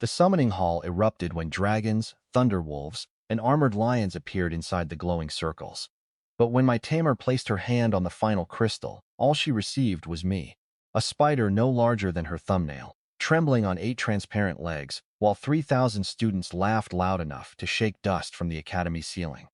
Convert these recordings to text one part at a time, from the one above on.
The summoning hall erupted when dragons, thunderwolves, and armored lions appeared inside the glowing circles. But when my tamer placed her hand on the final crystal, all she received was me, a spider no larger than her thumbnail, trembling on 8 transparent legs, while 3,000 students laughed loud enough to shake dust from the academy ceiling.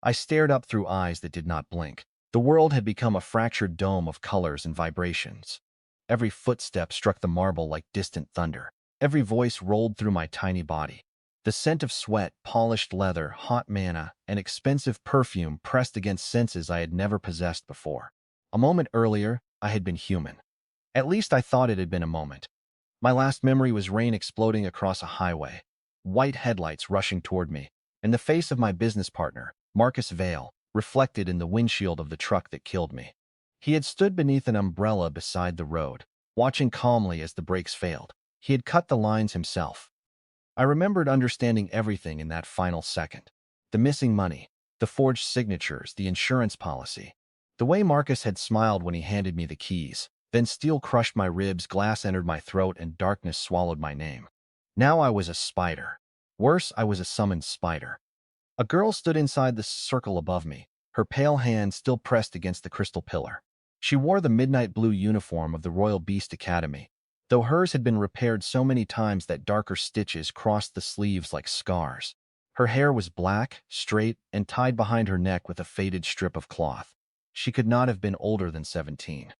I stared up through eyes that did not blink. The world had become a fractured dome of colors and vibrations. Every footstep struck the marble like distant thunder. Every voice rolled through my tiny body. The scent of sweat, polished leather, hot manna, and expensive perfume pressed against senses I had never possessed before. A moment earlier, I had been human. At least I thought it had been a moment. My last memory was rain exploding across a highway, white headlights rushing toward me, and the face of my business partner, Marcus Vale, reflected in the windshield of the truck that killed me. He had stood beneath an umbrella beside the road, watching calmly as the brakes failed. He had cut the lines himself. I remembered understanding everything in that final second. The missing money, the forged signatures, the insurance policy. The way Marcus had smiled when he handed me the keys. Then steel crushed my ribs, glass entered my throat, and darkness swallowed my name. Now I was a spider. Worse, I was a summoned spider. A girl stood inside the circle above me, her pale hand still pressed against the crystal pillar. She wore the midnight blue uniform of the Royal Beast Academy, though hers had been repaired so many times that darker stitches crossed the sleeves like scars. Her hair was black, straight, and tied behind her neck with a faded strip of cloth. She could not have been older than 17.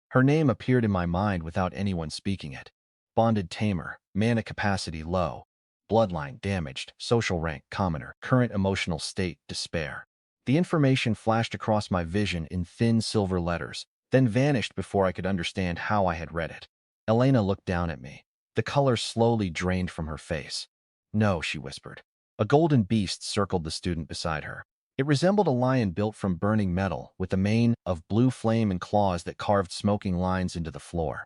Her name appeared in my mind without anyone speaking it. Bonded Tamer, mana capacity low, bloodline damaged, social rank commoner, current emotional state despair. The information flashed across my vision in thin silver letters, then vanished before I could understand how I had read it. Elena looked down at me. The color slowly drained from her face. "No," she whispered. A golden beast circled the student beside her. It resembled a lion built from burning metal, with a mane of blue flame and claws that carved smoking lines into the floor.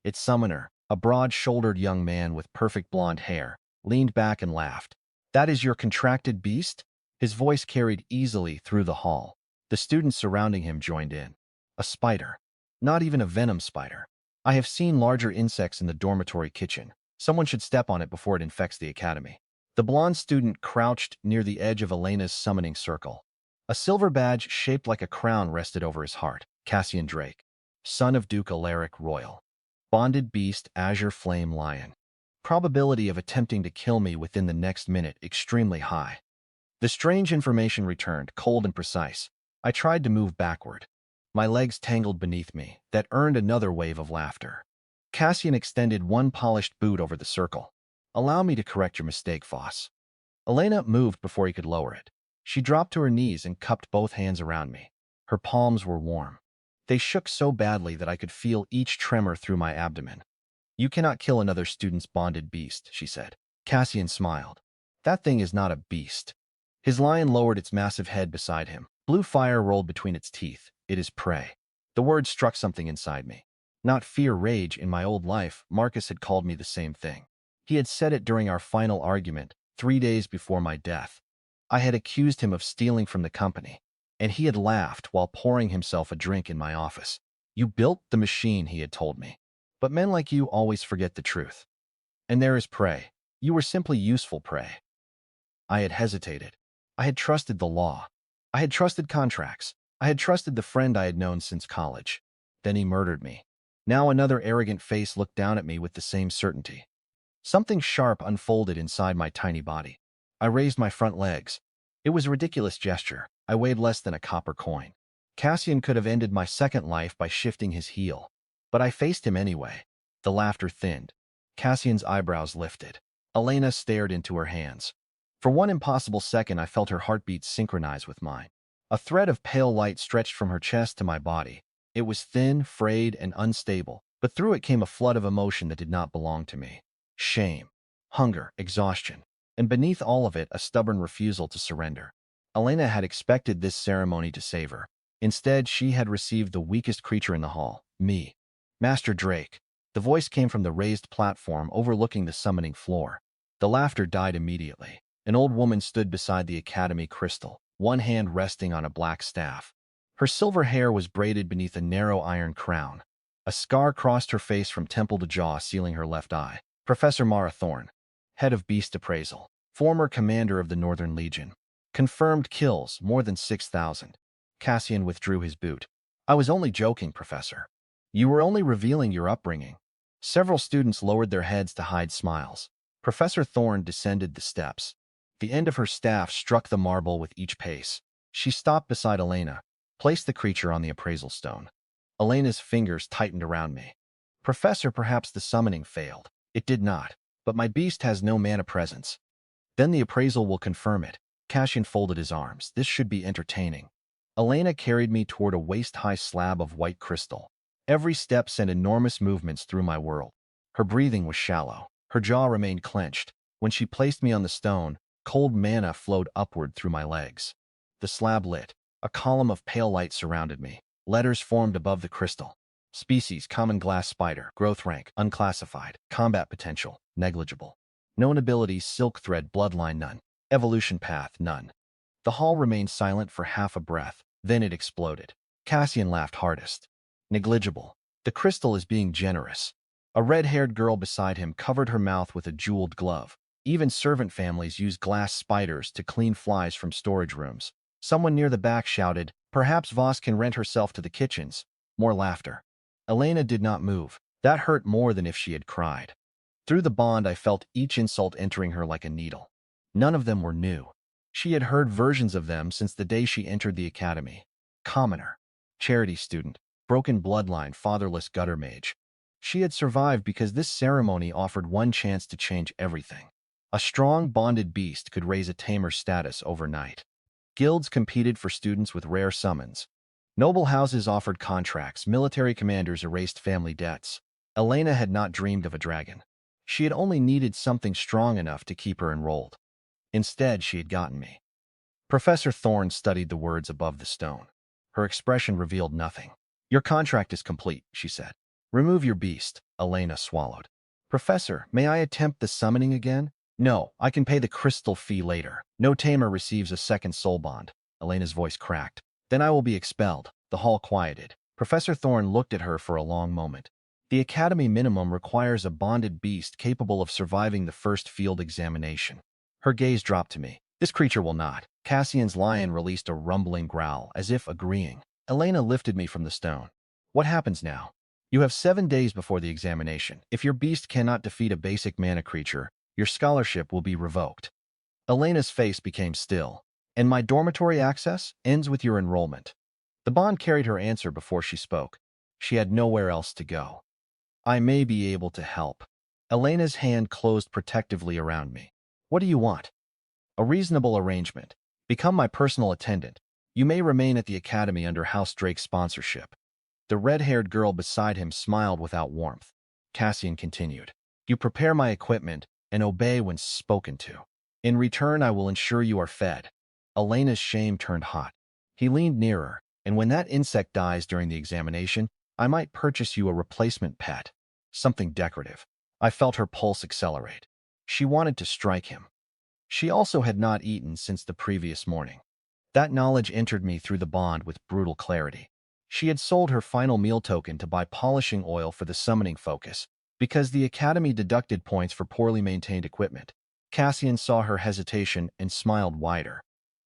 Its summoner, a broad-shouldered young man with perfect blonde hair, leaned back and laughed. "That is your contracted beast?" His voice carried easily through the hall. The students surrounding him joined in. "A spider. Not even a venom spider. I have seen larger insects in the dormitory kitchen. Someone should step on it before it infects the academy." The blonde student crouched near the edge of Elena's summoning circle. A silver badge shaped like a crown rested over his heart. Cassian Drake, son of Duke Alaric Royal. Bonded beast, azure flame lion. Probability of attempting to kill me within the next minute extremely high. The strange information returned, cold and precise. I tried to move backward. My legs tangled beneath me. That earned another wave of laughter. Cassian extended one polished boot over the circle. "Allow me to correct your mistake, Voss." Elena moved before he could lower it. She dropped to her knees and cupped both hands around me. Her palms were warm. They shook so badly that I could feel each tremor through my abdomen. "You cannot kill another student's bonded beast," she said. Cassian smiled. "That thing is not a beast." His lion lowered its massive head beside him. Blue fire rolled between its teeth. "It is prey." The word struck something inside me. Not fear, rage. In my old life, Marcus had called me the same thing. He had said it during our final argument, 3 days before my death. I had accused him of stealing from the company, and he had laughed while pouring himself a drink in my office. "You built the machine," he had told me. "But men like you always forget the truth. And there is prey. You were simply useful prey." I had hesitated. I had trusted the law. I had trusted contracts. I had trusted the friend I had known since college. Then he murdered me. Now another arrogant face looked down at me with the same certainty. Something sharp unfolded inside my tiny body. I raised my front legs. It was a ridiculous gesture. I weighed less than a copper coin. Cassian could have ended my second life by shifting his heel. But I faced him anyway. The laughter thinned. Cassian's eyebrows lifted. Elena stared into her hands. For one impossible second, I felt her heartbeat synchronize with mine. A thread of pale light stretched from her chest to my body. It was thin, frayed, and unstable, but through it came a flood of emotion that did not belong to me. Shame, hunger, exhaustion, and beneath all of it, a stubborn refusal to surrender. Elena had expected this ceremony to save her. Instead, she had received the weakest creature in the hall, me. "Master Drake." The voice came from the raised platform overlooking the summoning floor. The laughter died immediately. An old woman stood beside the academy crystal, one hand resting on a black staff. Her silver hair was braided beneath a narrow iron crown. A scar crossed her face from temple to jaw, sealing her left eye. "Professor Mara Thorne." Head of Beast Appraisal. Former commander of the Northern Legion. Confirmed kills, more than 6,000. Cassian withdrew his boot. I was only joking, Professor. You were only revealing your upbringing. Several students lowered their heads to hide smiles. Professor Thorne descended the steps. The end of her staff struck the marble with each pace. She stopped beside Elena, placed the creature on the appraisal stone. Elena's fingers tightened around me. Professor, perhaps the summoning failed. It did not, but my beast has no mana presence. Then the appraisal will confirm it. Cassian folded his arms. This should be entertaining. Elena carried me toward a waist-high slab of white crystal. Every step sent enormous movements through my world. Her breathing was shallow. Her jaw remained clenched. When she placed me on the stone, cold mana flowed upward through my legs. The slab lit. A column of pale light surrounded me. Letters formed above the crystal. Species, common glass spider. Growth rank, unclassified. Combat potential, negligible. Known abilities, silk thread, bloodline, none. Evolution path, none. The hall remained silent for half a breath. Then it exploded. Cassian laughed hardest. Negligible. The crystal is being generous. A red-haired girl beside him covered her mouth with a jeweled glove. Even servant families use glass spiders to clean flies from storage rooms. Someone near the back shouted, "Perhaps Voss can rent herself to the kitchens." More laughter. Elena did not move. That hurt more than if she had cried. Through the bond, I felt each insult entering her like a needle. None of them were new. She had heard versions of them since the day she entered the academy. Commoner. Charity student. Broken bloodline, fatherless gutter mage. She had survived because this ceremony offered one chance to change everything. A strong, bonded beast could raise a Tamer's status overnight. Guilds competed for students with rare summons. Noble houses offered contracts. Military commanders erased family debts. Elena had not dreamed of a dragon. She had only needed something strong enough to keep her enrolled. Instead, she had gotten me. Professor Thorne studied the words above the stone. Her expression revealed nothing. "Your contract is complete," she said. "Remove your beast." Elena swallowed. "Professor, may I attempt the summoning again?" "No, I can pay the crystal fee later. No tamer receives a second soul bond." Elena's voice cracked. "Then I will be expelled." The hall quieted. Professor Thorne looked at her for a long moment. The academy minimum requires a bonded beast capable of surviving the first field examination. Her gaze dropped to me. "This creature will not." Cassian's lion released a rumbling growl, as if agreeing. Elena lifted me from the stone. "What happens now?" "You have 7 days before the examination. If your beast cannot defeat a basic mana creature, your scholarship will be revoked." Elena's face became still. "And my dormitory access ends with your enrollment." The bond carried her answer before she spoke. She had nowhere else to go. "I may be able to help." Elena's hand closed protectively around me. "What do you want?" "A reasonable arrangement. Become my personal attendant. You may remain at the academy under House Drake's sponsorship." The red-haired girl beside him smiled without warmth. Cassian continued. "You prepare my equipment and obey when spoken to. In return, I will ensure you are fed." Elena's shame turned hot. He leaned nearer. "And when that insect dies during the examination, I might purchase you a replacement pet. Something decorative." I felt her pulse accelerate. She wanted to strike him. She also had not eaten since the previous morning. That knowledge entered me through the bond with brutal clarity. She had sold her final meal token to buy polishing oil for the summoning focus, because the academy deducted points for poorly maintained equipment. Cassian saw her hesitation and smiled wider.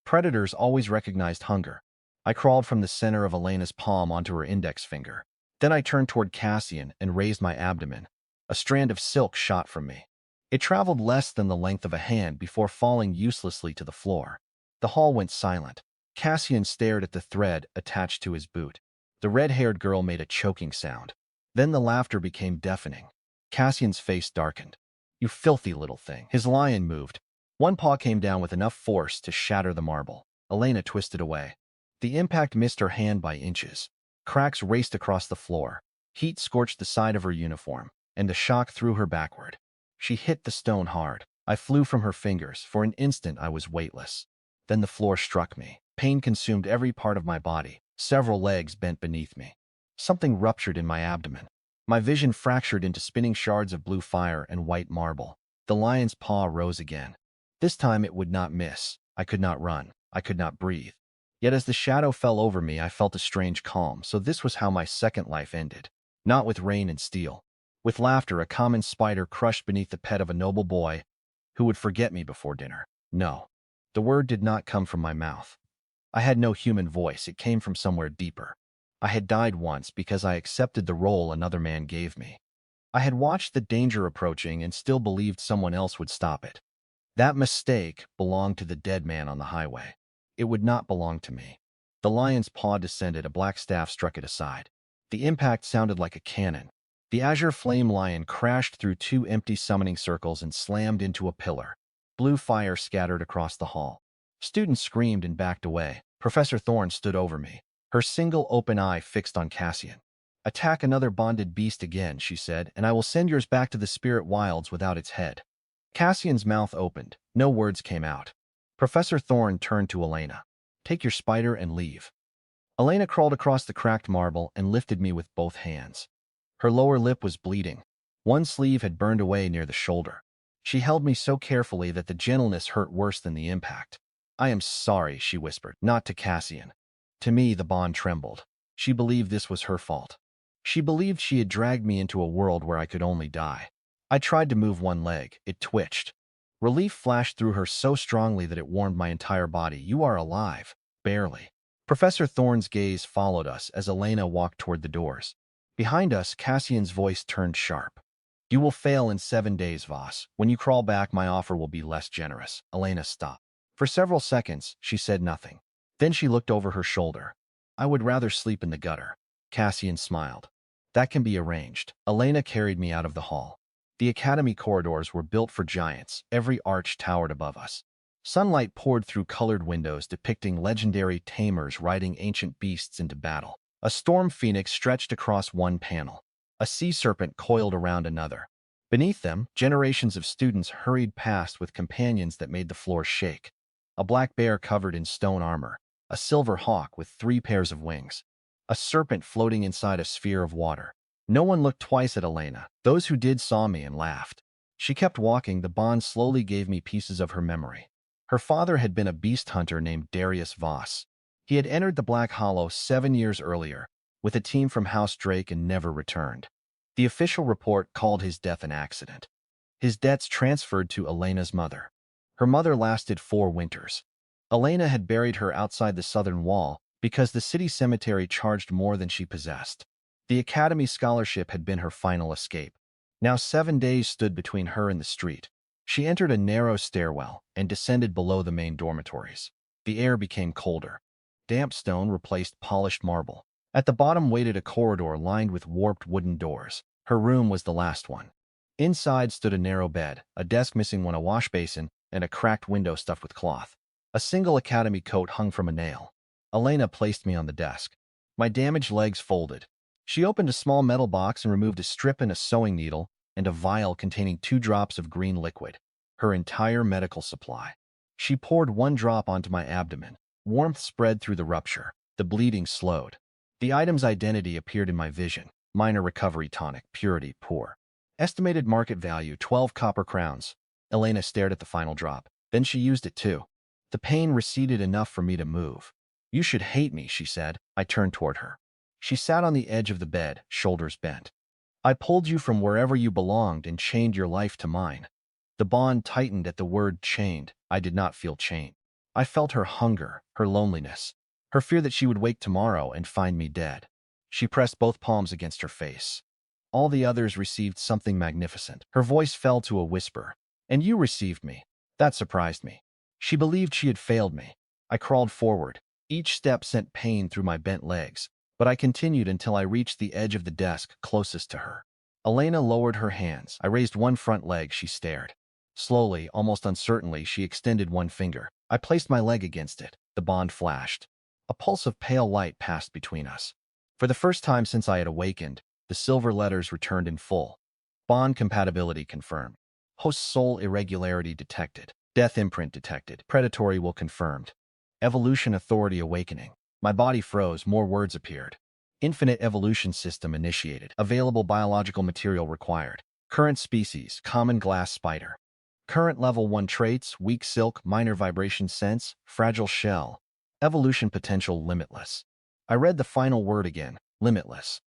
Predators always recognized hunger. I crawled from the center of Elena's palm onto her index finger. Then I turned toward Cassian and raised my abdomen. A strand of silk shot from me. It traveled less than the length of a hand before falling uselessly to the floor. The hall went silent. Cassian stared at the thread attached to his boot. The red-haired girl made a choking sound. Then the laughter became deafening. Cassian's face darkened. "You filthy little thing." His lion moved. One paw came down with enough force to shatter the marble. Elena twisted away. The impact missed her hand by inches. Cracks raced across the floor. Heat scorched the side of her uniform, and the shock threw her backward. She hit the stone hard. I flew from her fingers. For an instant, I was weightless. Then the floor struck me. Pain consumed every part of my body. Several legs bent beneath me. Something ruptured in my abdomen. My vision fractured into spinning shards of blue fire and white marble. The lion's paw rose again. This time it would not miss. I could not run. I could not breathe. Yet as the shadow fell over me, I felt a strange calm. So this was how my second life ended. Not with rain and steel. With laughter, a common spider crushed beneath the pet of a noble boy. who would forget me before dinner. No. The word did not come from my mouth. I had no human voice. It came from somewhere deeper. I had died once because I accepted the role another man gave me. I had watched the danger approaching and still believed someone else would stop it. That mistake belonged to the dead man on the highway. It would not belong to me. The lion's paw descended, a black staff struck it aside. The impact sounded like a cannon. The azure flame lion crashed through two empty summoning circles and slammed into a pillar. Blue fire scattered across the hall. Students screamed and backed away. Professor Thorne stood over me, her single open eye fixed on Cassian. "Attack another bonded beast again," she said, "and I will send yours back to the spirit wilds without its head." Cassian's mouth opened. No words came out. Professor Thorne turned to Elena. "Take your spider and leave." Elena crawled across the cracked marble and lifted me with both hands. Her lower lip was bleeding. One sleeve had burned away near the shoulder. She held me so carefully that the gentleness hurt worse than the impact. "I am sorry," she whispered, not to Cassian. To me, the bond trembled. She believed this was her fault. She believed she had dragged me into a world where I could only die. I tried to move one leg. It twitched. Relief flashed through her so strongly that it warmed my entire body. "You are alive." "Barely." Professor Thorne's gaze followed us as Elena walked toward the doors. Behind us, Cassian's voice turned sharp. "You will fail in 7 days, Voss. When you crawl back, my offer will be less generous." Elena stopped. For several seconds, she said nothing. Then she looked over her shoulder. "I would rather sleep in the gutter." Cassian smiled. "That can be arranged." Elena carried me out of the hall. The academy corridors were built for giants. Every arch towered above us. Sunlight poured through colored windows depicting legendary tamers riding ancient beasts into battle. A storm phoenix stretched across one panel. A sea serpent coiled around another. Beneath them, generations of students hurried past with companions that made the floor shake. A black bear covered in stone armor. A silver hawk with 3 pairs of wings. A serpent floating inside a sphere of water. No one looked twice at Elena. Those who did saw me and laughed. She kept walking. The bond slowly gave me pieces of her memory. Her father had been a beast hunter named Darius Voss. He had entered the Black Hollow 7 years earlier with a team from House Drake and never returned. The official report called his death an accident. His debts transferred to Elena's mother. Her mother lasted 4 winters. Elena had buried her outside the southern wall because the city cemetery charged more than she possessed. The academy scholarship had been her final escape. Now 7 days stood between her and the street. She entered a narrow stairwell and descended below the main dormitories. The air became colder. Damp stone replaced polished marble. At the bottom waited a corridor lined with warped wooden doors. Her room was the last one. Inside stood a narrow bed, a desk missing one, a wash basin, and a cracked window stuffed with cloth. A single academy coat hung from a nail. Elena placed me on the desk. My damaged legs folded. She opened a small metal box and removed a strip and a sewing needle and a vial containing 2 drops of green liquid, her entire medical supply. She poured 1 drop onto my abdomen. Warmth spread through the rupture. The bleeding slowed. The item's identity appeared in my vision. Minor recovery tonic, purity poor. Estimated market value 12 copper crowns. Elena stared at the final drop. Then she used it too. The pain receded enough for me to move. "You should hate me," she said. I turned toward her. She sat on the edge of the bed, shoulders bent. "I pulled you from wherever you belonged and chained your life to mine." The bond tightened at the word chained. I did not feel chained. I felt her hunger, her loneliness, her fear that she would wake tomorrow and find me dead. She pressed both palms against her face. All the others received something magnificent. Her voice fell to a whisper. "And you received me." That surprised me. She believed she had failed me. I crawled forward. Each step sent pain through my bent legs, but I continued until I reached the edge of the desk closest to her. Elena lowered her hands. I raised one front leg. She stared. Slowly, almost uncertainly, she extended one finger. I placed my leg against it. The bond flashed. A pulse of pale light passed between us. For the first time since I had awakened, the silver letters returned in full. Bond compatibility confirmed. Host soul irregularity detected. Death imprint detected. Predatory will confirmed. Evolution authority awakening. My body froze. More words appeared. Infinite evolution system initiated. Available biological material required. Current species, common glass spider. Current level 1 traits, weak silk, minor vibration sense, fragile shell. Evolution potential limitless. I read the final word again, limitless.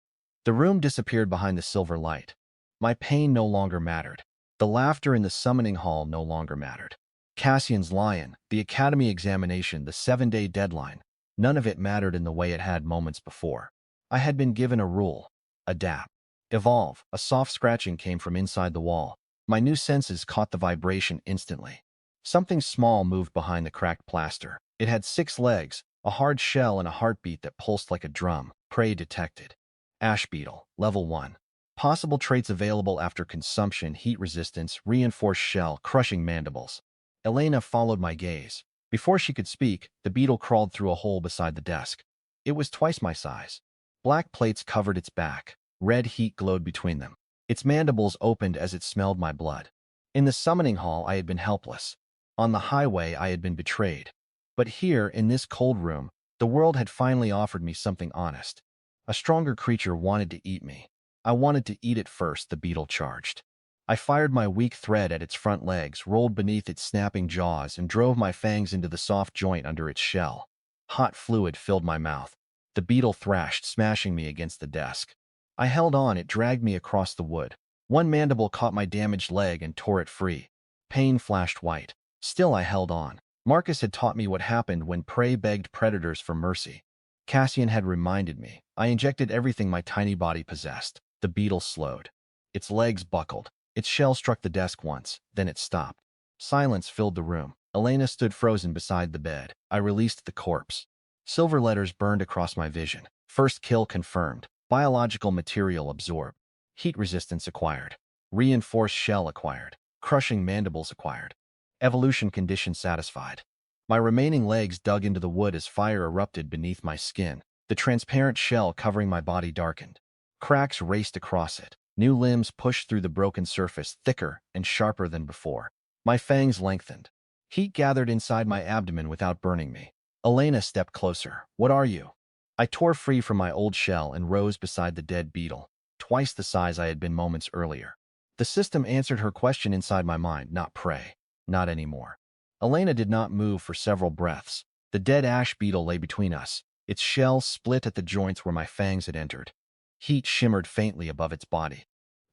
The room disappeared behind the silver light. My pain no longer mattered. The laughter in the summoning hall no longer mattered. Cassian's lion, the academy examination, the 7-day deadline, none of it mattered in the way it had moments before. I had been given a rule: adapt. Evolve. A soft scratching came from inside the wall. My new senses caught the vibration instantly. Something small moved behind the cracked plaster. It had 6 legs, a hard shell, and a heartbeat that pulsed like a drum. Prey detected. Ash beetle, level 1. Possible traits available after consumption: heat resistance, reinforced shell, crushing mandibles. Elena followed my gaze. Before she could speak, the beetle crawled through a hole beside the desk. It was twice my size. Black plates covered its back. Red heat glowed between them. Its mandibles opened as it smelled my blood. In the summoning hall, I had been helpless. On the highway, I had been betrayed. But here, in this cold room, the world had finally offered me something honest. A stronger creature wanted to eat me. I wanted to eat it first. The beetle charged. I fired my weak thread at its front legs, rolled beneath its snapping jaws, and drove my fangs into the soft joint under its shell. Hot fluid filled my mouth. The beetle thrashed, smashing me against the desk. I held on. It dragged me across the wood. One mandible caught my damaged leg and tore it free. Pain flashed white. Still I held on. Marcus had taught me what happened when prey begged predators for mercy. Cassian had reminded me. I injected everything my tiny body possessed. The beetle slowed. Its legs buckled. Its shell struck the desk once, then it stopped. Silence filled the room. Elena stood frozen beside the bed. I released the corpse. Silver letters burned across my vision. First kill confirmed. Biological material absorbed. Heat resistance acquired. Reinforced shell acquired. Crushing mandibles acquired. Evolution condition satisfied. My remaining legs dug into the wood as fire erupted beneath my skin. The transparent shell covering my body darkened. Cracks raced across it. New limbs pushed through the broken surface, thicker and sharper than before. My fangs lengthened. Heat gathered inside my abdomen without burning me. Elena stepped closer. What are you? I tore free from my old shell and rose beside the dead beetle, twice the size I had been moments earlier. The system answered her question inside my mind: not prey. Not anymore. Elena did not move for several breaths. The dead ash beetle lay between us. Its shell split at the joints where my fangs had entered. Heat shimmered faintly above its body.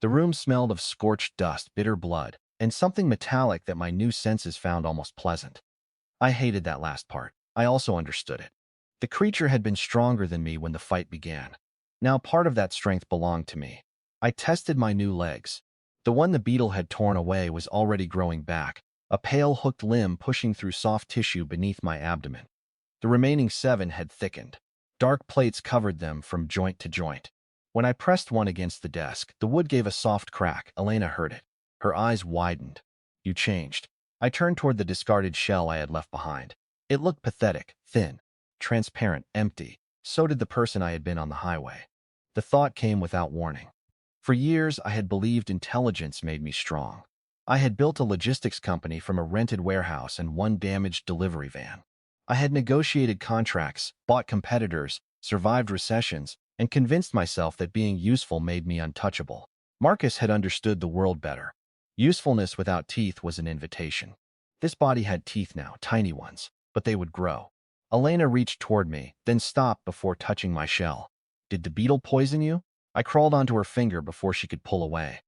The room smelled of scorched dust, bitter blood, and something metallic that my new senses found almost pleasant. I hated that last part. I also understood it. The creature had been stronger than me when the fight began. Now part of that strength belonged to me. I tested my new legs. The one the beetle had torn away was already growing back, a pale hooked limb pushing through soft tissue beneath my abdomen. The remaining 7 had thickened. Dark plates covered them from joint to joint. When I pressed one against the desk, the wood gave a soft crack. Elena heard it. Her eyes widened. You changed. I turned toward the discarded shell I had left behind. It looked pathetic, thin, transparent, empty. So did the person I had been on the highway. The thought came without warning. For years, I had believed intelligence made me strong. I had built a logistics company from a rented warehouse and one damaged delivery van. I had negotiated contracts, bought competitors, survived recessions, and convinced myself that being useful made me untouchable. Marcus had understood the world better. Usefulness without teeth was an invitation. This body had teeth now, tiny ones, but they would grow. Elena reached toward me, then stopped before touching my shell. Did the beetle poison you? I crawled onto her finger before she could pull away.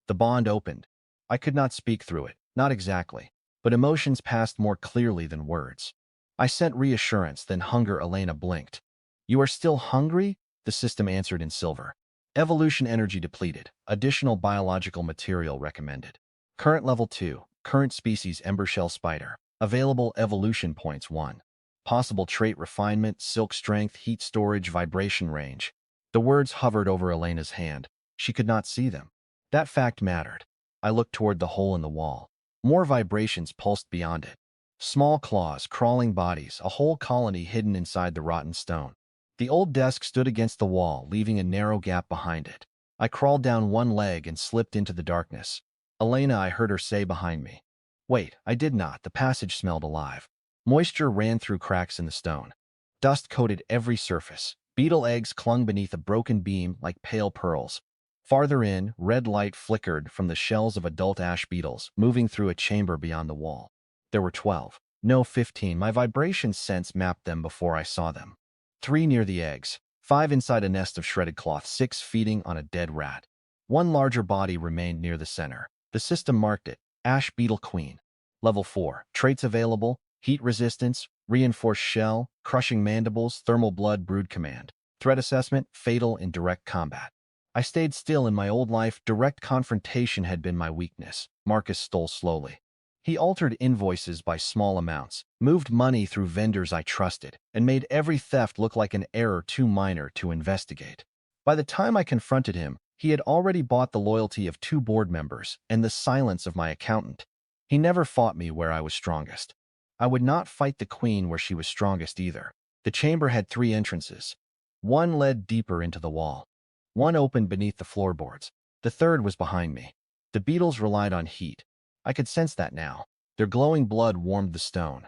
The bond opened. I could not speak through it, not exactly, but emotions passed more clearly than words. I sent reassurance, then hunger. Elena blinked. You are still hungry? The system answered in silver. Evolution energy depleted. Additional biological material recommended. Current level 2. Current species embershell spider. Available evolution points 1. Possible trait refinement, silk strength, heat storage, vibration range. The words hovered over Elena's hand. She could not see them. That fact mattered. I looked toward the hole in the wall. More vibrations pulsed beyond it. Small claws, crawling bodies, a whole colony hidden inside the rotten stone. The old desk stood against the wall, leaving a narrow gap behind it. I crawled down one leg and slipped into the darkness. Elena, I heard her say behind me. Wait, I did not. The passage smelled alive. Moisture ran through cracks in the stone. Dust coated every surface. Beetle eggs clung beneath a broken beam like pale pearls. Farther in, red light flickered from the shells of adult ash beetles, moving through a chamber beyond the wall. There were 12. No, 15. My vibration sense mapped them before I saw them. 3 near the eggs, 5 inside a nest of shredded cloth, 6 feeding on a dead rat. One larger body remained near the center. The system marked it. Ash Beetle Queen. Level 4. Traits available. Heat resistance, reinforced shell, crushing mandibles, thermal blood brood command. Threat assessment, fatal in direct combat. I stayed still in my old life. Direct confrontation had been my weakness. Marcus stole slowly. He altered invoices by small amounts, moved money through vendors I trusted, and made every theft look like an error too minor to investigate. By the time I confronted him, he had already bought the loyalty of 2 board members and the silence of my accountant. He never fought me where I was strongest. I would not fight the queen where she was strongest either. The chamber had 3 entrances. One led deeper into the wall. One opened beneath the floorboards. The third was behind me. The beetles relied on heat. I could sense that now. Their glowing blood warmed the stone.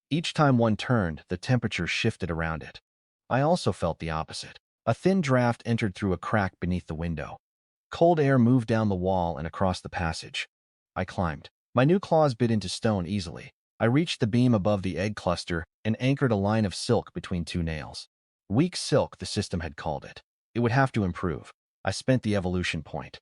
Each time one turned, the temperature shifted around it. I also felt the opposite. A thin draft entered through a crack beneath the window. Cold air moved down the wall and across the passage. I climbed. My new claws bit into stone easily. I reached the beam above the egg cluster and anchored a line of silk between 2 nails. Weak silk, the system had called it. It would have to improve. I spent the evolution point.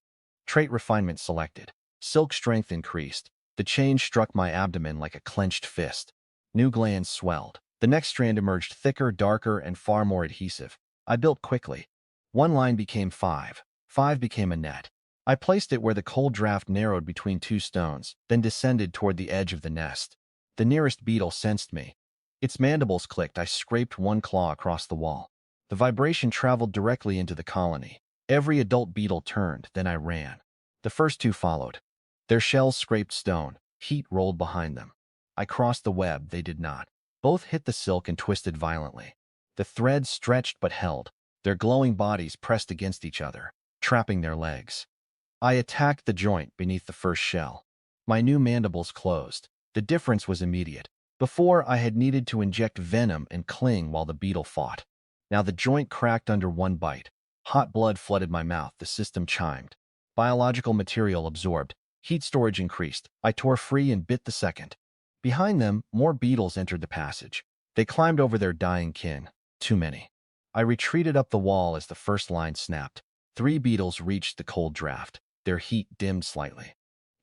Trait refinement selected. Silk strength increased. The change struck my abdomen like a clenched fist. New glands swelled. The next strand emerged thicker, darker, and far more adhesive. I built quickly. 1 line became 5. 5 became a net. I placed it where the cold draft narrowed between 2 stones, then descended toward the edge of the nest. The nearest beetle sensed me. Its mandibles clicked. I scraped 1 claw across the wall. The vibration traveled directly into the colony. Every adult beetle turned, then I ran. The first 2 followed. Their shells scraped stone. Heat rolled behind them. I crossed the web. They did not. Both hit the silk and twisted violently. The threads stretched but held. Their glowing bodies pressed against each other, trapping their legs. I attacked the joint beneath the first shell. My new mandibles closed. The difference was immediate. Before, I had needed to inject venom and cling while the beetle fought. Now the joint cracked under 1 bite. Hot blood flooded my mouth. The system chimed. Biological material absorbed. Heat storage increased. I tore free and bit the second. Behind them, more beetles entered the passage. They climbed over their dying kin. Too many. I retreated up the wall as the first line snapped. 3 beetles reached the cold draft. Their heat dimmed slightly.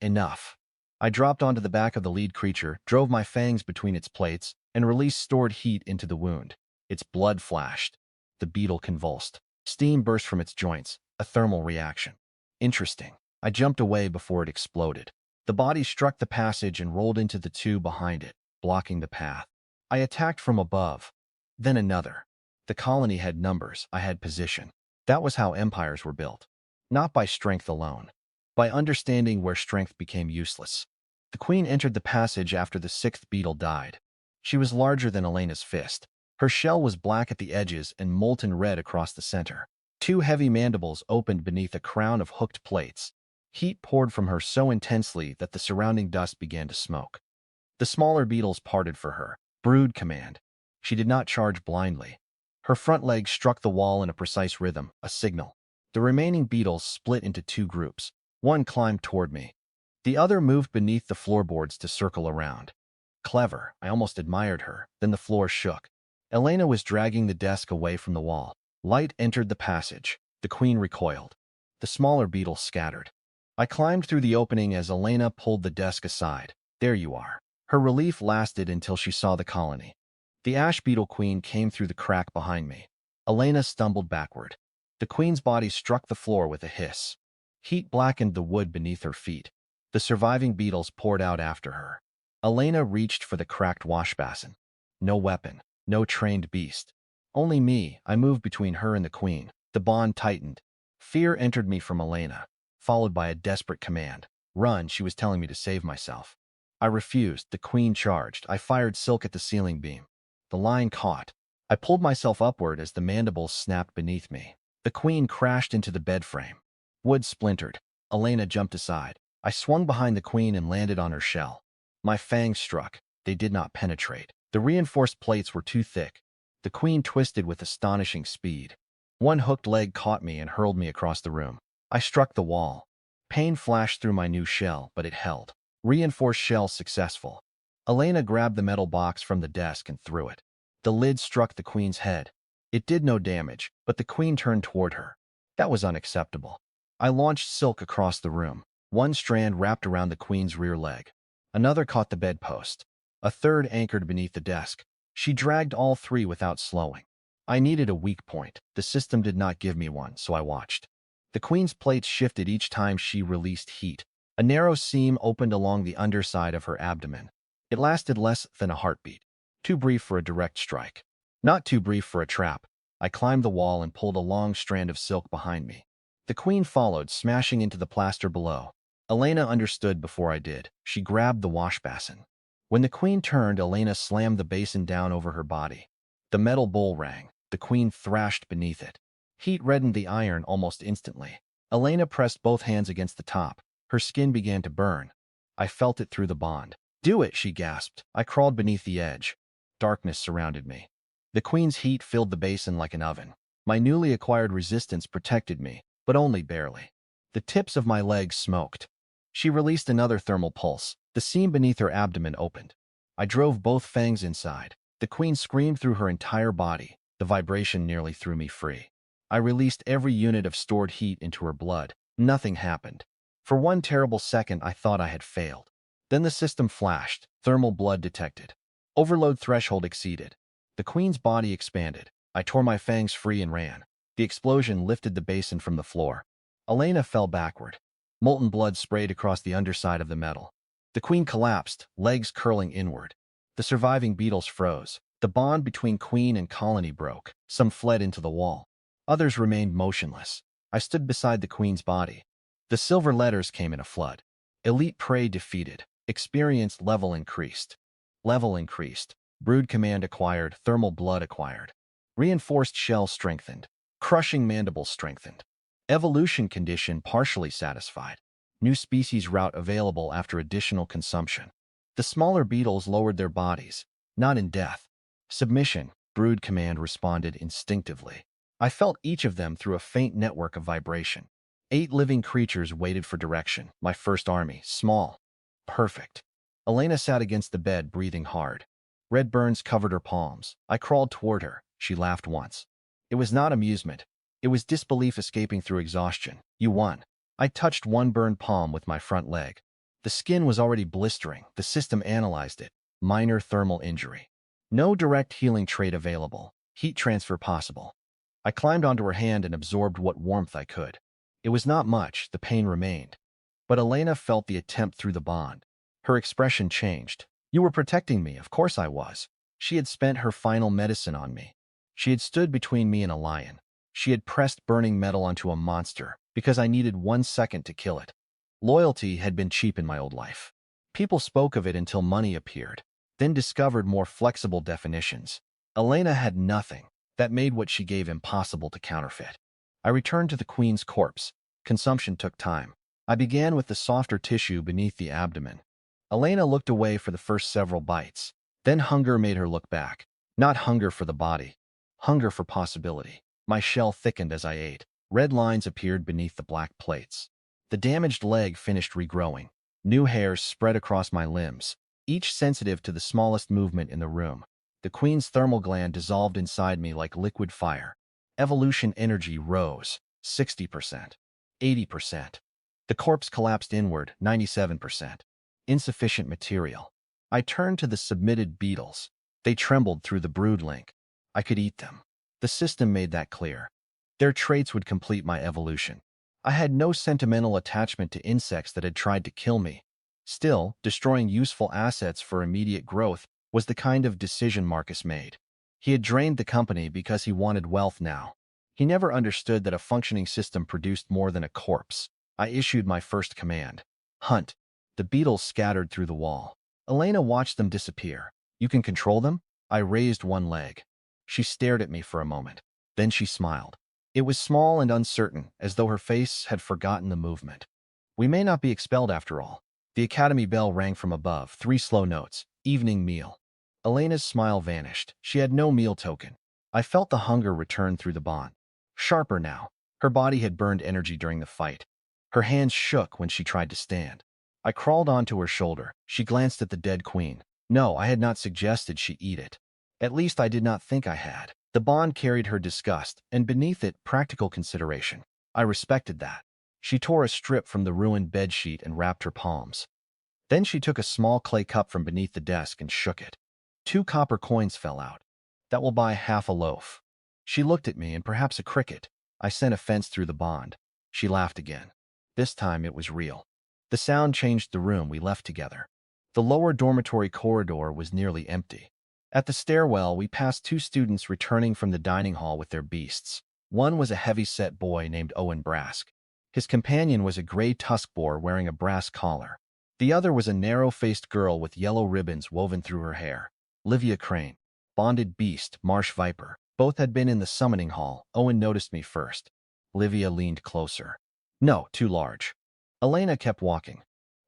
Enough. I dropped onto the back of the lead creature, drove my fangs between its plates, and released stored heat into the wound. Its blood flashed. The beetle convulsed. Steam burst from its joints. A thermal reaction. Interesting. I jumped away before it exploded. The body struck the passage and rolled into the 2 behind it, blocking the path. I attacked from above. Then another. The colony had numbers. I had position. That was how empires were built. Not by strength alone. By understanding where strength became useless. The queen entered the passage after the 6th beetle died. She was larger than Elena's fist. Her shell was black at the edges and molten red across the center. 2 heavy mandibles opened beneath a crown of hooked plates. Heat poured from her so intensely that the surrounding dust began to smoke. The smaller beetles parted for her. Brood command. She did not charge blindly. Her front legs struck the wall in a precise rhythm, a signal. The remaining beetles split into 2 groups. One climbed toward me. The other moved beneath the floorboards to circle around. Clever. I almost admired her. Then the floor shook. Elena was dragging the desk away from the wall. Light entered the passage. The queen recoiled. The smaller beetles scattered. I climbed through the opening as Elena pulled the desk aside. There you are. Her relief lasted until she saw the colony. The ash beetle queen came through the crack behind me. Elena stumbled backward. The queen's body struck the floor with a hiss. Heat blackened the wood beneath her feet. The surviving beetles poured out after her. Elena reached for the cracked wash basin. No weapon, no trained beast. Only me. I moved between her and the queen. The bond tightened. Fear entered me from Elena, followed by a desperate command. Run, she was telling me to save myself. I refused. The queen charged. I fired silk at the ceiling beam. The line caught. I pulled myself upward as the mandibles snapped beneath me. The queen crashed into the bed frame. Wood splintered. Elena jumped aside. I swung behind the queen and landed on her shell. My fangs struck. They did not penetrate. The reinforced plates were too thick. The queen twisted with astonishing speed. One hooked leg caught me and hurled me across the room. I struck the wall. Pain flashed through my new shell, but it held. Reinforced shell successful. Elena grabbed the metal box from the desk and threw it. The lid struck the queen's head. It did no damage, but the queen turned toward her. That was unacceptable. I launched silk across the room. One strand wrapped around the queen's rear leg. Another caught the bedpost. A third anchored beneath the desk. She dragged all three without slowing. I needed a weak point. The system did not give me one, so I watched. The queen's plates shifted each time she released heat. A narrow seam opened along the underside of her abdomen. It lasted less than a heartbeat. Too brief for a direct strike. Not too brief for a trap. I climbed the wall and pulled a long strand of silk behind me. The queen followed, smashing into the plaster below. Elena understood before I did. She grabbed the wash basin. When the queen turned, Elena slammed the basin down over her body. The metal bowl rang. The queen thrashed beneath it. Heat reddened the iron almost instantly. Elena pressed both hands against the top. Her skin began to burn. I felt it through the bond. "Do it," she gasped. I crawled beneath the edge. Darkness surrounded me. The queen's heat filled the basin like an oven. My newly acquired resistance protected me, but only barely. The tips of my legs smoked. She released another thermal pulse. The seam beneath her abdomen opened. I drove both fangs inside. The queen screamed through her entire body. The vibration nearly threw me free. I released every unit of stored heat into her blood. Nothing happened. For one terrible second, I thought I had failed. Then the system flashed. Thermal blood detected. Overload threshold exceeded. The queen's body expanded. I tore my fangs free and ran. The explosion lifted the basin from the floor. Elena fell backward. Molten blood sprayed across the underside of the metal. The queen collapsed, legs curling inward. The surviving beetles froze. The bond between queen and colony broke. Some fled into the wall. Others remained motionless. I stood beside the queen's body. The silver letters came in a flood. Elite prey defeated. Experience level increased. Level increased. Brood command acquired. Thermal blood acquired. Reinforced shell strengthened. Crushing mandible strengthened. Evolution condition partially satisfied. New species route available after additional consumption. The smaller beetles lowered their bodies, not in death. Submission, brood command responded instinctively. I felt each of them through a faint network of vibration. 8 living creatures waited for direction. My first army, small, perfect. Elena sat against the bed, breathing hard. Red burns covered her palms. I crawled toward her. She laughed once. It was not amusement. It was disbelief escaping through exhaustion. "You won." I touched one burned palm with my front leg. The skin was already blistering. The system analyzed it. Minor thermal injury. No direct healing trait available. Heat transfer possible. I climbed onto her hand and absorbed what warmth I could. It was not much. The pain remained. But Elena felt the attempt through the bond. Her expression changed. "You were protecting me." Of course I was. She had spent her final medicine on me. She had stood between me and a lion. She had pressed burning metal onto a monster because I needed 1 second to kill it. Loyalty had been cheap in my old life. People spoke of it until money appeared, then discovered more flexible definitions. Elena had nothing. That made what she gave impossible to counterfeit. I returned to the queen's corpse. Consumption took time. I began with the softer tissue beneath the abdomen. Elena looked away for the first several bites. Then hunger made her look back. Not hunger for the body. Hunger for possibility. My shell thickened as I ate. Red lines appeared beneath the black plates. The damaged leg finished regrowing. New hairs spread across my limbs, each sensitive to the smallest movement in the room. The queen's thermal gland dissolved inside me like liquid fire. Evolution energy rose, 60%, 80%. The corpse collapsed inward, 97%. Insufficient material. I turned to the submitted beetles. They trembled through the brood link. I could eat them. The system made that clear. Their traits would complete my evolution. I had no sentimental attachment to insects that had tried to kill me. Still, destroying useful assets for immediate growth was the kind of decision Marcus made. He had drained the company because he wanted wealth now. He never understood that a functioning system produced more than a corpse. I issued my first command. Hunt. The beetles scattered through the wall. Elena watched them disappear. "You can control them?" I raised one leg. She stared at me for a moment. Then she smiled. It was small and uncertain, as though her face had forgotten the movement. "We may not be expelled after all." The academy bell rang from above, 3 slow notes. Evening meal. Elena's smile vanished. She had no meal token. I felt the hunger return through the bond. Sharper now. Her body had burned energy during the fight. Her hands shook when she tried to stand. I crawled onto her shoulder. She glanced at the dead queen. No, I had not suggested she eat it. At least I did not think I had. The bond carried her disgust, and beneath it, practical consideration. I respected that. She tore a strip from the ruined bedsheet and wrapped her palms. Then she took a small clay cup from beneath the desk and shook it. 2 copper coins fell out. That will buy half a loaf. She looked at me and perhaps a cricket. I sent a fence through the bond. She laughed again. This time it was real. The sound changed the room we left together. The lower dormitory corridor was nearly empty. At the stairwell, we passed 2 students returning from the dining hall with their beasts. One was a heavy-set boy named Owen Brask. His companion was a gray tusk boar wearing a brass collar. The other was a narrow-faced girl with yellow ribbons woven through her hair. Livia Crane. Bonded beast, marsh viper. Both had been in the summoning hall. Owen noticed me first. Livia leaned closer. No, too large. Elena kept walking.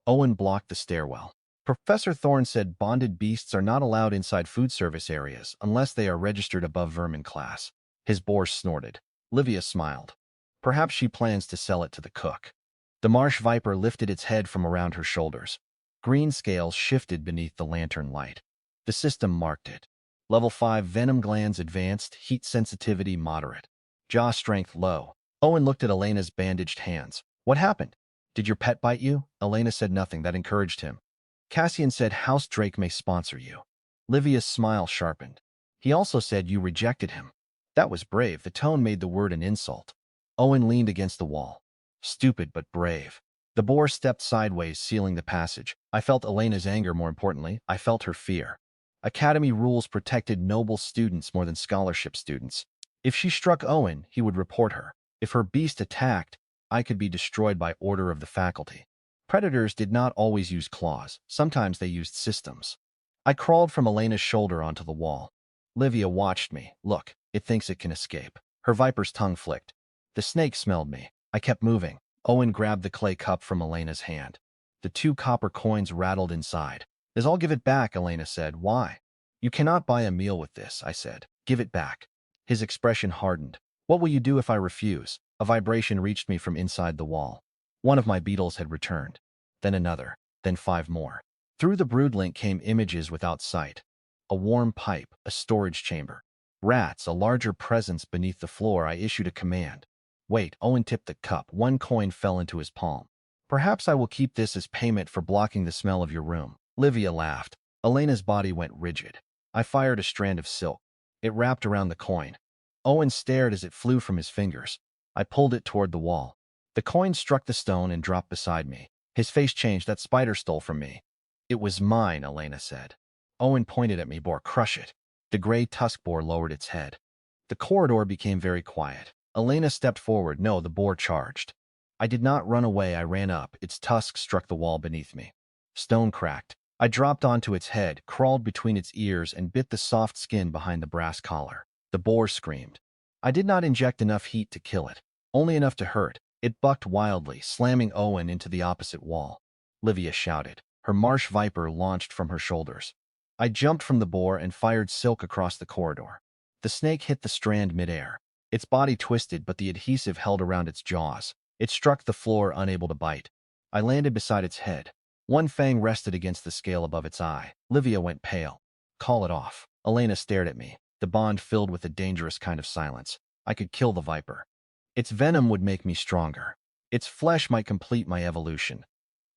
Owen blocked the stairwell. Professor Thorne said bonded beasts are not allowed inside food service areas unless they are registered above vermin class. His boar snorted. Livia smiled. Perhaps she plans to sell it to the cook. The marsh viper lifted its head from around her shoulders. Green scales shifted beneath the lantern light. The system marked it. Level 5 venom glands advanced, heat sensitivity moderate. Jaw strength low. Owen looked at Elena's bandaged hands. What happened? Did your pet bite you? Elena said nothing. That encouraged him. Cassian said House Drake may sponsor you. Livia's smile sharpened. He also said you rejected him. That was brave. The tone made the word an insult. Owen leaned against the wall. Stupid but brave. The boar stepped sideways, sealing the passage. I felt Elena's anger. More importantly, I felt her fear. Academy rules protected noble students more than scholarship students. If she struck Owen, he would report her. If her beast attacked, I could be destroyed by order of the faculty. Predators did not always use claws. Sometimes they used systems. I crawled from Elena's shoulder onto the wall. Livia watched me. Look, it thinks it can escape. Her viper's tongue flicked. The snake smelled me. I kept moving. Owen grabbed the clay cup from Elena's hand. The 2 copper coins rattled inside. I'll give it back, Elena said. Why? You cannot buy a meal with this, I said. Give it back. His expression hardened. What will you do if I refuse? A vibration reached me from inside the wall. One of my beetles had returned. Then another. Then 5 more. Through the broodlink came images without sight. A warm pipe, a storage chamber. Rats, a larger presence beneath the floor. I issued a command. Wait, Owen tipped the cup. 1 coin fell into his palm. Perhaps I will keep this as payment for blocking the smell of your room. Livia laughed. Elena's body went rigid. I fired a strand of silk. It wrapped around the coin. Owen stared as it flew from his fingers. I pulled it toward the wall. The coin struck the stone and dropped beside me. His face changed. That spider stole from me. It was mine, Elena said. Owen pointed at me. Boar, crush it. The gray tusk boar lowered its head. The corridor became very quiet. Elena stepped forward. No, the boar charged. I did not run away. I ran up. Its tusk struck the wall beneath me. Stone cracked. I dropped onto its head, crawled between its ears, and bit the soft skin behind the brass collar. The boar screamed. I did not inject enough heat to kill it, only enough to hurt. It bucked wildly, slamming Owen into the opposite wall. Livia shouted. Her marsh viper launched from her shoulders. I jumped from the boar and fired silk across the corridor. The snake hit the strand midair. Its body twisted, but the adhesive held around its jaws. It struck the floor, unable to bite. I landed beside its head. 1 fang rested against the scale above its eye. Livia went pale. Call it off. Elena stared at me. The bond filled with a dangerous kind of silence. I could kill the viper. Its venom would make me stronger. Its flesh might complete my evolution.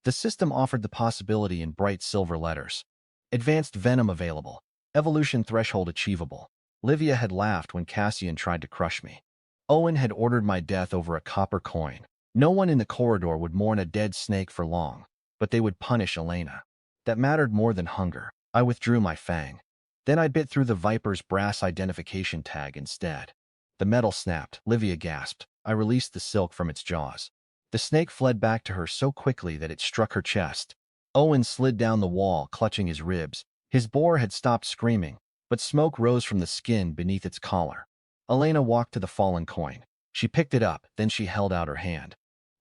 The system offered the possibility in bright silver letters. Advanced venom available. Evolution threshold achievable. Livia had laughed when Cassian tried to crush me. Owen had ordered my death over a copper coin. No one in the corridor would mourn a dead snake for long, but they would punish Elena. That mattered more than hunger. I withdrew my fang. Then I bit through the viper's brass identification tag instead. The metal snapped. Livia gasped. I released the silk from its jaws. The snake fled back to her so quickly that it struck her chest. Owen slid down the wall, clutching his ribs. His boar had stopped screaming, but smoke rose from the skin beneath its collar. Elena walked to the fallen coin. She picked it up, then she held out her hand.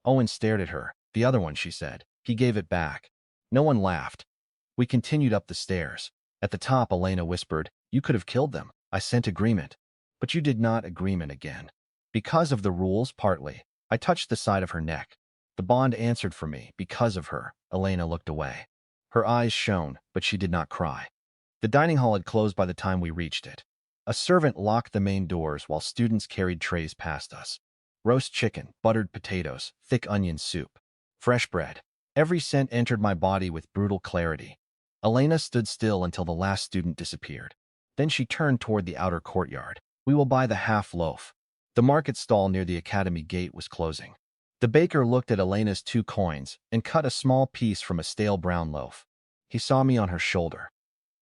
Owen stared at her. The other one, she said. He gave it back. No one laughed. We continued up the stairs. At the top, Elena whispered, You could have killed them. I sent agreement. But you did not agreement again. Because of the rules, partly. I touched the side of her neck. The bond answered for me. Because of her. Elena looked away. Her eyes shone, but she did not cry. The dining hall had closed by the time we reached it. A servant locked the main doors while students carried trays past us. roast chicken, buttered potatoes, thick onion soup, fresh bread. Every scent entered my body with brutal clarity. Elena stood still until the last student disappeared. Then she turned toward the outer courtyard. We will buy the half loaf. The market stall near the academy gate was closing. The baker looked at Elena's 2 coins and cut a small piece from a stale brown loaf. He saw me on her shoulder.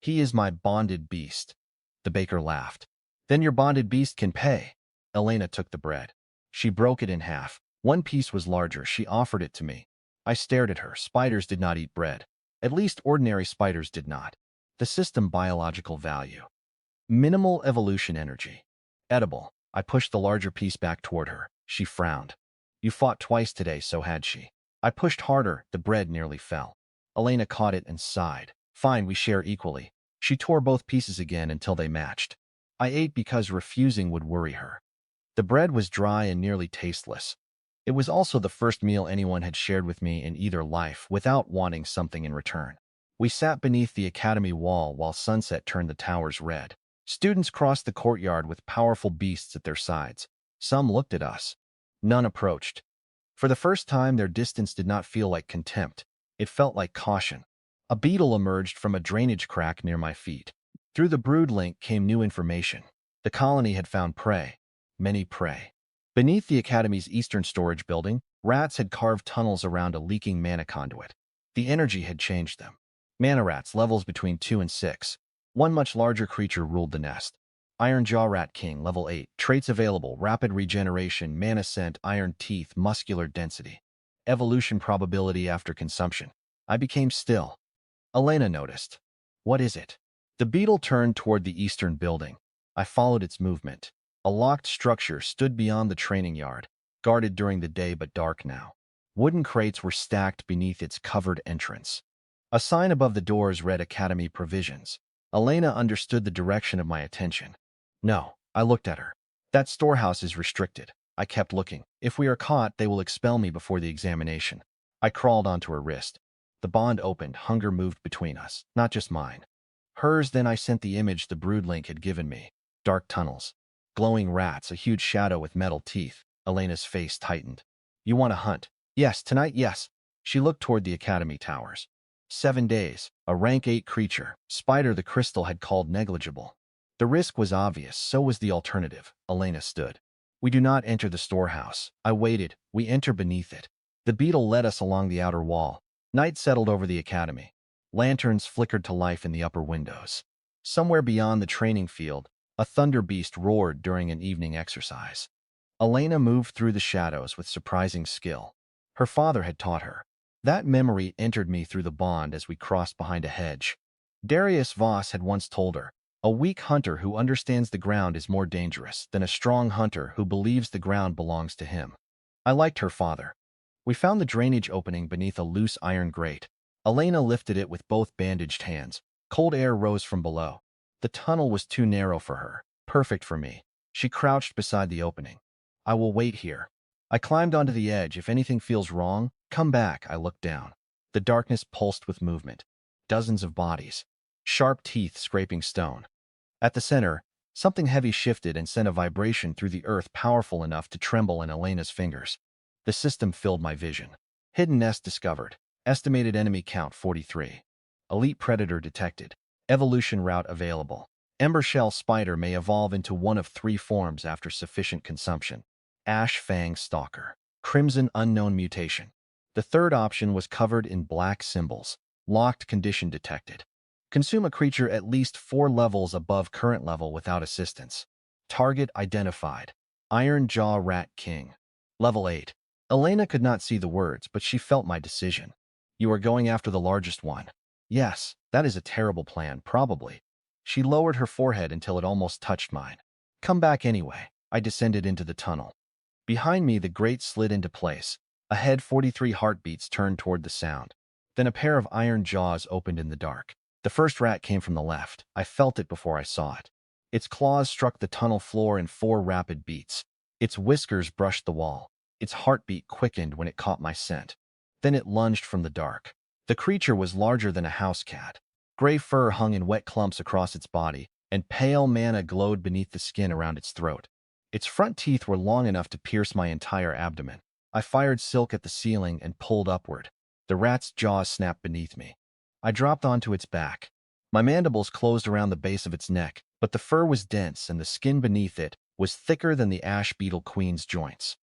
He is my bonded beast. The baker laughed. Then your bonded beast can pay. Elena took the bread. She broke it in half. One piece was larger. She offered it to me. I stared at her. Spiders did not eat bread. At least ordinary spiders did not. The system biological value. Minimal evolution energy. Edible. I pushed the larger piece back toward her. She frowned. You fought twice today, so had she. I pushed harder. The bread nearly fell. Elena caught it and sighed. Fine, we share equally. She tore both pieces again until they matched. I ate because refusing would worry her. The bread was dry and nearly tasteless. It was also the first meal anyone had shared with me in either life without wanting something in return. We sat beneath the academy wall while sunset turned the towers red. Students crossed the courtyard with powerful beasts at their sides. Some looked at us. None approached. For the first time, their distance did not feel like contempt. It felt like caution. A beetle emerged from a drainage crack near my feet. Through the brood link came new information. The colony had found prey. Many prey. Beneath the academy's eastern storage building, rats had carved tunnels around a leaking mana conduit. The energy had changed them. Mana rats, levels between 2 and 6. One much larger creature ruled the nest. Iron Jaw Rat King, level 8. Traits available: rapid regeneration, mana scent, iron teeth, muscular density. Evolution probability after consumption. I became still. Elena noticed. What is it? The beetle turned toward the eastern building. I followed its movement. A locked structure stood beyond the training yard, guarded during the day but dark now. Wooden crates were stacked beneath its covered entrance. A sign above the doors read Academy Provisions. Elena understood the direction of my attention. No, I looked at her. That storehouse is restricted. I kept looking. If we are caught, they will expel me before the examination. I crawled onto her wrist. The bond opened. Hunger moved between us, not just mine. Hers. Then I sent the image the broodlink had given me. Dark tunnels. Glowing rats, a huge shadow with metal teeth. Elena's face tightened. You want to hunt? Yes, tonight, yes. She looked toward the academy towers. 7 days. A rank 8 creature. Spider the crystal had called negligible. The risk was obvious, so was the alternative. Elena stood. We do not enter the storehouse. I waited. We enter beneath it. The beetle led us along the outer wall. Night settled over the academy. Lanterns flickered to life in the upper windows. Somewhere beyond the training field, a thunder beast roared during an evening exercise. Elena moved through the shadows with surprising skill. Her father had taught her. That memory entered me through the bond as we crossed behind a hedge. Elena Voss had once told her, a weak hunter who understands the ground is more dangerous than a strong hunter who believes the ground belongs to him. I liked her father. We found the drainage opening beneath a loose iron grate. Elena lifted it with both bandaged hands. Cold air rose from below. The tunnel was too narrow for her, perfect for me. She crouched beside the opening. I will wait here. I climbed onto the edge. If anything feels wrong, come back. I looked down. The darkness pulsed with movement. Dozens of bodies. Sharp teeth scraping stone. At the center, something heavy shifted and sent a vibration through the earth powerful enough to tremble in Elena's fingers. The system filled my vision. Hidden nest discovered. Estimated enemy count 43. Elite predator detected. Evolution route available. Ember shell spider may evolve into one of 3 forms after sufficient consumption. Ash fang stalker. Crimson unknown mutation. The third option was covered in black symbols. Locked condition detected. Consume a creature at least 4 levels above current level without assistance. Target identified. Iron Jaw Rat King. Level 8. Elena could not see the words, but she felt my decision. You are going after the largest one. Yes, that is a terrible plan, probably. She lowered her forehead until it almost touched mine. Come back anyway. I descended into the tunnel. Behind me, the grate slid into place. Ahead, 43 heartbeats turned toward the sound. Then a pair of iron jaws opened in the dark. The first rat came from the left. I felt it before I saw it. Its claws struck the tunnel floor in 4 rapid beats. Its whiskers brushed the wall. Its heartbeat quickened when it caught my scent. Then it lunged from the dark. The creature was larger than a house cat. Gray fur hung in wet clumps across its body, and pale mana glowed beneath the skin around its throat. Its front teeth were long enough to pierce my entire abdomen. I fired silk at the ceiling and pulled upward. The rat's jaws snapped beneath me. I dropped onto its back. My mandibles closed around the base of its neck, but the fur was dense and the skin beneath it was thicker than the ash beetle queen's joints.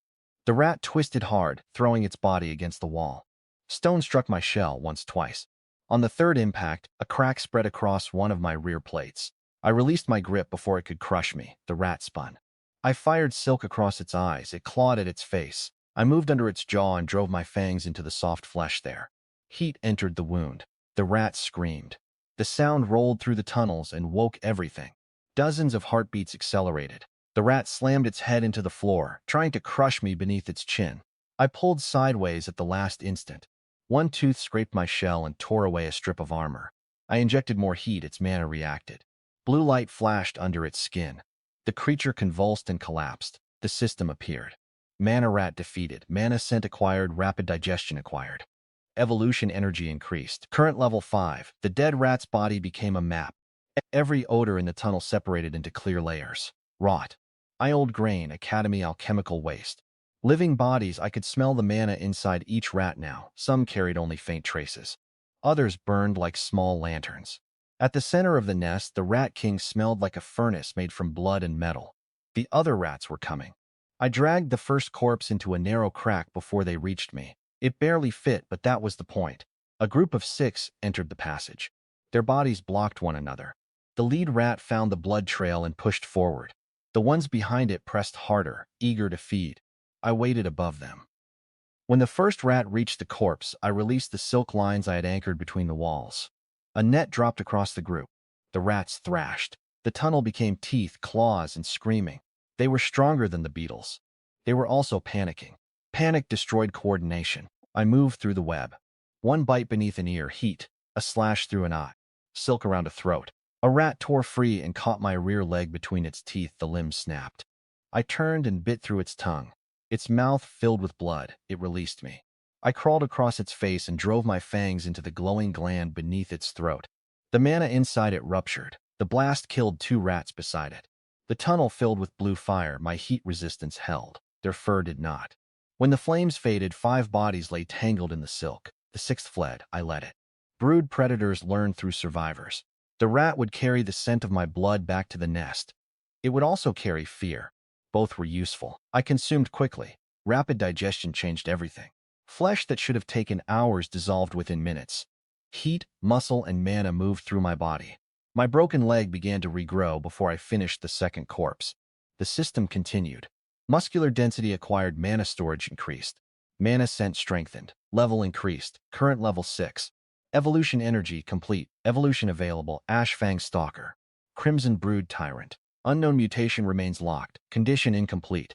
The rat twisted hard, throwing its body against the wall. Stone struck my shell once, twice. On the third impact, a crack spread across one of my rear plates. I released my grip before it could crush me. The rat spun. I fired silk across its eyes. It clawed at its face. I moved under its jaw and drove my fangs into the soft flesh there. Heat entered the wound. The rat screamed. The sound rolled through the tunnels and woke everything. Dozens of heartbeats accelerated. The rat slammed its head into the floor, trying to crush me beneath its chin. I pulled sideways at the last instant. One tooth scraped my shell and tore away a strip of armor. I injected more heat. Its mana reacted. Blue light flashed under its skin. The creature convulsed and collapsed. The system appeared. Mana rat defeated. Mana scent acquired. Rapid digestion acquired. Evolution energy increased. Current level 5. The dead rat's body became a map. Every odor in the tunnel separated into clear layers. Rot. Old grain. Academy alchemical waste. Living bodies. I could smell the mana inside each rat now. Some carried only faint traces. Others burned like small lanterns. At the center of the nest, the Rat King smelled like a furnace made from blood and metal. The other rats were coming. I dragged the first corpse into a narrow crack before they reached me. It barely fit, but that was the point. A group of 6 entered the passage. Their bodies blocked one another. The lead rat found the blood trail and pushed forward. The ones behind it pressed harder, eager to feed. I waited above them. When the first rat reached the corpse, I released the silk lines I had anchored between the walls. A net dropped across the group. The rats thrashed. The tunnel became teeth, claws, and screaming. They were stronger than the beetles. They were also panicking. Panic destroyed coordination. I moved through the web. One bite beneath an ear, heat. A slash through an eye. Silk around a throat. A rat tore free and caught my rear leg between its teeth. The limb snapped. I turned and bit through its tongue. Its mouth filled with blood. It released me. I crawled across its face and drove my fangs into the glowing gland beneath its throat. The mana inside it ruptured. The blast killed 2 rats beside it. The tunnel filled with blue fire. My heat resistance held. Their fur did not. When the flames faded, 5 bodies lay tangled in the silk. The 6th fled. I let it. Brood predators learned through survivors. The rat would carry the scent of my blood back to the nest. It would also carry fear. Both were useful. I consumed quickly. Rapid digestion changed everything. Flesh that should have taken hours dissolved within minutes. Heat, muscle, and mana moved through my body. My broken leg began to regrow before I finished the second corpse. The system continued. Muscular density acquired. Mana storage increased. Mana scent strengthened. Level increased. Current level 6. Evolution energy complete. Evolution available. Ash Fang Stalker. Crimson Brood Tyrant. Unknown mutation remains locked. Condition incomplete.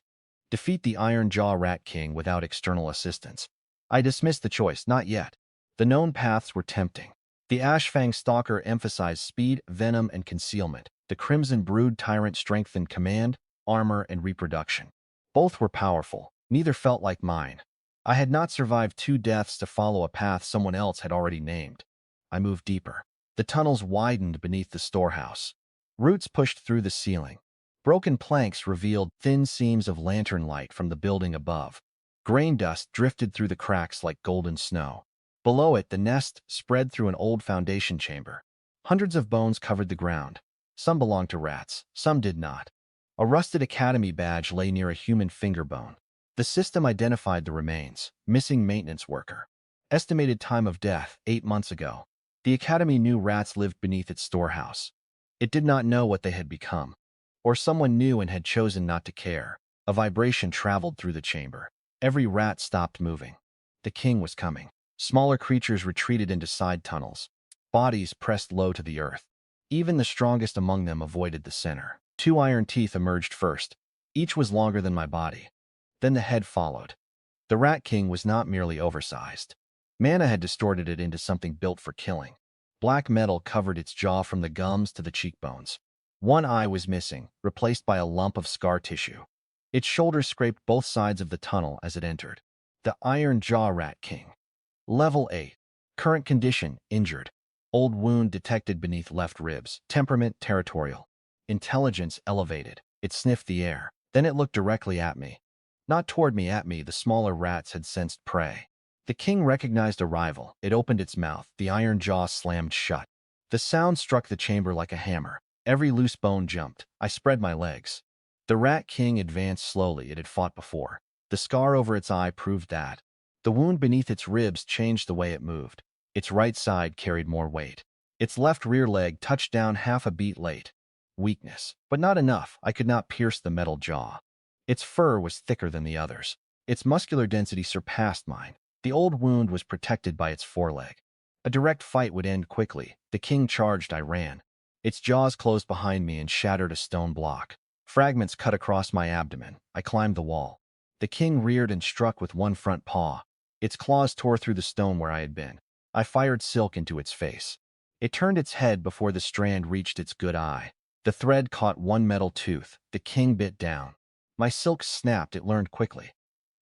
Defeat the Iron Jaw Rat King without external assistance. I dismissed the choice. Not yet. The known paths were tempting. The Ash Fang Stalker emphasized speed, venom, and concealment. The Crimson Brood Tyrant strengthened command, armor, and reproduction. Both were powerful. Neither felt like mine. I had not survived 2 deaths to follow a path someone else had already named. I moved deeper. The tunnels widened beneath the storehouse. Roots pushed through the ceiling. Broken planks revealed thin seams of lantern light from the building above. Grain dust drifted through the cracks like golden snow. Below it, the nest spread through an old foundation chamber. Hundreds of bones covered the ground. Some belonged to rats, some did not. A rusted academy badge lay near a human finger bone. The system identified the remains. Missing maintenance worker. Estimated time of death, 8 months ago. The academy knew rats lived beneath its storehouse. It did not know what they had become. Or someone knew and had chosen not to care. A vibration traveled through the chamber. Every rat stopped moving. The king was coming. Smaller creatures retreated into side tunnels. Bodies pressed low to the earth. Even the strongest among them avoided the center. 2 iron teeth emerged first. Each was longer than my body. Then the head followed. The Rat King was not merely oversized. Mana had distorted it into something built for killing. Black metal covered its jaw from the gums to the cheekbones. One eye was missing, replaced by a lump of scar tissue. Its shoulders scraped both sides of the tunnel as it entered. The Iron Jaw Rat King. Level 8. Current condition, injured. Old wound detected beneath left ribs. Temperament, territorial. Intelligence, elevated. It sniffed the air. Then it looked directly at me. Not toward me, at me. The smaller rats had sensed prey. The king recognized a rival. It opened its mouth. The iron jaw slammed shut. The sound struck the chamber like a hammer. Every loose bone jumped. I spread my legs. The rat king advanced slowly. It had fought before. The scar over its eye proved that. The wound beneath its ribs changed the way it moved. Its right side carried more weight. Its left rear leg touched down half a beat late. Weakness, but not enough. I could not pierce the metal jaw. Its fur was thicker than the others. Its muscular density surpassed mine. The old wound was protected by its foreleg. A direct fight would end quickly. The king charged. I ran. Its jaws closed behind me and shattered a stone block. Fragments cut across my abdomen. I climbed the wall. The king reared and struck with one front paw. Its claws tore through the stone where I had been. I fired silk into its face. It turned its head before the strand reached its good eye. The thread caught one metal tooth. The king bit down. My silk snapped. It learned quickly.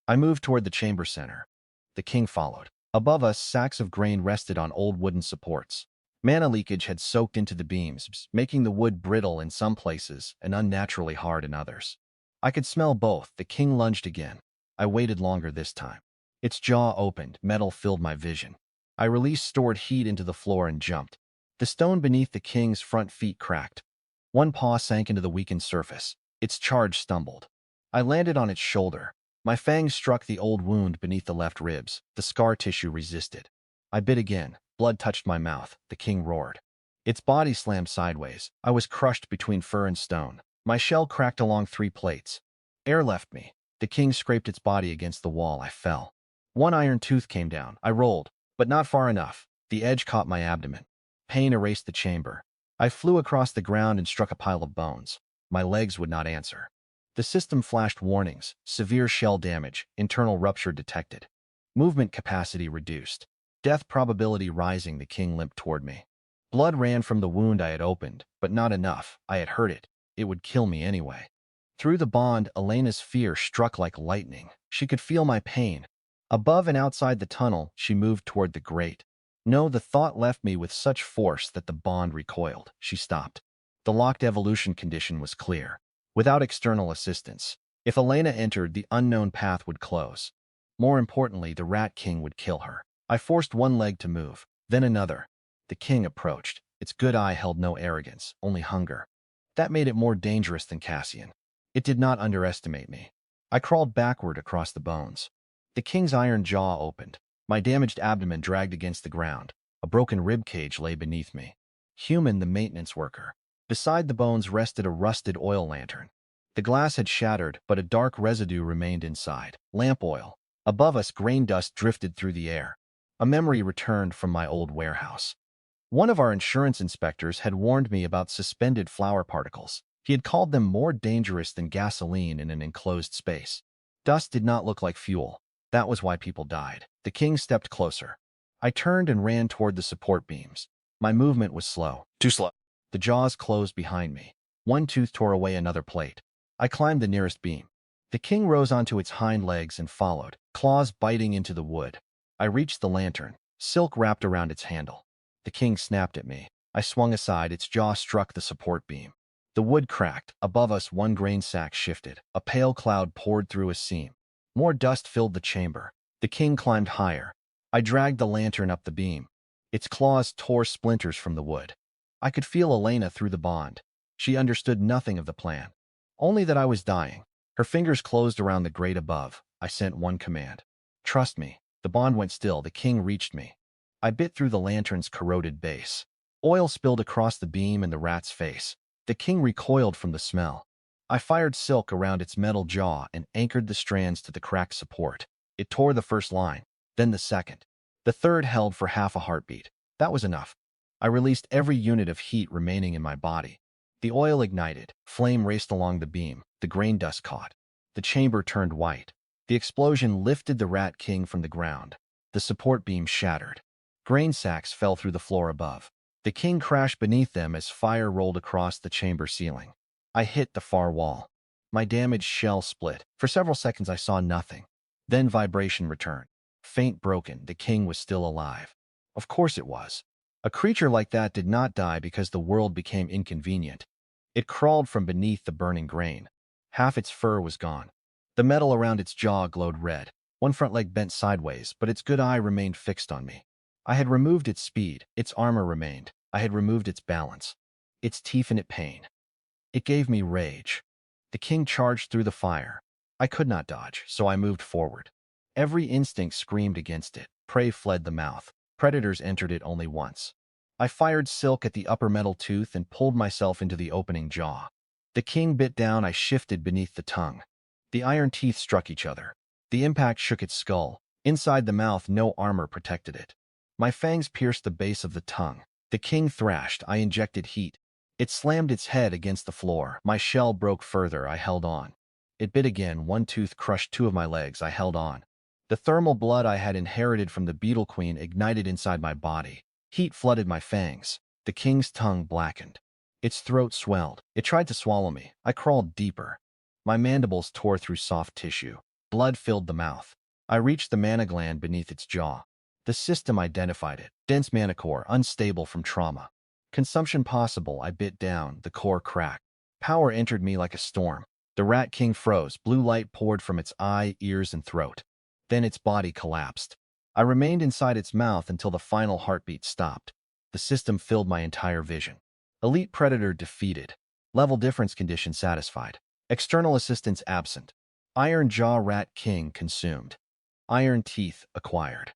I moved toward the chamber center. The king followed. Above us, sacks of grain rested on old wooden supports. Mana leakage had soaked into the beams, making the wood brittle in some places and unnaturally hard in others. I could smell both. The king lunged again. I waited longer this time. Its jaw opened. Metal filled my vision. I released stored heat into the floor and jumped. The stone beneath the king's front feet cracked. One paw sank into the weakened surface. Its charge stumbled. I landed on its shoulder. My fangs struck the old wound beneath the left ribs. The scar tissue resisted. I bit again. Blood touched my mouth. The king roared. Its body slammed sideways. I was crushed between fur and stone. My shell cracked along 3 plates. Air left me. The king scraped its body against the wall. I fell. One iron tooth came down. I rolled, but not far enough. The edge caught my abdomen. Pain erased the chamber. I flew across the ground and struck a pile of bones. My legs would not answer. The system flashed warnings: severe shell damage, internal rupture detected. Movement capacity reduced. Death probability rising. The king limped toward me. Blood ran from the wound I had opened, but not enough. I had hurt it. It would kill me anyway. Through the bond, Elena's fear struck like lightning. She could feel my pain. Above and outside the tunnel, she moved toward the grate. No, the thought left me with such force that the bond recoiled. She stopped. The locked evolution condition was clear. Without external assistance, if Elena entered, the unknown path would close. More importantly, the Rat King would kill her. I forced one leg to move, then another. The king approached. Its good eye held no arrogance, only hunger. That made it more dangerous than Cassian. It did not underestimate me. I crawled backward across the bones. The king's iron jaw opened. My damaged abdomen dragged against the ground. A broken rib cage lay beneath me. Human, the maintenance worker. Beside the bones rested a rusted oil lantern. The glass had shattered, but a dark residue remained inside. Lamp oil. Above us, grain dust drifted through the air. A memory returned from my old warehouse. One of our insurance inspectors had warned me about suspended flour particles. He had called them more dangerous than gasoline in an enclosed space. Dust did not look like fuel. That was why people died. The king stepped closer. I turned and ran toward the support beams. My movement was slow. Too slow. The jaws closed behind me. One tooth tore away another plate. I climbed the nearest beam. The king rose onto its hind legs and followed, claws biting into the wood. I reached the lantern, silk wrapped around its handle. The king snapped at me. I swung aside. Its jaw struck the support beam. The wood cracked. Above us, one grain sack shifted. A pale cloud poured through a seam. More dust filled the chamber. The king climbed higher. I dragged the lantern up the beam. Its claws tore splinters from the wood. I could feel Elena through the bond. She understood nothing of the plan. Only that I was dying. Her fingers closed around the grate above. I sent one command. Trust me. The bond went still. The king reached me. I bit through the lantern's corroded base. Oil spilled across the beam and the rat's face. The king recoiled from the smell. I fired silk around its metal jaw and anchored the strands to the cracked support. It tore the first line, then the second. The third held for half a heartbeat. That was enough. I released every unit of heat remaining in my body. The oil ignited. Flame raced along the beam. The grain dust caught. The chamber turned white. The explosion lifted the Rat King from the ground. The support beam shattered. Grain sacks fell through the floor above. The king crashed beneath them as fire rolled across the chamber ceiling. I hit the far wall. My damaged shell split. For several seconds I saw nothing. Then vibration returned. Faint, broken. The king was still alive. Of course it was. A creature like that did not die because the world became inconvenient. It crawled from beneath the burning grain. Half its fur was gone. The metal around its jaw glowed red. One front leg bent sideways, but its good eye remained fixed on me. I had removed its speed. Its armor remained. I had removed its balance. Its teeth and its pain. It gave me rage. The king charged through the fire. I could not dodge, so I moved forward. Every instinct screamed against it. Prey fled the mouth. Predators entered it only once. I fired silk at the upper metal tooth and pulled myself into the opening jaw. The king bit down. I shifted beneath the tongue. The iron teeth struck each other. The impact shook its skull. Inside the mouth, no armor protected it. My fangs pierced the base of the tongue. The king thrashed. I injected heat. It slammed its head against the floor. My shell broke further. I held on. It bit again. One tooth crushed two of my legs. I held on. The thermal blood I had inherited from the beetle queen ignited inside my body. Heat flooded my fangs. The king's tongue blackened. Its throat swelled. It tried to swallow me. I crawled deeper. My mandibles tore through soft tissue. Blood filled the mouth. I reached the mana gland beneath its jaw. The system identified it. Dense mana core, unstable from trauma. Consumption possible. I bit down. The core cracked. Power entered me like a storm. The rat king froze. Blue light poured from its eye, ears, and throat. Then its body collapsed. I remained inside its mouth until the final heartbeat stopped. The system filled my entire vision. Elite predator defeated. Level difference condition satisfied. External assistance absent. Iron jaw rat king consumed. Iron teeth acquired.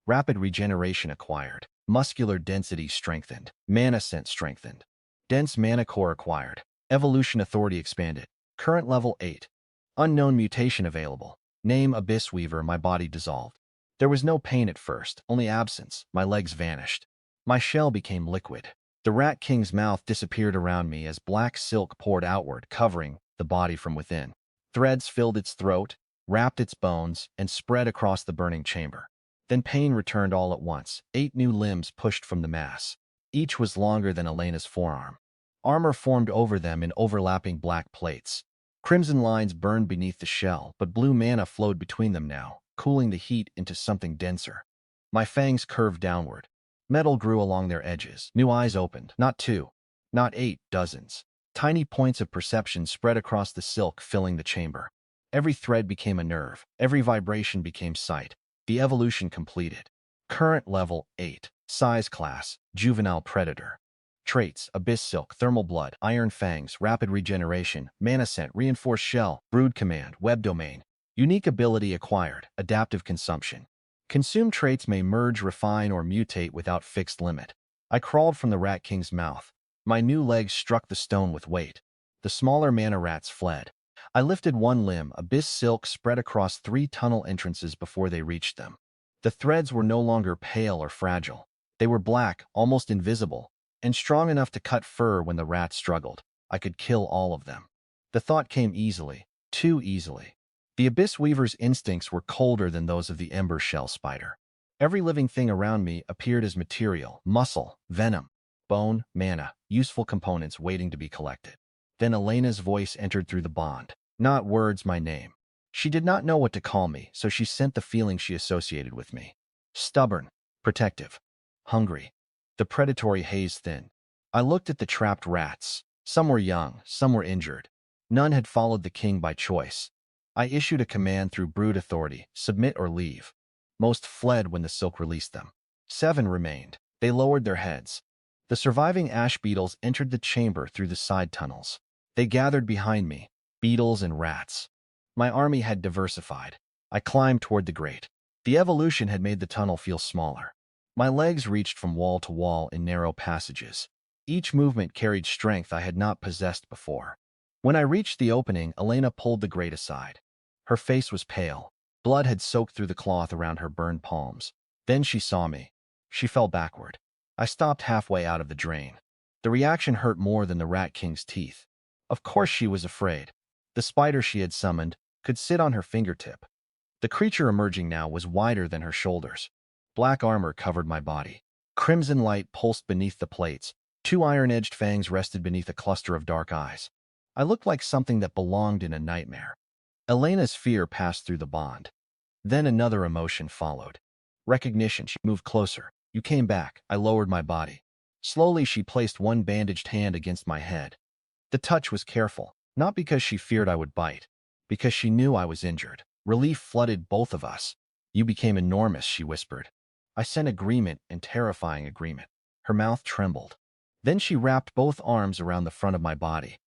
Rapid regeneration acquired. Muscular density strengthened. Mana scent strengthened. Dense mana core acquired. Evolution authority expanded. Current level 8. Unknown mutation available. Name Abyss Weaver. My body dissolved. There was no pain at first, only absence. My legs vanished. My shell became liquid. The rat king's mouth disappeared around me as black silk poured outward, covering the body from within. Threads filled its throat, wrapped its bones, and spread across the burning chamber. Then pain returned all at once. 8 new limbs pushed from the mass. Each was longer than Elena's forearm. Armor formed over them in overlapping black plates. Crimson lines burned beneath the shell, but blue mana flowed between them now, cooling the heat into something denser. My fangs curved downward. Metal grew along their edges. New eyes opened. Not 2. Not 8. Dozens. Tiny points of perception spread across the silk, filling the chamber. Every thread became a nerve. Every vibration became sight. The evolution completed. Current level 8. Size class, juvenile predator. Traits, abyss silk, thermal blood, iron fangs, rapid regeneration, mana scent, reinforced shell, brood command, web domain. Unique ability acquired, adaptive consumption. Consumed traits may merge, refine, or mutate without fixed limit. I crawled from the rat king's mouth. My new legs struck the stone with weight. The smaller mana rats fled. I lifted one limb. Abyss silk spread across 3 tunnel entrances before they reached them. The threads were no longer pale or fragile. They were black, almost invisible, and strong enough to cut fur when the rats struggled. I could kill all of them. The thought came easily, too easily. The Abyss Weaver's instincts were colder than those of the ember shell spider. Every living thing around me appeared as material, muscle, venom, bone, mana, useful components waiting to be collected. Then Elena's voice entered through the bond. Not words, my name. She did not know what to call me, so she sent the feeling she associated with me. Stubborn, protective, hungry. The predatory haze thinned. I looked at the trapped rats. Some were young, some were injured. None had followed the king by choice. I issued a command through brood authority, submit or leave. Most fled when the silk released them. 7 remained. They lowered their heads. The surviving ash beetles entered the chamber through the side tunnels. They gathered behind me, beetles and rats. My army had diversified. I climbed toward the grate. The evolution had made the tunnel feel smaller. My legs reached from wall to wall in narrow passages. Each movement carried strength I had not possessed before. When I reached the opening, Elena pulled the grate aside. Her face was pale. Blood had soaked through the cloth around her burned palms. Then she saw me. She fell backward. I stopped halfway out of the drain. The reaction hurt more than the rat king's teeth. Of course she was afraid. The spider she had summoned could sit on her fingertip. The creature emerging now was wider than her shoulders. Black armor covered my body. Crimson light pulsed beneath the plates. 2 iron-edged fangs rested beneath a cluster of dark eyes. I looked like something that belonged in a nightmare. Elena's fear passed through the bond. Then another emotion followed. Recognition. She moved closer. You came back. I lowered my body. Slowly she placed one bandaged hand against my head. The touch was careful. Not because she feared I would bite, because she knew I was injured. Relief flooded both of us. You became enormous, she whispered. I sent agreement and terrifying agreement. Her mouth trembled. Then she wrapped both arms around the front of my body.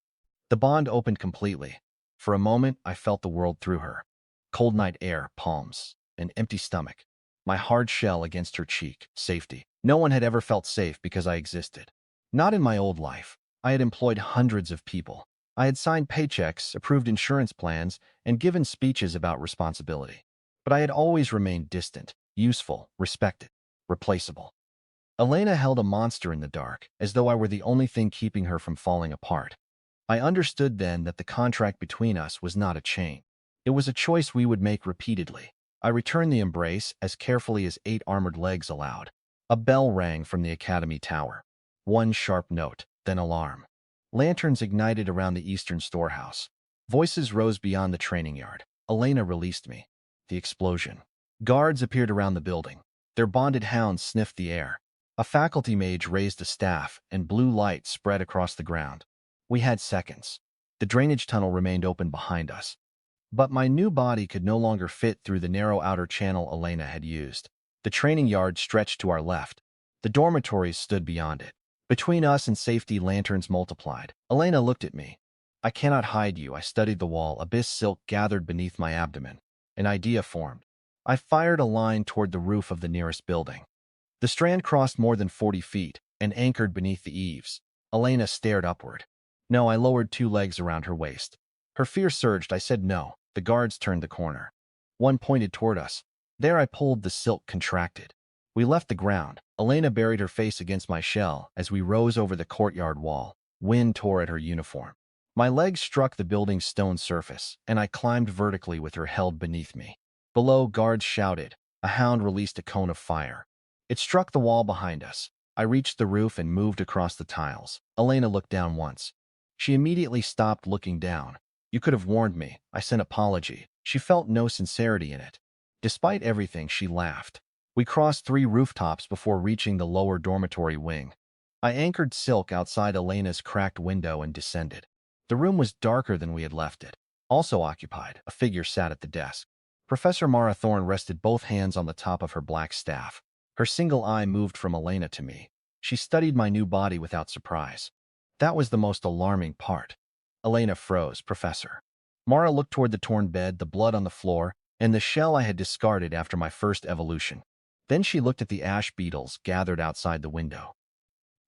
The bond opened completely. For a moment, I felt the world through her. Cold night air, palms, an empty stomach. My hard shell against her cheek, safety. No one had ever felt safe because I existed. Not in my old life. I had employed hundreds of people. I had signed paychecks, approved insurance plans, and given speeches about responsibility. But I had always remained distant, useful, respected, replaceable. Elena held a monster in the dark, as though I were the only thing keeping her from falling apart. I understood then that the contract between us was not a chain. It was a choice we would make repeatedly. I returned the embrace as carefully as 8 armored legs allowed. A bell rang from the academy tower. One sharp note, then alarm. Lanterns ignited around the eastern storehouse. Voices rose beyond the training yard. Elena released me. The explosion. Guards appeared around the building. Their bonded hounds sniffed the air. A faculty mage raised a staff, and blue light spread across the ground. We had seconds. The drainage tunnel remained open behind us. But my new body could no longer fit through the narrow outer channel Elena had used. The training yard stretched to our left. The dormitories stood beyond it. Between us and safety, lanterns multiplied. Elena looked at me. I cannot hide you. I studied the wall. Abyss silk gathered beneath my abdomen. An idea formed. I fired a line toward the roof of the nearest building. The strand crossed more than 40 feet and anchored beneath the eaves. Elena stared upward. No, I lowered 2 legs around her waist. Her fear surged. I said no. The guards turned the corner. One pointed toward us. There I pulled. The silk contracted. We left the ground. Elena buried her face against my shell as we rose over the courtyard wall. Wind tore at her uniform. My legs struck the building's stone surface, and I climbed vertically with her held beneath me. Below, guards shouted. A hound released a cone of fire. It struck the wall behind us. I reached the roof and moved across the tiles. Elena looked down once. She immediately stopped looking down. You could have warned me. I sent apology. She felt no sincerity in it. Despite everything, she laughed. We crossed 3 rooftops before reaching the lower dormitory wing. I anchored silk outside Elena's cracked window and descended. The room was darker than we had left it. Also occupied, a figure sat at the desk. Professor Mara Thorne rested both hands on the top of her black staff. Her single eye moved from Elena to me. She studied my new body without surprise. That was the most alarming part. Elena froze. Professor. Mara looked toward the torn bed, the blood on the floor, and the shell I had discarded after my first evolution. Then she looked at the ash beetles gathered outside the window.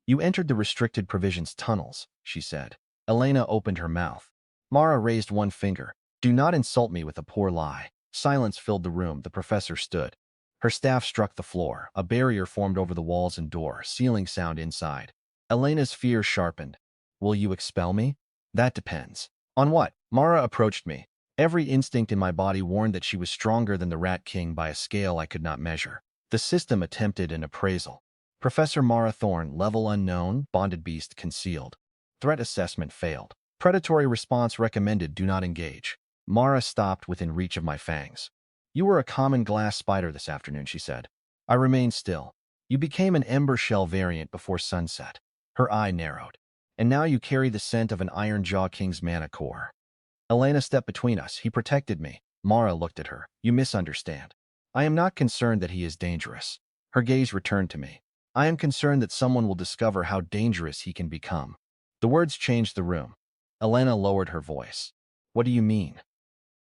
You entered the restricted provisions tunnels, she said. Elena opened her mouth. Mara raised one finger. Do not insult me with a poor lie. Silence filled the room. The professor stood. Her staff struck the floor. A barrier formed over the walls and door, sealing sound inside. Elena's fear sharpened. Will you expel me? That depends. On what? Mara approached me. Every instinct in my body warned that she was stronger than the Rat King by a scale I could not measure. The system attempted an appraisal. Professor Mara Thorne, level unknown, bonded beast concealed. Threat assessment failed. Predatory response recommended, do not engage. Mara stopped within reach of my fangs. You were a common glass spider this afternoon, she said. I remained still. You became an ember shell variant before sunset. Her eye narrowed. And now you carry the scent of an Iron Jaw King's mana core. Elena stepped between us. He protected me. Mara looked at her. You misunderstand. I am not concerned that he is dangerous. Her gaze returned to me. I am concerned that someone will discover how dangerous he can become. The words changed the room. Elena lowered her voice. What do you mean?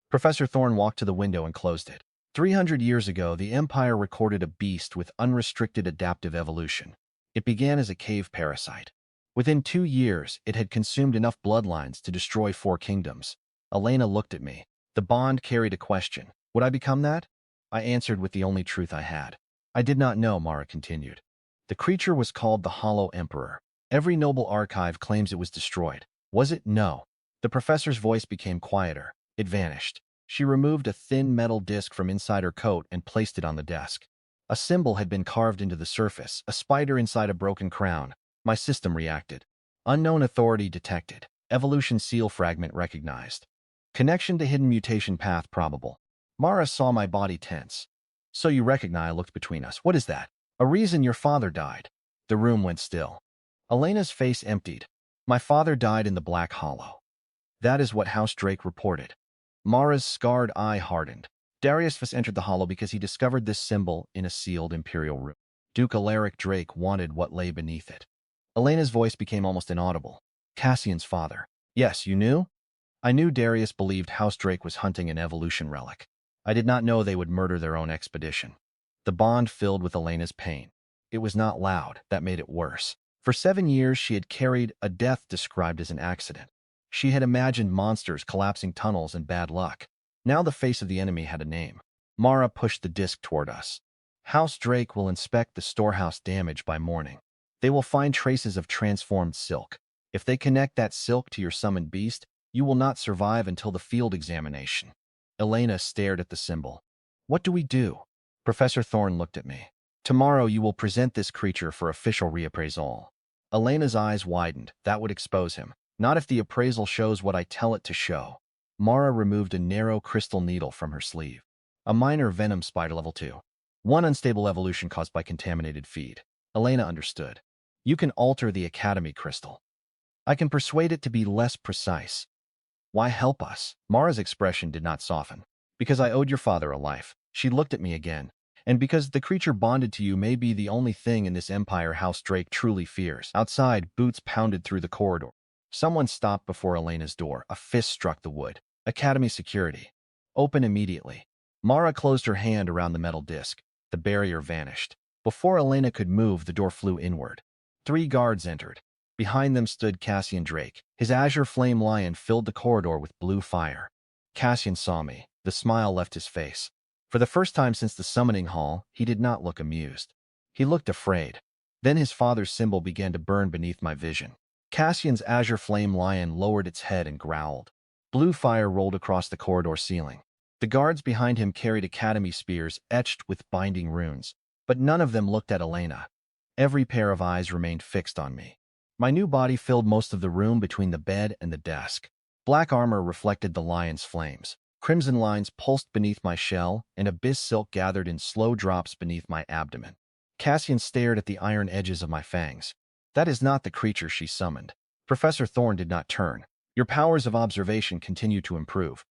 Professor Thorne walked to the window and closed it. 300 years ago, the Empire recorded a beast with unrestricted adaptive evolution. It began as a cave parasite. Within 2 years, it had consumed enough bloodlines to destroy 4 kingdoms. Elena looked at me. The bond carried a question. Would I become that? I answered with the only truth I had. I did not know, Mara continued. The creature was called the Hollow Emperor. Every noble archive claims it was destroyed. Was it? No. The professor's voice became quieter. It vanished. She removed a thin metal disc from inside her coat and placed it on the desk. A symbol had been carved into the surface, a spider inside a broken crown. My system reacted. Unknown authority detected. Evolution seal fragment recognized. Connection to hidden mutation path probable. Mara saw my body tense. So you recognize? I looked between us. What is that? A reason your father died. The room went still. Elena's face emptied. My father died in the Black Hollow. That is what House Drake reported. Mara's scarred eye hardened. Darius Voss entered the hollow because he discovered this symbol in a sealed imperial room. Duke Alaric Drake wanted what lay beneath it. Elena's voice became almost inaudible. Cassian's father. Yes, you knew? I knew Darius believed House Drake was hunting an evolution relic. I did not know they would murder their own expedition. The bond filled with Elena's pain. It was not loud, that made it worse. For 7 years, she had carried a death described as an accident. She had imagined monsters, collapsing tunnels, and bad luck. Now the face of the enemy had a name. Mara pushed the disc toward us. House Drake will inspect the storehouse damage by morning. They will find traces of transformed silk. If they connect that silk to your summoned beast, you will not survive until the field examination. Elena stared at the symbol. What do we do? Professor Thorne looked at me. Tomorrow you will present this creature for official reappraisal. Elena's eyes widened. That would expose him. Not if the appraisal shows what I tell it to show. Mara removed a narrow crystal needle from her sleeve. A minor venom spider level 2. One unstable evolution caused by contaminated feed. Elena understood. You can alter the Academy crystal. I can persuade it to be less precise. Why help us? Mara's expression did not soften. Because I owed your father a life. She looked at me again. And because the creature bonded to you may be the only thing in this empire House Drake truly fears. Outside, boots pounded through the corridor. Someone stopped before Elena's door. A fist struck the wood. Academy security. Open immediately. Mara closed her hand around the metal disc. The barrier vanished. Before Elena could move, the door flew inward. 3 guards entered. Behind them stood Cassian Drake. His azure flame lion filled the corridor with blue fire. Cassian saw me. The smile left his face. For the first time since the summoning hall, he did not look amused. He looked afraid. Then his father's symbol began to burn beneath my vision. Cassian's azure flame lion lowered its head and growled. Blue fire rolled across the corridor ceiling. The guards behind him carried academy spears etched with binding runes, but none of them looked at Elena. Every pair of eyes remained fixed on me. My new body filled most of the room between the bed and the desk. Black armor reflected the lion's flames. Crimson lines pulsed beneath my shell, and abyss silk gathered in slow drops beneath my abdomen. Cassian stared at the iron edges of my fangs. That is not the creature she summoned. Professor Thorne did not turn. Your powers of observation continue to improve.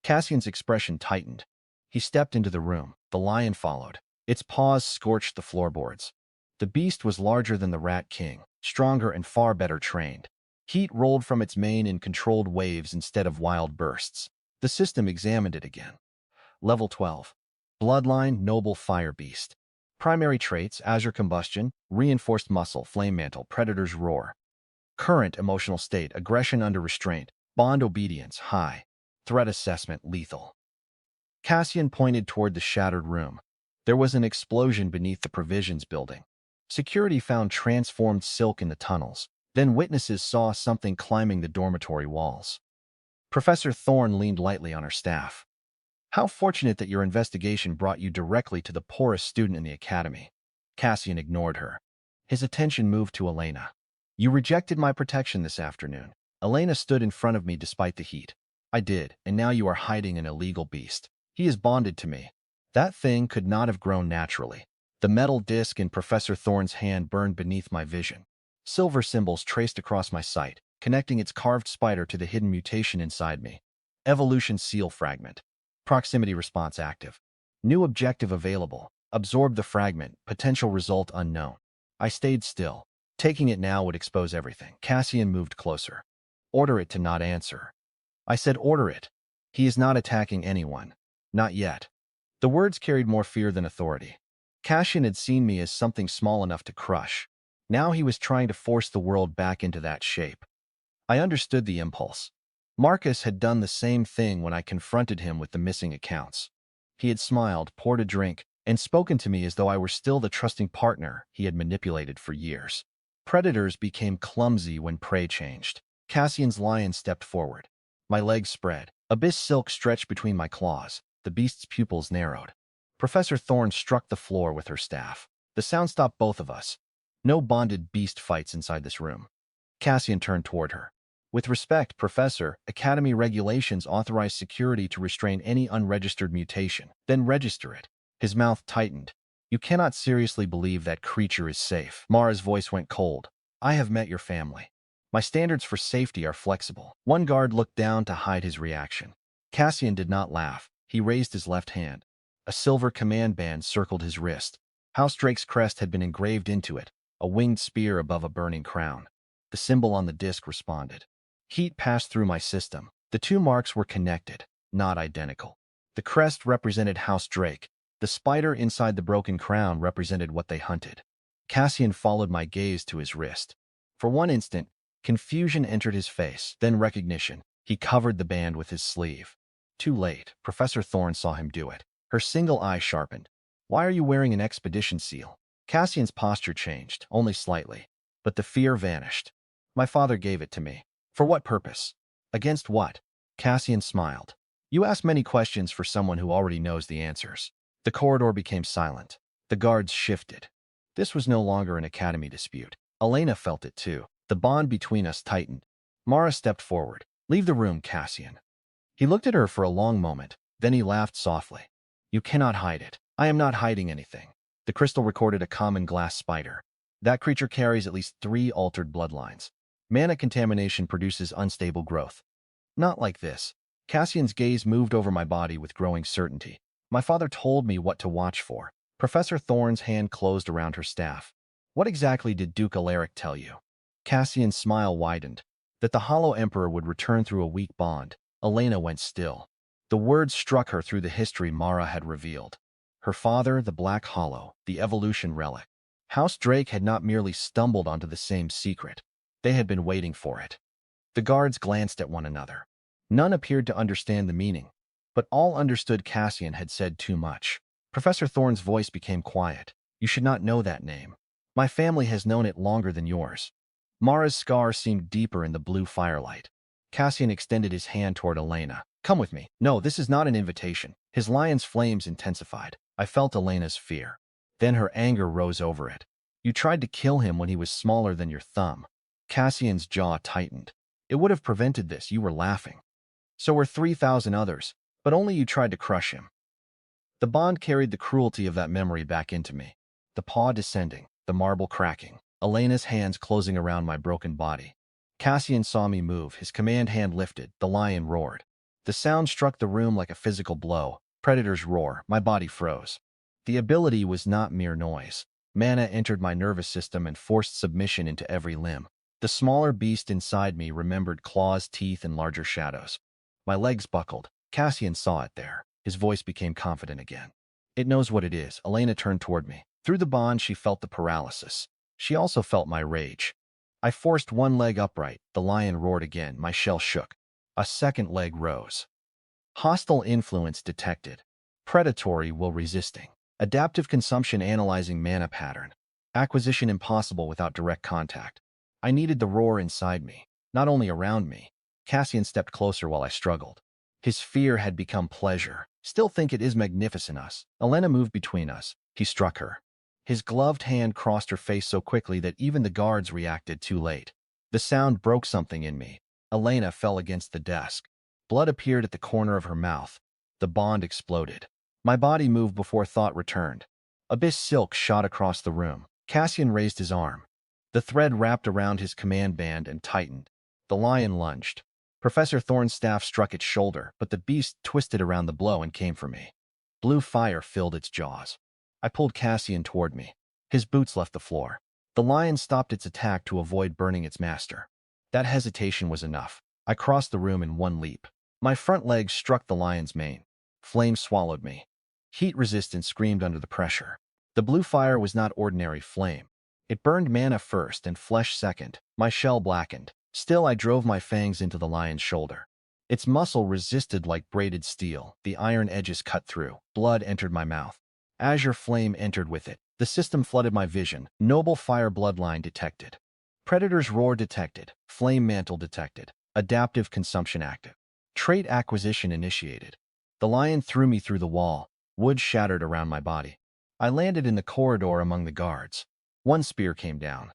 Cassian's expression tightened. He stepped into the room. The lion followed. Its paws scorched the floorboards. The beast was larger than the Rat King, stronger and far better trained. Heat rolled from its mane in controlled waves instead of wild bursts. The system examined it again. Level 12. Bloodline, Noble Fire Beast. Primary traits, Azure Combustion, Reinforced Muscle, Flame Mantle, Predator's Roar. Current emotional state, Aggression under restraint, Bond Obedience, High. Threat Assessment, Lethal. Cassian pointed toward the shattered room. There was an explosion beneath the provisions building. Security found transformed silk in the tunnels. Then witnesses saw something climbing the dormitory walls. Professor Thorne leaned lightly on her staff. How fortunate that your investigation brought you directly to the poorest student in the academy. Cassian ignored her. His attention moved to Elena. You rejected my protection this afternoon. Elena stood in front of me despite the heat. I did, and now you are hiding an illegal beast. He is bonded to me. That thing could not have grown naturally. The metal disc in Professor Thorne's hand burned beneath my vision. Silver symbols traced across my sight, connecting its carved spider to the hidden mutation inside me. Evolution seal fragment. Proximity response active. New objective available. Absorb the fragment. Potential result unknown. I stayed still. Taking it now would expose everything. Cassian moved closer. Order it to not answer. I said order it. He is not attacking anyone. Not yet. The words carried more fear than authority. Cassian had seen me as something small enough to crush. Now he was trying to force the world back into that shape. I understood the impulse. Marcus had done the same thing when I confronted him with the missing accounts. He had smiled, poured a drink, and spoken to me as though I were still the trusting partner he had manipulated for years. Predators became clumsy when prey changed. Cassian's lion stepped forward. My legs spread. Abyss silk stretched between my claws. The beast's pupils narrowed. Professor Thorne struck the floor with her staff. The sound stopped both of us. No bonded beast fights inside this room. Cassian turned toward her. With respect, Professor, Academy regulations authorize security to restrain any unregistered mutation, then register it. His mouth tightened. You cannot seriously believe that creature is safe. Mara's voice went cold. I have met your family. My standards for safety are flexible. One guard looked down to hide his reaction. Cassian did not laugh. He raised his left hand. A silver command band circled his wrist. House Drake's crest had been engraved into it, a winged spear above a burning crown. The symbol on the disc responded. Heat passed through my system. The two marks were connected, not identical. The crest represented House Drake. The spider inside the broken crown represented what they hunted. Cassian followed my gaze to his wrist. For one instant, confusion entered his face, then recognition. He covered the band with his sleeve. Too late. Professor Thorne saw him do it. Her single eye sharpened. Why are you wearing an expedition seal? Cassian's posture changed, only slightly. But the fear vanished. My father gave it to me. For what purpose? Against what? Cassian smiled. You ask many questions for someone who already knows the answers. The corridor became silent. The guards shifted. This was no longer an academy dispute. Elena felt it too. The bond between us tightened. Mara stepped forward. Leave the room, Cassian. He looked at her for a long moment. Then he laughed softly. You cannot hide it. I am not hiding anything. The crystal recorded a common glass spider. That creature carries at least 3 altered bloodlines. Mana contamination produces unstable growth. Not like this. Cassian's gaze moved over my body with growing certainty. My father told me what to watch for. Professor Thorne's hand closed around her staff. What exactly did Duke Alaric tell you? Cassian's smile widened. That the Hollow Emperor would return through a weak bond. Elena went still. The words struck her through the history Mara had revealed. Her father, the Black Hollow, the evolution relic. House Drake had not merely stumbled onto the same secret. They had been waiting for it. The guards glanced at one another. None appeared to understand the meaning, but all understood Cassian had said too much. Professor Thorne's voice became quiet. You should not know that name. My family has known it longer than yours. Mara's scar seemed deeper in the blue firelight. Cassian extended his hand toward Elena. Come with me. No, this is not an invitation. His lion's flames intensified. I felt Elena's fear. Then her anger rose over it. You tried to kill him when he was smaller than your thumb. Cassian's jaw tightened. It would have prevented this. You were laughing. So were 3,000 others, but only you tried to crush him. The bond carried the cruelty of that memory back into me. The paw descending, the marble cracking, Elena's hands closing around my broken body. Cassian saw me move, his command hand lifted, the lion roared. The sound struck the room like a physical blow. Predator's roar, my body froze. The ability was not mere noise. Mana entered my nervous system and forced submission into every limb. The smaller beast inside me remembered claws, teeth, and larger shadows. My legs buckled. Cassian saw it there. His voice became confident again. It knows what it is. Elena turned toward me. Through the bond, she felt the paralysis. She also felt my rage. I forced one leg upright. The lion roared again. My shell shook. A second leg rose. Hostile influence detected. Predatory while resisting. Adaptive consumption analyzing mana pattern. Acquisition impossible without direct contact. I needed the roar inside me, not only around me. Cassian stepped closer while I struggled. His fear had become pleasure. Still think it is magnificent us. Elena moved between us. He struck her. His gloved hand crossed her face so quickly that even the guards reacted too late. The sound broke something in me. Elena fell against the desk. Blood appeared at the corner of her mouth. The bond exploded. My body moved before thought returned. Abyss silk shot across the room. Cassian raised his arm. The thread wrapped around his command band and tightened. The lion lunged. Professor Thorne's staff struck its shoulder, but the beast twisted around the blow and came for me. Blue fire filled its jaws. I pulled Cassian toward me. His boots left the floor. The lion stopped its attack to avoid burning its master. That hesitation was enough. I crossed the room in one leap. My front legs struck the lion's mane. Flame swallowed me. Heat resistance screamed under the pressure. The blue fire was not ordinary flame. It burned mana first and flesh second. My shell blackened. Still, I drove my fangs into the lion's shoulder. Its muscle resisted like braided steel. The iron edges cut through. Blood entered my mouth. Azure flame entered with it. The system flooded my vision. Noble fire bloodline detected. Predator's roar detected. Flame mantle detected. Adaptive consumption active. Trait acquisition initiated. The lion threw me through the wall. Wood shattered around my body. I landed in the corridor among the guards. One spear came down.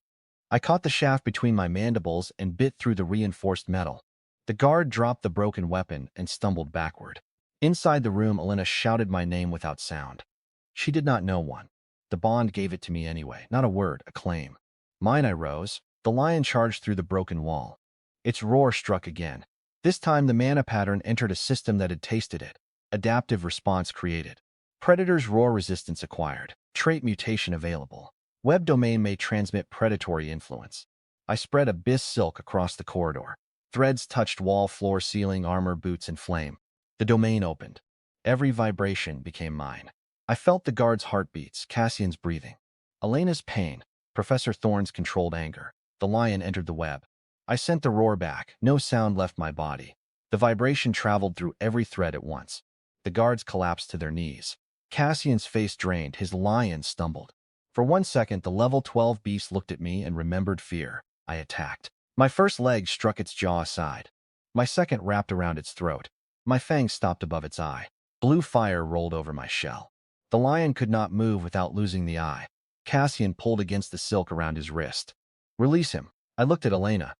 I caught the shaft between my mandibles and bit through the reinforced metal. The guard dropped the broken weapon and stumbled backward. Inside the room, Elena shouted my name without sound. She did not know one. The bond gave it to me anyway. Not a word, a claim. Mine, I rose. The lion charged through the broken wall. Its roar struck again. This time the mana pattern entered a system that had tasted it. Adaptive response created. Predator's roar resistance acquired. Trait mutation available. Web domain may transmit predatory influence. I spread abyss silk across the corridor. Threads touched wall, floor, ceiling, armor, boots, and flame. The domain opened. Every vibration became mine. I felt the guard's heartbeats, Cassian's breathing. Elena's pain, Professor Thorn's controlled anger. The lion entered the web. I sent the roar back. No sound left my body. The vibration traveled through every thread at once. The guards collapsed to their knees. Cassian's face drained. His lion stumbled. For 1 second, the level 12 beast looked at me and remembered fear. I attacked. My first leg struck its jaw aside. My second wrapped around its throat. My fangs stopped above its eye. Blue fire rolled over my shell. The lion could not move without losing the eye. Cassian pulled against the silk around his wrist. Release him. I looked at Elena.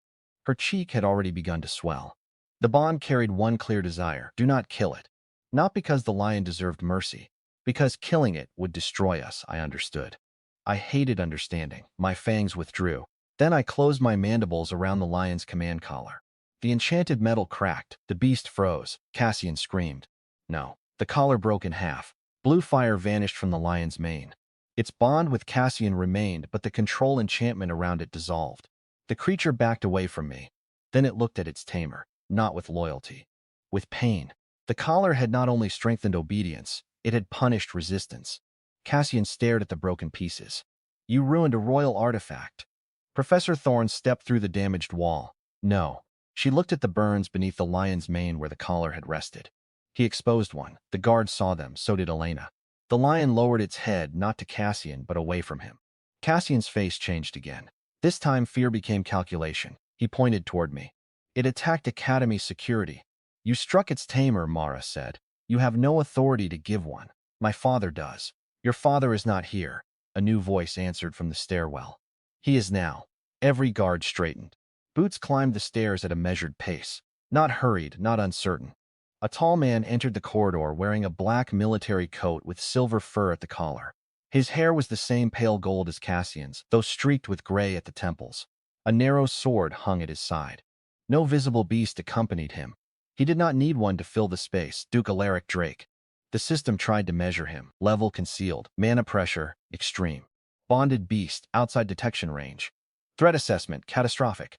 Her cheek had already begun to swell. The bond carried one clear desire: do not kill it. Not because the lion deserved mercy, because killing it would destroy us, I understood. I hated understanding. My fangs withdrew. Then I closed my mandibles around the lion's command collar. The enchanted metal cracked. The beast froze. Cassian screamed. No. The collar broke in half. Blue fire vanished from the lion's mane. Its bond with Cassian remained, but the control enchantment around it dissolved. The creature backed away from me. Then it looked at its tamer, not with loyalty, with pain. The collar had not only strengthened obedience, it had punished resistance. Cassian stared at the broken pieces. You ruined a royal artifact. Professor Thorn stepped through the damaged wall. No. She looked at the burns beneath the lion's mane where the collar had rested. He exposed one. The guards saw them, so did Elena. The lion lowered its head, not to Cassian, but away from him. Cassian's face changed again. This time fear became calculation. He pointed toward me. It attacked Academy security. You struck its tamer, Mara said. You have no authority to give one. My father does. Your father is not here. A new voice answered from the stairwell. He is now. Every guard straightened. Boots climbed the stairs at a measured pace. Not hurried, not uncertain. A tall man entered the corridor wearing a black military coat with silver fur at the collar. His hair was the same pale gold as Cassian's, though streaked with gray at the temples. A narrow sword hung at his side. No visible beast accompanied him. He did not need one to fill the space. Duke Alaric Drake. The system tried to measure him. Level concealed. Mana pressure, extreme. Bonded beast, outside detection range. Threat assessment, catastrophic.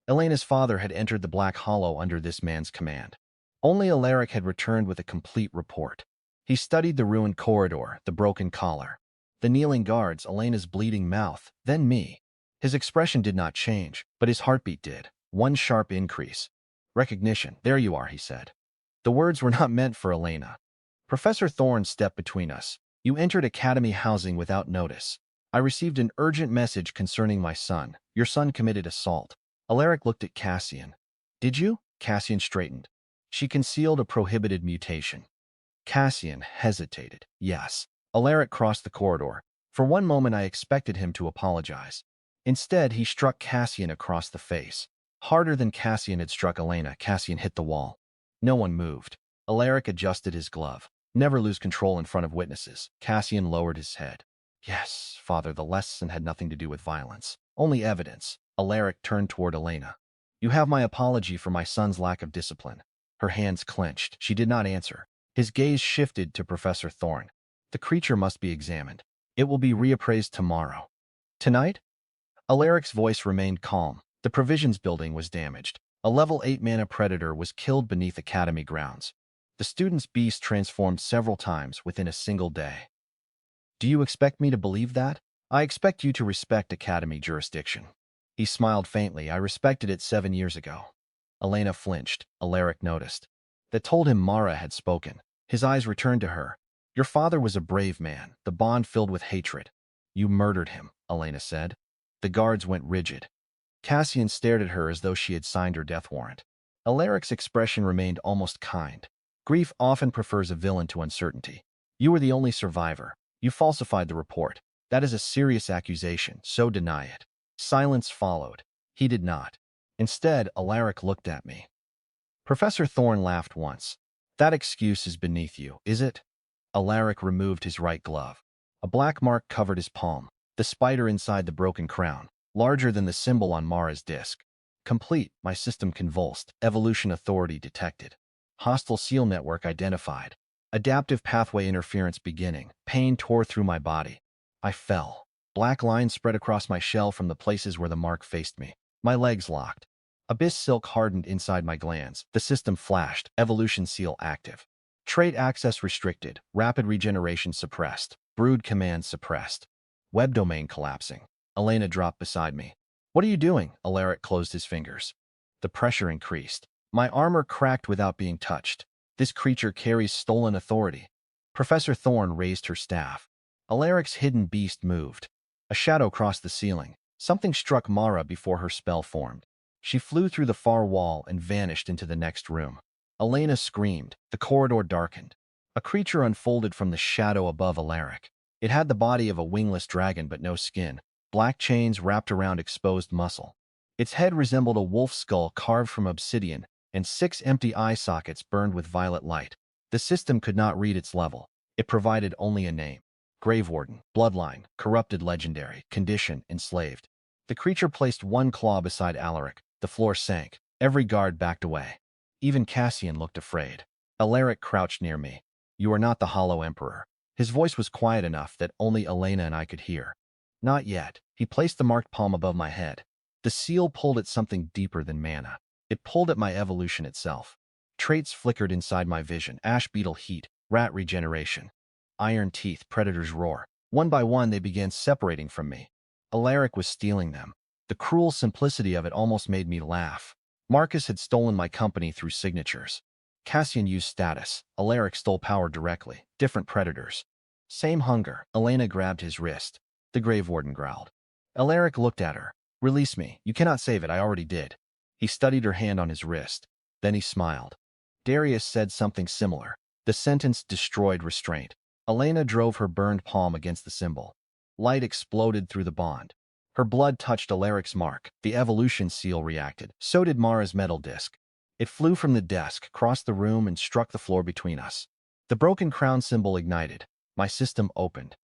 Elena's father had entered the Black Hollow under this man's command. Only Alaric had returned with a complete report. He studied the ruined corridor, the broken collar, the kneeling guards, Elena's bleeding mouth, then me. His expression did not change, but his heartbeat did. One sharp increase. Recognition. There you are, he said. The words were not meant for Elena. Professor Thorn stepped between us. You entered Academy housing without notice. I received an urgent message concerning my son. Your son committed assault. Alaric looked at Cassian. Did you? Cassian straightened. She concealed a prohibited mutation. Cassian hesitated. Yes. Alaric crossed the corridor. For one moment I expected him to apologize. Instead, he struck Cassian across the face. Harder than Cassian had struck Elena, Cassian hit the wall. No one moved. Alaric adjusted his glove. Never lose control in front of witnesses. Cassian lowered his head. Yes, father, the lesson had nothing to do with violence. Only evidence. Alaric turned toward Elena. You have my apology for my son's lack of discipline. Her hands clenched. She did not answer. His gaze shifted to Professor Thorn. The creature must be examined. It will be reappraised tomorrow. Tonight? Alaric's voice remained calm. The provisions building was damaged. A level 8 mana predator was killed beneath Academy grounds. The student's beast transformed several times within a single day. Do you expect me to believe that? I expect you to respect Academy jurisdiction. He smiled faintly. I respected it 7 years ago. Elena flinched. Alaric noticed. That told him Mara had spoken. His eyes returned to her. Your father was a brave man, the bond filled with hatred. You murdered him, Elena said. The guards went rigid. Cassian stared at her as though she had signed her death warrant. Alaric's expression remained almost kind. Grief often prefers a villain to uncertainty. You were the only survivor. You falsified the report. That is a serious accusation, so deny it. Silence followed. He did not. Instead, Alaric looked at me. Professor Thorn laughed once. That excuse is beneath you, is it? Alaric removed his right glove. A black mark covered his palm, the spider inside the broken crown. larger than the symbol on Mara's disk. Complete, my system convulsed. Evolution authority detected. Hostile seal network identified. Adaptive pathway interference beginning. Pain tore through my body. I fell. Black lines spread across my shell from the places where the mark faced me. My legs locked. Abyss silk hardened inside my glands. The system flashed. Evolution seal active. Trait access restricted. Rapid regeneration suppressed. Brood command suppressed. Web domain collapsing. Elena dropped beside me. What are you doing? Alaric closed his fingers. The pressure increased. My armor cracked without being touched. This creature carries stolen authority. Professor Thorne raised her staff. Alaric's hidden beast moved. A shadow crossed the ceiling. Something struck Mara before her spell formed. She flew through the far wall and vanished into the next room. Elena screamed. The corridor darkened. A creature unfolded from the shadow above Alaric. It had the body of a wingless dragon but no skin. Black chains wrapped around exposed muscle. Its head resembled a wolf skull carved from obsidian, and 6 empty eye sockets burned with violet light. The system could not read its level. It provided only a name. Grave Warden, Bloodline, Corrupted Legendary, Condition, Enslaved. The creature placed one claw beside Alaric. The floor sank. Every guard backed away. Even Cassian looked afraid. Alaric crouched near me. You are not the Hollow Emperor. His voice was quiet enough that only Elena and I could hear. Not yet. He placed the marked palm above my head. The seal pulled at something deeper than mana. It pulled at my evolution itself. Traits flickered inside my vision. Ash beetle heat, rat regeneration. Iron teeth, predator's roar. One by one they began separating from me. Alaric was stealing them. The cruel simplicity of it almost made me laugh. Marcus had stolen my company through signatures. Cassian used status. Alaric stole power directly. Different predators. Same hunger. Elena grabbed his wrist. The Grave Warden growled. Alaric looked at her. Release me. You cannot save it. I already did. He studied her hand on his wrist. Then he smiled. Darius said something similar. The sentence destroyed restraint. Elena drove her burned palm against the symbol. Light exploded through the bond. Her blood touched Alaric's mark. The evolution seal reacted. So did Mara's metal disc. It flew from the desk, crossed the room, and struck the floor between us. The broken crown symbol ignited. My system opened.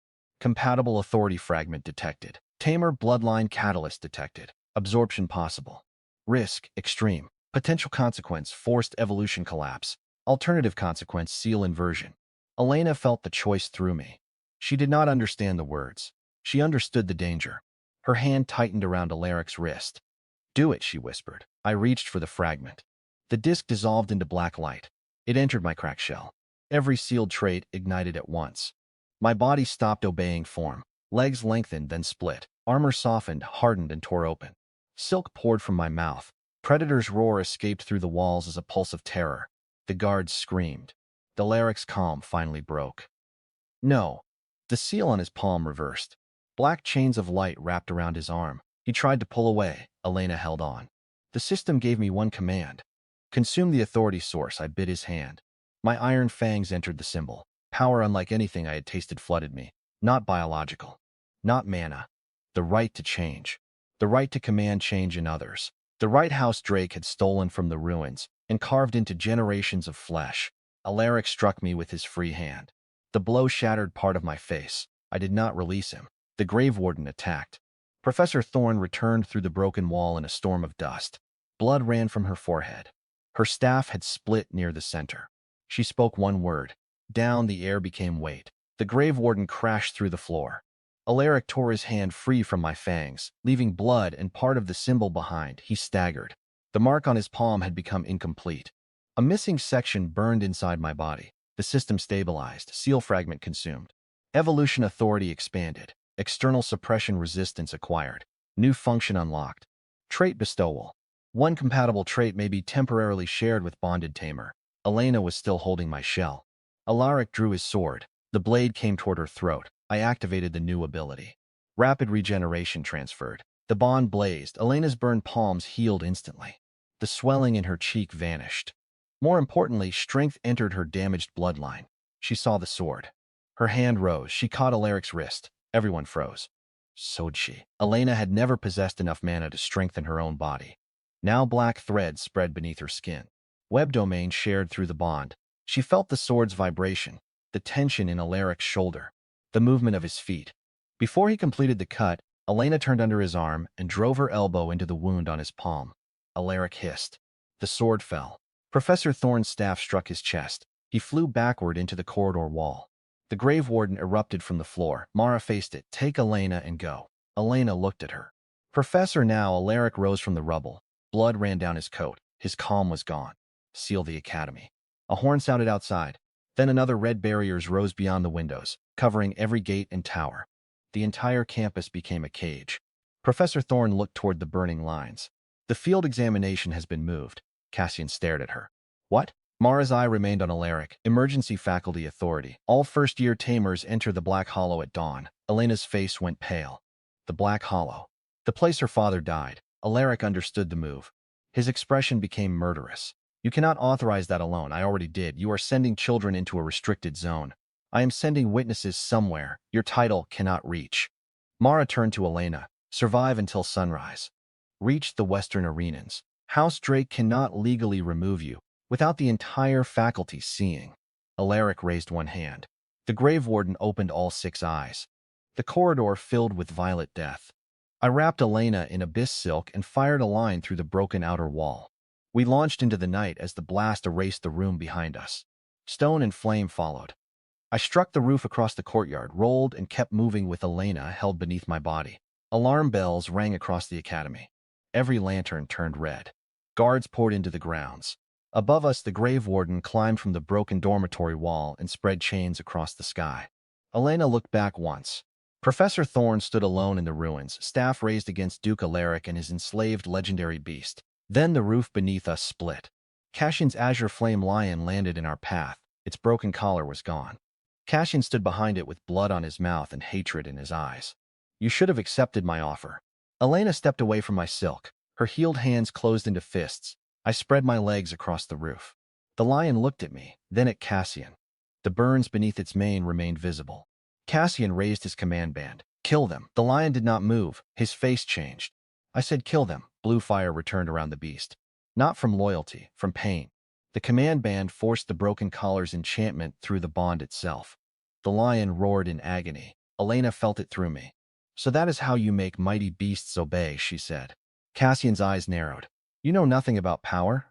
Compatible authority fragment detected. Tamer bloodline catalyst detected. Absorption possible. Risk, extreme. Potential consequence, forced evolution collapse. Alternative consequence, seal inversion. Elena felt the choice through me. She did not understand the words. She understood the danger. Her hand tightened around Alaric's wrist. Do it, she whispered. I reached for the fragment. The disc dissolved into black light. It entered my cracked shell. Every sealed trait ignited at once. My body stopped obeying form. Legs lengthened, then split. Armor softened, hardened, and tore open. Silk poured from my mouth. Predator's roar escaped through the walls as a pulse of terror. The guards screamed. Alaric's calm finally broke. No. The seal on his palm reversed. Black chains of light wrapped around his arm. He tried to pull away. Elena held on. The system gave me one command. Consume the authority source. I bit his hand. My iron fangs entered the symbol. Power unlike anything I had tasted flooded me. Not biological. Not mana. The right to change. The right to command change in others. The right House Drake had stolen from the ruins and carved into generations of flesh. Alaric struck me with his free hand. The blow shattered part of my face. I did not release him. The Grave Warden attacked. Professor Thorne returned through the broken wall in a storm of dust. Blood ran from her forehead. Her staff had split near the center. She spoke one word. Down, the air became weight. The Grave Warden crashed through the floor. Alaric tore his hand free from my fangs, leaving blood and part of the symbol behind. He staggered. The mark on his palm had become incomplete. A missing section burned inside my body. The system stabilized. Seal fragment consumed. Evolution authority expanded. External suppression resistance acquired. New function unlocked. Trait bestowal. One compatible trait may be temporarily shared with bonded Tamer. Elena was still holding my shell. Alaric drew his sword. The blade came toward her throat. I activated the new ability. Rapid regeneration transferred. The bond blazed. Elena's burned palms healed instantly. The swelling in her cheek vanished. More importantly, strength entered her damaged bloodline. She saw the sword. Her hand rose. She caught Alaric's wrist. Everyone froze. So'd she. Elena had never possessed enough mana to strengthen her own body. Now black threads spread beneath her skin. Web domain shared through the bond. She felt the sword's vibration, the tension in Alaric's shoulder, the movement of his feet. Before he completed the cut, Elena turned under his arm and drove her elbow into the wound on his palm. Alaric hissed. The sword fell. Professor Thorn's staff struck his chest. He flew backward into the corridor wall. The grave warden erupted from the floor. Mara faced it. Take Elena and go. Elena looked at her. Professor now, Alaric rose from the rubble. Blood ran down his coat. His calm was gone. Seal the academy. A horn sounded outside. Then another red barriers rose beyond the windows, covering every gate and tower. The entire campus became a cage. Professor Thorn looked toward the burning lines. The field examination has been moved. Cassian stared at her. What? Mara's eye remained on Alaric. Emergency faculty authority. All first-year Tamers enter the Black Hollow at dawn. Elena's face went pale. The Black Hollow. The place her father died. Alaric understood the move. His expression became murderous. You cannot authorize that alone. I already did. You are sending children into a restricted zone. I am sending witnesses somewhere. Your title cannot reach. Mara turned to Elena. Survive until sunrise. Reach the western arenas. House Drake cannot legally remove you without the entire faculty seeing. Alaric raised one hand. The grave warden opened all 6 eyes. The corridor filled with violet death. I wrapped Elena in abyss silk and fired a line through the broken outer wall. We launched into the night as the blast erased the room behind us. Stone and flame followed. I struck the roof across the courtyard, rolled, and kept moving with Elena held beneath my body. Alarm bells rang across the academy. Every lantern turned red. Guards poured into the grounds. Above us, the grave warden climbed from the broken dormitory wall and spread chains across the sky. Elena looked back once. Professor Thorn stood alone in the ruins, staff raised against Duke Alaric and his enslaved legendary beast. Then the roof beneath us split. Cassian's azure flame lion landed in our path. Its broken collar was gone. Cassian stood behind it with blood on his mouth and hatred in his eyes. You should have accepted my offer. Elena stepped away from my silk. Her healed hands closed into fists. I spread my legs across the roof. The lion looked at me, then at Cassian. The burns beneath its mane remained visible. Cassian raised his command band. Kill them. The lion did not move. His face changed. I said kill them. Blue fire returned around the beast. Not from loyalty, from pain. The command band forced the broken collar's enchantment through the bond itself. The lion roared in agony. Elena felt it through me. So that is how you make mighty beasts obey, she said. Cassian's eyes narrowed. You know nothing about power?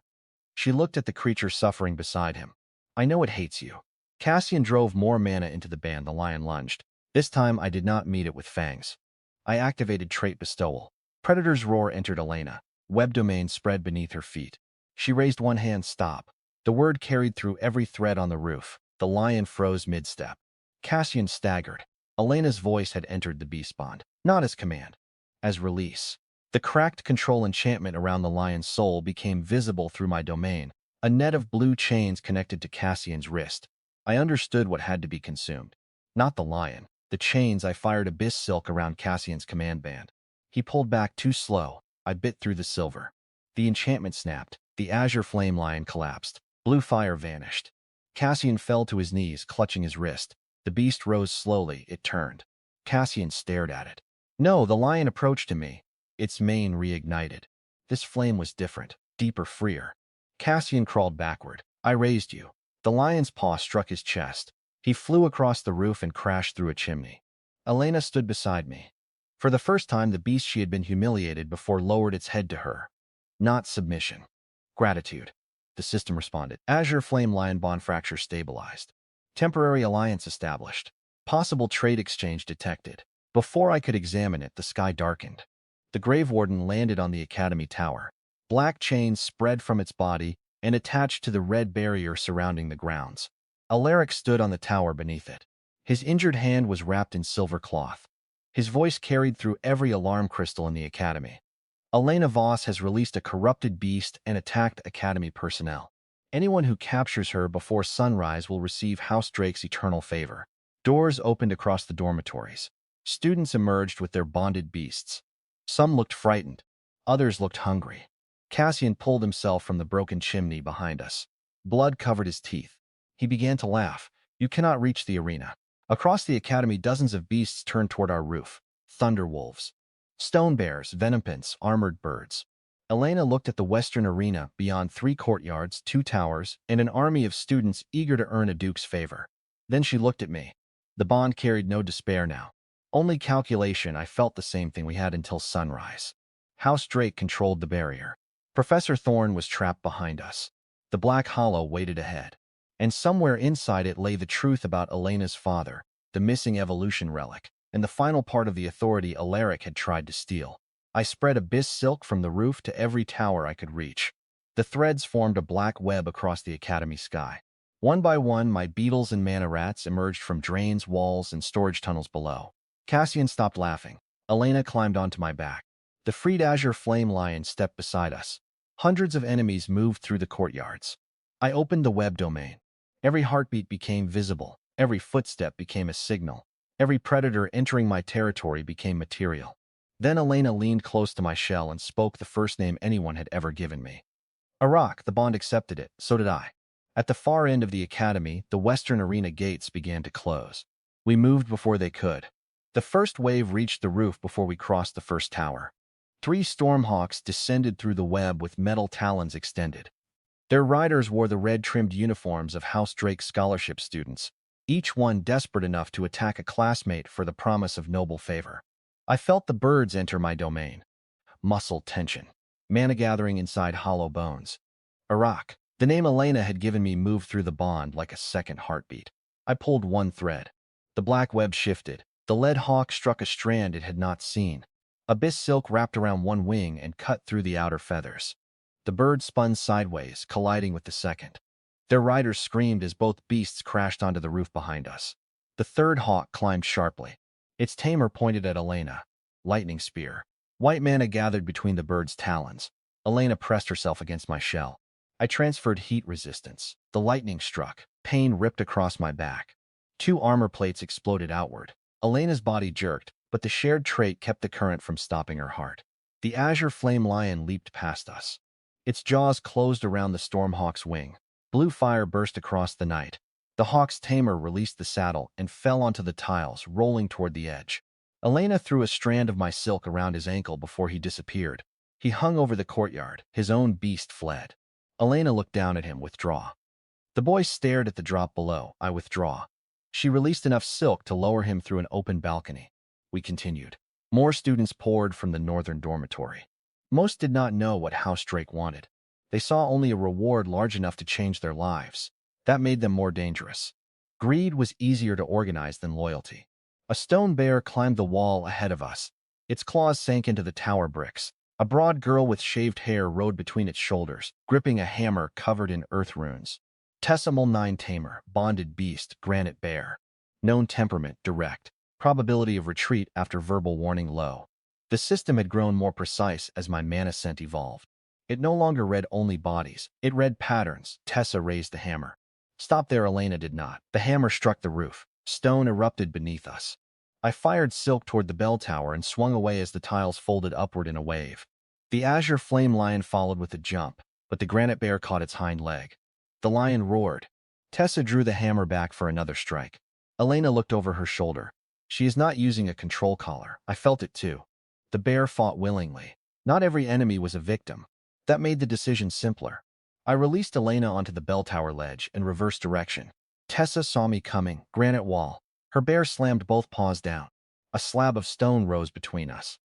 She looked at the creature suffering beside him. I know it hates you. Cassian drove more mana into the band. The lion lunged. This time I did not meet it with fangs. I activated trait bestowal. Predator's roar entered Elena. Web domain spread beneath her feet. She raised one hand. Stop. The word carried through every thread on the roof. The lion froze mid-step. Cassian staggered. Elena's voice had entered the beast bond. Not as command. As release. The cracked control enchantment around the lion's soul became visible through my domain. A net of blue chains connected to Cassian's wrist. I understood what had to be consumed. Not the lion. The chains. I fired abyss silk around Cassian's command band. He pulled back too slow. I bit through the silver. The enchantment snapped. The azure flame lion collapsed. Blue fire vanished. Cassian fell to his knees, clutching his wrist. The beast rose slowly. It turned. Cassian stared at it. No, the lion approached to me. Its mane reignited. This flame was different, deeper, freer. Cassian crawled backward. I raised you. The lion's paw struck his chest. He flew across the roof and crashed through a chimney. Elena stood beside me. For the first time, the beast she had been humiliated before lowered its head to her. Not submission. Gratitude. The system responded. Azure Flame Lion bond fracture stabilized. Temporary alliance established. Possible trade exchange detected. Before I could examine it, the sky darkened. The grave warden landed on the academy tower. Black chains spread from its body and attached to the red barrier surrounding the grounds. Alaric stood on the tower beneath it. His injured hand was wrapped in silver cloth. His voice carried through every alarm crystal in the academy. Elena Voss has released a corrupted beast and attacked academy personnel. Anyone who captures her before sunrise will receive House Drake's eternal favor. Doors opened across the dormitories. Students emerged with their bonded beasts. Some looked frightened. Others looked hungry. Cassian pulled himself from the broken chimney behind us. Blood covered his teeth. He began to laugh. You cannot reach the arena. Across the academy, dozens of beasts turned toward our roof. Thunder wolves. Stone bears, venompants, armored birds. Elena looked at the western arena beyond 3 courtyards, 2 towers, and an army of students eager to earn a duke's favor. Then she looked at me. The bond carried no despair now. Only calculation. I felt the same thing we had until sunrise. House Drake controlled the barrier. Professor Thorn was trapped behind us. The Black Hollow waited ahead. And somewhere inside it lay the truth about Elena's father, the missing evolution relic, and the final part of the authority Alaric had tried to steal. I spread abyss silk from the roof to every tower I could reach. The threads formed a black web across the academy sky. One by one, my beetles and mana rats emerged from drains, walls, and storage tunnels below. Cassian stopped laughing. Elena climbed onto my back. The freed azure flame lion stepped beside us. Hundreds of enemies moved through the courtyards. I opened the web domain. Every heartbeat became visible. Every footstep became a signal. Every predator entering my territory became material. Then Elena leaned close to my shell and spoke the first name anyone had ever given me. Arach. The bond accepted it. So did I. At the far end of the academy, the western arena gates began to close. We moved before they could. The first wave reached the roof before we crossed the first tower. 3 Stormhawks descended through the web with metal talons extended. Their riders wore the red-trimmed uniforms of House Drake scholarship students, each one desperate enough to attack a classmate for the promise of noble favor. I felt the birds enter my domain. Muscle tension. Mana gathering inside hollow bones. Arach. The name Elena had given me moved through the bond like a second heartbeat. I pulled one thread. The black web shifted. The lead hawk struck a strand it had not seen. Abyss silk wrapped around one wing and cut through the outer feathers. The bird spun sideways, colliding with the second. Their riders screamed as both beasts crashed onto the roof behind us. The third hawk climbed sharply. Its tamer pointed at Elena. Lightning spear. White mana gathered between the bird's talons. Elena pressed herself against my shell. I transferred heat resistance. The lightning struck. Pain ripped across my back. 2 armor plates exploded outward. Elena's body jerked, but the shared trait kept the current from stopping her heart. The azure flame lion leaped past us. Its jaws closed around the Stormhawk's wing. Blue fire burst across the night. The hawk's tamer released the saddle and fell onto the tiles, rolling toward the edge. Elena threw a strand of my silk around his ankle before he disappeared. He hung over the courtyard. His own beast fled. Elena looked down at him. Withdraw. The boy stared at the drop below. I withdraw. She released enough silk to lower him through an open balcony. We continued. More students poured from the northern dormitory. Most did not know what House Drake wanted. They saw only a reward large enough to change their lives. That made them more dangerous. Greed was easier to organize than loyalty. A stone bear climbed the wall ahead of us. Its claws sank into the tower bricks. A broad girl with shaved hair rode between its shoulders, gripping a hammer covered in earth runes. Tessimal 9 Tamer, bonded beast, granite bear. Known temperament, direct. Probability of retreat after verbal warning low. The system had grown more precise as my mana scent evolved. It no longer read only bodies. It read patterns. Tessa raised the hammer. Stop there. Elena did not. The hammer struck the roof. Stone erupted beneath us. I fired silk toward the bell tower and swung away as the tiles folded upward in a wave. The azure flame lion followed with a jump, but the granite bear caught its hind leg. The lion roared. Tessa drew the hammer back for another strike. Elena looked over her shoulder. She is not using a control collar. I felt it too. The bear fought willingly. Not every enemy was a victim. That made the decision simpler. I released Elena onto the bell tower ledge and reversed direction. Tessa saw me coming. Granite wall. Her bear slammed both paws down. A slab of stone rose between us.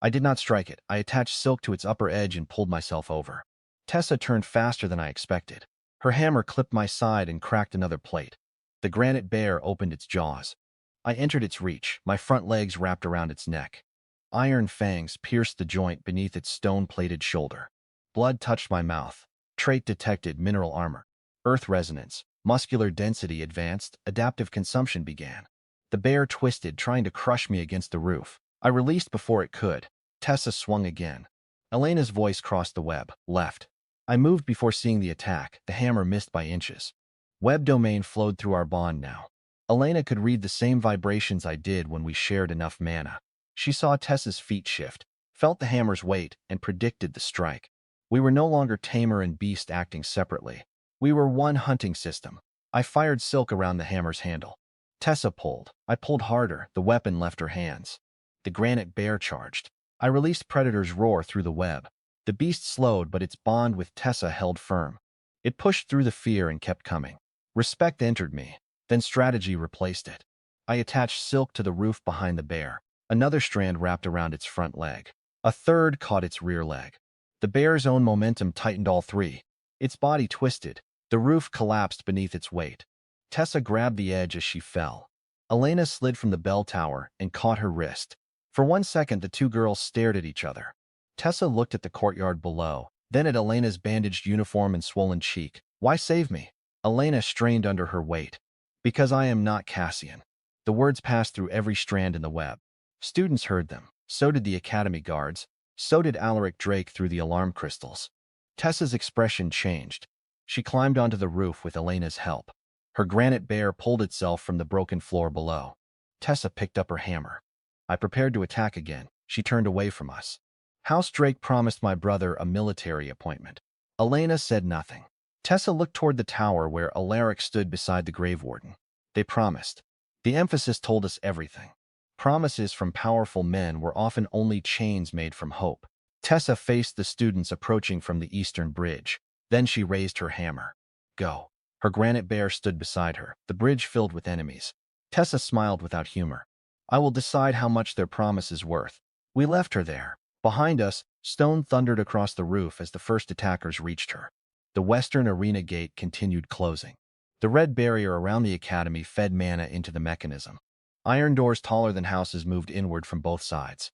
I did not strike it. I attached silk to its upper edge and pulled myself over. Tessa turned faster than I expected. Her hammer clipped my side and cracked another plate. The granite bear opened its jaws. I entered its reach, my front legs wrapped around its neck. Iron fangs pierced the joint beneath its stone-plated shoulder. Blood touched my mouth. Trait detected. Mineral armor. Earth resonance. Muscular density advanced. Adaptive consumption began. The bear twisted, trying to crush me against the roof. I released before it could. Tessa swung again. Elena's voice crossed the web. Left. I moved before seeing the attack. The hammer missed by inches. Web domain flowed through our bond now. Elena could read the same vibrations I did when we shared enough mana. She saw Tessa's feet shift, felt the hammer's weight, and predicted the strike. We were no longer tamer and beast acting separately. We were one hunting system. I fired silk around the hammer's handle. Tessa pulled. I pulled harder. The weapon left her hands. The granite bear charged. I released Predator's roar through the web. The beast slowed, but its bond with Tessa held firm. It pushed through the fear and kept coming. Respect entered me. Then strategy replaced it. I attached silk to the roof behind the bear. Another strand wrapped around its front leg. A third caught its rear leg. The bear's own momentum tightened all three. Its body twisted. The roof collapsed beneath its weight. Tessa grabbed the edge as she fell. Elena slid from the bell tower and caught her wrist. For 1 second, the two girls stared at each other. Tessa looked at the courtyard below, then at Elena's bandaged uniform and swollen cheek. "Why save me?" Elena strained under her weight. "Because I am not Cassian." The words passed through every strand in the web. Students heard them. So did the academy guards. So did Alaric Drake through the alarm crystals. Tessa's expression changed. She climbed onto the roof with Elena's help. Her granite bear pulled itself from the broken floor below. Tessa picked up her hammer. I prepared to attack again. She turned away from us. "House Drake promised my brother a military appointment." Elena said nothing. Tessa looked toward the tower where Alaric stood beside the grave warden. "They promised." The emphasis told us everything. Promises from powerful men were often only chains made from hope. Tessa faced the students approaching from the eastern bridge. Then she raised her hammer. "Go." Her granite bear stood beside her, the bridge filled with enemies. Tessa smiled without humor. "I will decide how much their promise is worth." We left her there. Behind us, stone thundered across the roof as the first attackers reached her. The western arena gate continued closing. The red barrier around the academy fed mana into the mechanism. Iron doors taller than houses moved inward from both sides.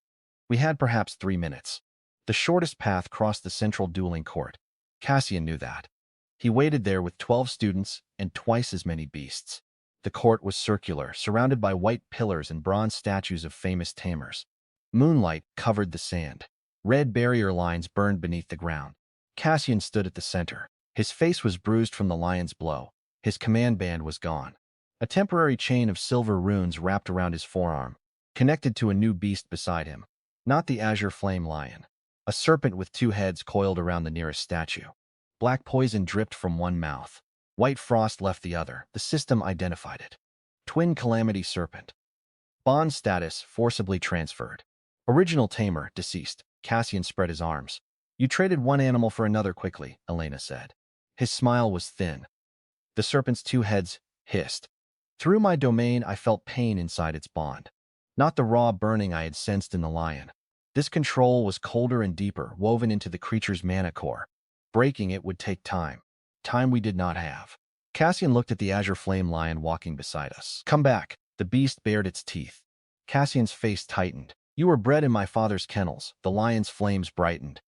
We had perhaps 3 minutes. The shortest path crossed the central dueling court. Cassian knew that. He waited there with 12 students and twice as many beasts. The court was circular, surrounded by white pillars and bronze statues of famous tamers. Moonlight covered the sand. Red barrier lines burned beneath the ground. Cassian stood at the center. His face was bruised from the lion's blow. His command band was gone. A temporary chain of silver runes wrapped around his forearm, connected to a new beast beside him. Not the azure flame lion. A serpent with 2 heads coiled around the nearest statue. Black poison dripped from one mouth. White frost left the other. The system identified it. Twin Calamity Serpent. Bond status forcibly transferred. Original Tamer, deceased. Cassian spread his arms. "You traded one animal for another quickly," Elena said. His smile was thin. The serpent's 2 heads hissed. Through my domain, I felt pain inside its bond. Not the raw burning I had sensed in the lion. This control was colder and deeper, woven into the creature's mana core. Breaking it would take time. Time we did not have. Cassian looked at the azure flame lion walking beside us. "Come back." The beast bared its teeth. Cassian's face tightened. "You were bred in my father's kennels." The lion's flames brightened.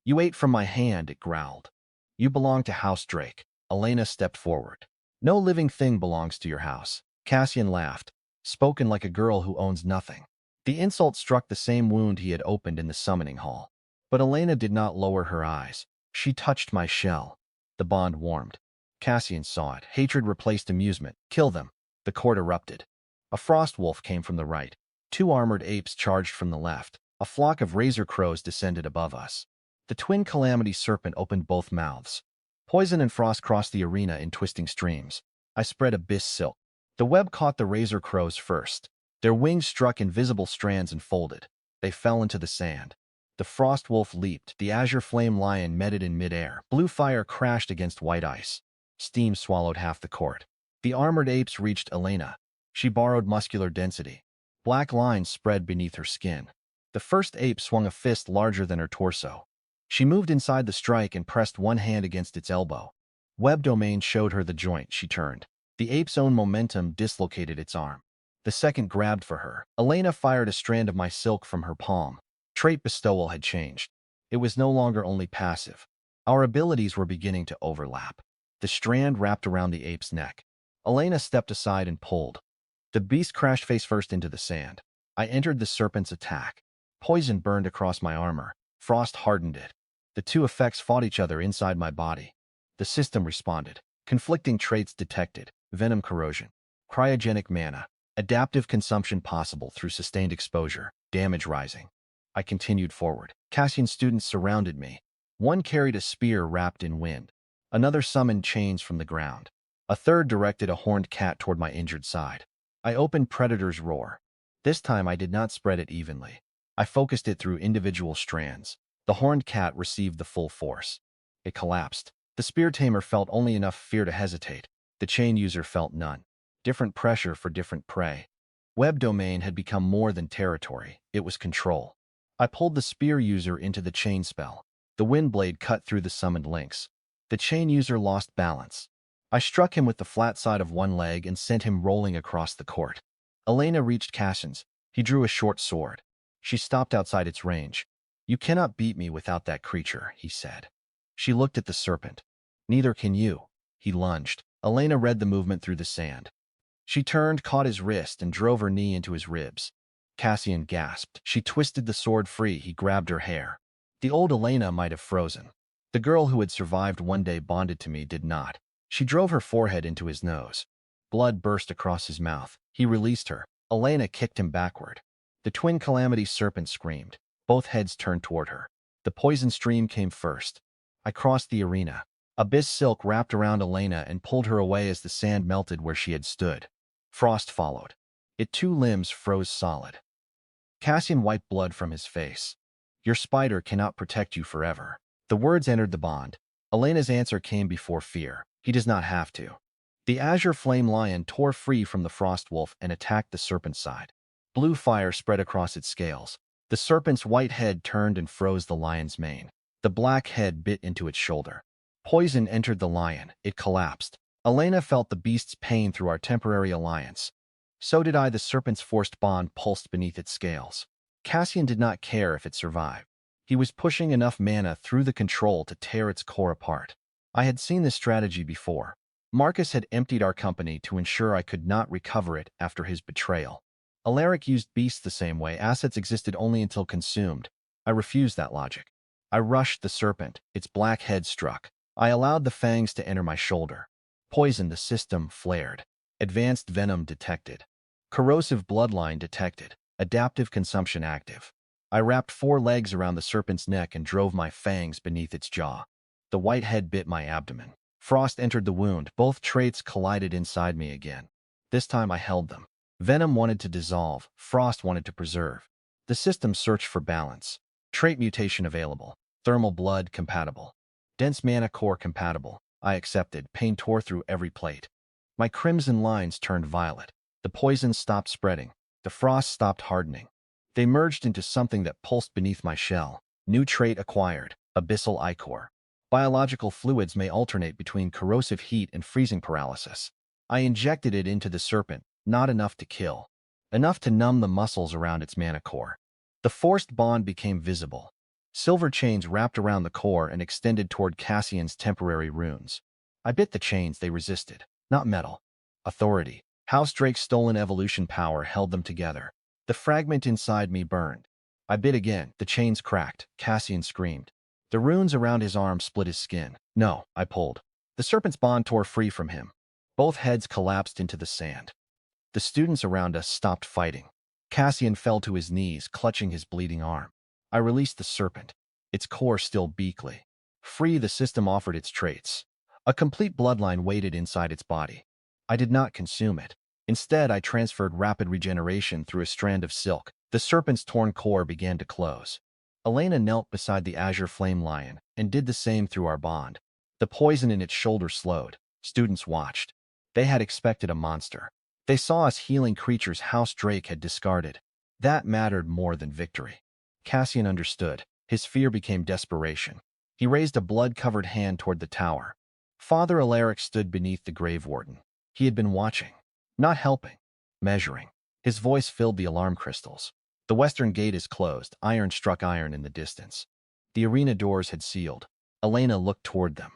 "You ate from my hand," it growled. "You belong to House Drake." Elena stepped forward. "No living thing belongs to your house." Cassian laughed, spoken like a girl who owns nothing. The insult struck the same wound he had opened in the summoning hall. But Elena did not lower her eyes. She touched my shell. The bond warmed. Cassian saw it. Hatred replaced amusement. "Kill them." The court erupted. A frost wolf came from the right. 2 armored apes charged from the left. A flock of razor crows descended above us. The twin calamity serpent opened both mouths. Poison and frost crossed the arena in twisting streams. I spread abyss silk. The web caught the razor crows first. Their wings struck invisible strands and folded. They fell into the sand. The frost wolf leaped. The azure flame lion met it in midair. Blue fire crashed against white ice. Steam swallowed half the court. The armored apes reached Elena. She borrowed muscular density. Black lines spread beneath her skin. The first ape swung a fist larger than her torso. She moved inside the strike and pressed one hand against its elbow. Web domain showed her the joint. She turned. The ape's own momentum dislocated its arm. The second grabbed for her. Elena fired a strand of my silk from her palm. Trait bestowal had changed. It was no longer only passive. Our abilities were beginning to overlap. The strand wrapped around the ape's neck. Elena stepped aside and pulled. The beast crashed face first into the sand. I entered the serpent's attack. Poison burned across my armor. Frost hardened it. The two effects fought each other inside my body. The system responded. Conflicting traits detected. Venom corrosion. Cryogenic mana. Adaptive consumption possible through sustained exposure. Damage rising. I continued forward. Cassian students surrounded me. One carried a spear wrapped in wind. Another summoned chains from the ground. A third directed a horned cat toward my injured side. I opened Predator's Roar. This time I did not spread it evenly. I focused it through individual strands. The horned cat received the full force. It collapsed. The spear tamer felt only enough fear to hesitate. The chain user felt none. Different pressure for different prey. Web domain had become more than territory, it was control. I pulled the spear user into the chain spell. The wind blade cut through the summoned links. The chain user lost balance. I struck him with the flat side of one leg and sent him rolling across the court. Elena reached Cassian's. He drew a short sword. She stopped outside its range. "You cannot beat me without that creature," he said. She looked at the serpent. "Neither can you." He lunged. Elena read the movement through the sand. She turned, caught his wrist, and drove her knee into his ribs. Cassian gasped. She twisted the sword free. He grabbed her hair. The old Elena might have frozen. The girl who had survived one day bonded to me did not. She drove her forehead into his nose. Blood burst across his mouth. He released her. Elena kicked him backward. The twin calamity serpents screamed. Both heads turned toward her. The poison stream came first. I crossed the arena. Abyss silk wrapped around Elena and pulled her away as the sand melted where she had stood. Frost followed. Its two limbs froze solid. Cassian wiped blood from his face. "Your spider cannot protect you forever." The words entered the bond. Elena's answer came before fear. "He does not have to." The azure flame lion tore free from the frost wolf and attacked the serpent's side. Blue fire spread across its scales. The serpent's white head turned and froze the lion's mane. The black head bit into its shoulder. Poison entered the lion. It collapsed. Elena felt the beast's pain through our temporary alliance. So did I. The serpent's forced bond pulsed beneath its scales. Cassian did not care if it survived. He was pushing enough mana through the control to tear its core apart. I had seen this strategy before. Marcus had emptied our company to ensure I could not recover it after his betrayal. Arach used beasts the same way. Assets existed only until consumed. I refused that logic. I rushed the serpent. Its black head struck. I allowed the fangs to enter my shoulder. Poison. The system flared. Advanced venom detected. Corrosive bloodline detected. Adaptive consumption active. I wrapped 4 legs around the serpent's neck and drove my fangs beneath its jaw. The white head bit my abdomen. Frost entered the wound. Both traits collided inside me again. This time I held them. Venom wanted to dissolve. Frost wanted to preserve. The system searched for balance. Trait mutation available. Thermal blood compatible. Dense mana core compatible. I accepted. Pain tore through every plate. My crimson lines turned violet. The poison stopped spreading. The frost stopped hardening. They merged into something that pulsed beneath my shell. New trait acquired. Abyssal ichor. Biological fluids may alternate between corrosive heat and freezing paralysis. I injected it into the serpent, not enough to kill. Enough to numb the muscles around its mana core. The forced bond became visible. Silver chains wrapped around the core and extended toward Cassian's temporary runes. I bit the chains. They resisted. Not metal. Authority. House Drake's stolen evolution power held them together. The fragment inside me burned. I bit again. The chains cracked. Cassian screamed. The runes around his arm split his skin. No, I pulled. The serpent's bond tore free from him. Both heads collapsed into the sand. The students around us stopped fighting. Cassian fell to his knees, clutching his bleeding arm. I released the serpent. Its core still beakly. Free, the system offered its traits. A complete bloodline waited inside its body. I did not consume it. Instead, I transferred rapid regeneration through a strand of silk. The serpent's torn core began to close. Elena knelt beside the azure flame lion and did the same through our bond. The poison in its shoulder slowed. Students watched. They had expected a monster. They saw us healing creatures House Drake had discarded. That mattered more than victory. Cassian understood. His fear became desperation. He raised a blood-covered hand toward the tower. Father Arach stood beneath the grave warden. He had been watching. Not helping. Measuring. His voice filled the alarm crystals. The western gate is closed. Iron struck iron in the distance. The arena doors had sealed. Elena looked toward them.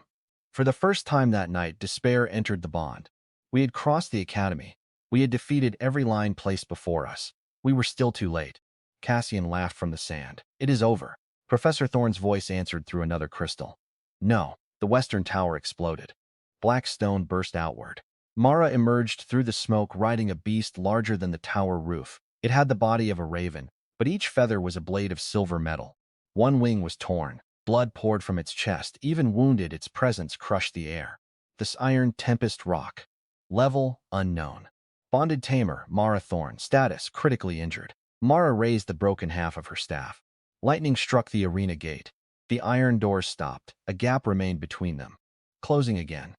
For the first time that night, despair entered the bond. We had crossed the academy. We had defeated every line placed before us. We were still too late. Cassian laughed from the sand. "It is over." Professor Thorn's voice answered through another crystal. "No." The western tower exploded. Black stone burst outward. Mara emerged through the smoke riding a beast larger than the tower roof. It had the body of a raven, but each feather was a blade of silver metal. One wing was torn. Blood poured from its chest. Even wounded, its presence crushed the air. This iron tempest rock. Level, unknown. Bonded Tamer, Mara Thorn. Status, critically injured. Mara raised the broken half of her staff. Lightning struck the arena gate. The iron doors stopped. A gap remained between them. Closing again.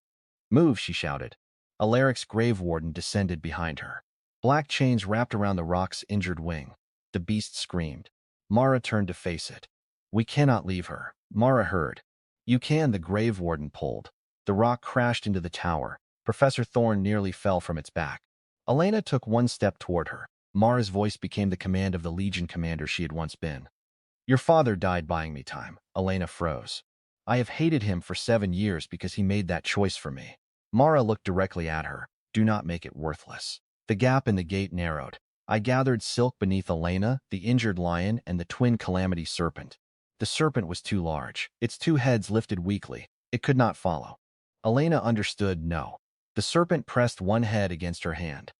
"Move," she shouted. Alaric's grave warden descended behind her. Black chains wrapped around the rock's injured wing. The beast screamed. Mara turned to face it. We cannot leave her. Mara heard. You can, the grave warden pulled. The rock crashed into the tower. Professor Thorne nearly fell from its back. Elena took one step toward her. Mara's voice became the command of the Legion commander she had once been. Your father died buying me time. Elena froze. I have hated him for 7 years because he made that choice for me. Mara looked directly at her. Do not make it worthless. The gap in the gate narrowed. I gathered silk beneath Elena, the injured lion, and the twin calamity serpent. The serpent was too large. Its 2 heads lifted weakly. It could not follow. Elena understood no. The serpent pressed one head against her hand.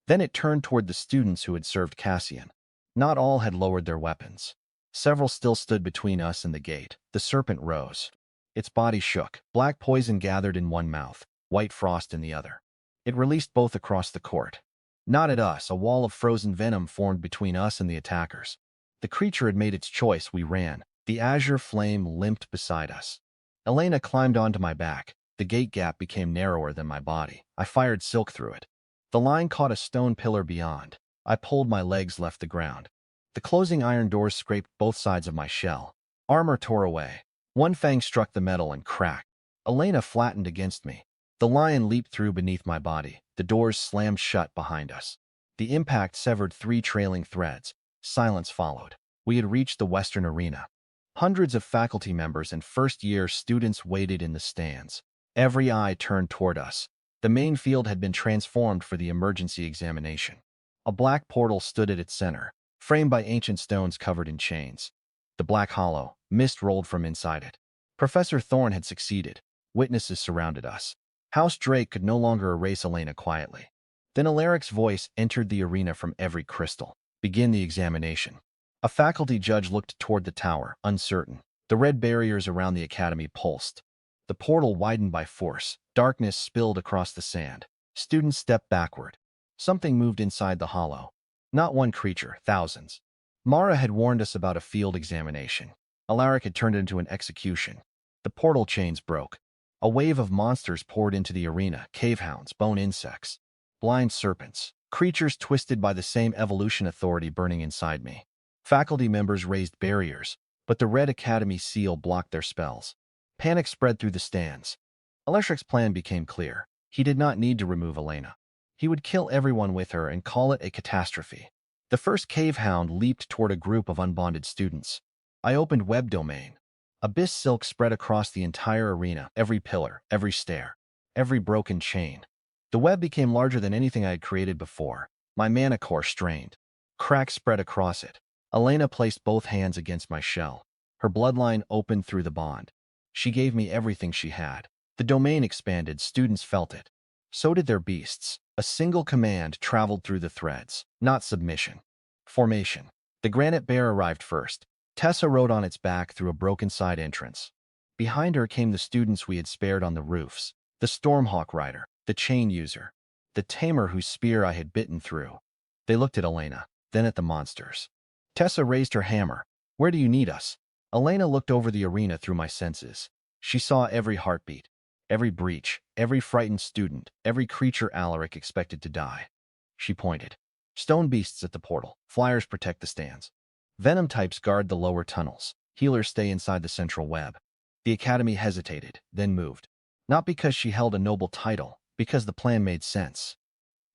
Then it turned toward the students who had served Cassian. Not all had lowered their weapons. Several still stood between us and the gate. The serpent rose. Its body shook. Black poison gathered in one mouth, white frost in the other. It released both across the court. Not at us, a wall of frozen venom formed between us and the attackers. The creature had made its choice, we ran. The azure flame limped beside us. Elena climbed onto my back. The gate gap became narrower than my body. I fired silk through it. The line caught a stone pillar beyond. I pulled, my legs left the ground. The closing iron doors scraped both sides of my shell. Armor tore away. One fang struck the metal and cracked. Elena flattened against me. The lion leaped through beneath my body. The doors slammed shut behind us. The impact severed 3 trailing threads. Silence followed. We had reached the western arena. Hundreds of faculty members and first-year students waited in the stands. Every eye turned toward us. The main field had been transformed for the emergency examination. A black portal stood at its center, framed by ancient stones covered in chains. The black hollow, mist rolled from inside it. Professor Thorne had succeeded. Witnesses surrounded us. House Drake could no longer erase Elena quietly. Then Alaric's voice entered the arena from every crystal. Begin the examination. A faculty judge looked toward the tower, uncertain. The red barriers around the academy pulsed. The portal widened by force. Darkness spilled across the sand. Students stepped backward. Something moved inside the hollow. Not one creature, thousands. Mara had warned us about a field examination. Arach had turned it into an execution. The portal chains broke. A wave of monsters poured into the arena, cavehounds, bone insects, blind serpents, creatures twisted by the same evolution authority burning inside me. Faculty members raised barriers, but the Red Academy seal blocked their spells. Panic spread through the stands. Arach's plan became clear. He did not need to remove Elena. He would kill everyone with her and call it a catastrophe. The first cavehound leaped toward a group of unbonded students. I opened web domain. Abyss silk spread across the entire arena, every pillar, every stair, every broken chain. The web became larger than anything I had created before. My mana core strained. Cracks spread across it. Elena placed both hands against my shell. Her bloodline opened through the bond. She gave me everything she had. The domain expanded, students felt it. So did their beasts. A single command traveled through the threads, not submission. Formation. The granite bear arrived first. Tessa rode on its back through a broken side entrance. Behind her came the students we had spared on the roofs. The Stormhawk rider, the chain user, the Tamer whose spear I had bitten through. They looked at Elena, then at the monsters. Tessa raised her hammer. Where do you need us? Elena looked over the arena through my senses. She saw every heartbeat, every breach, every frightened student, every creature Alaric expected to die. She pointed. Stone beasts at the portal. Flyers protect the stands. Venom types guard the lower tunnels. Healers stay inside the central web. The academy hesitated, then moved. Not because she held a noble title, because the plan made sense.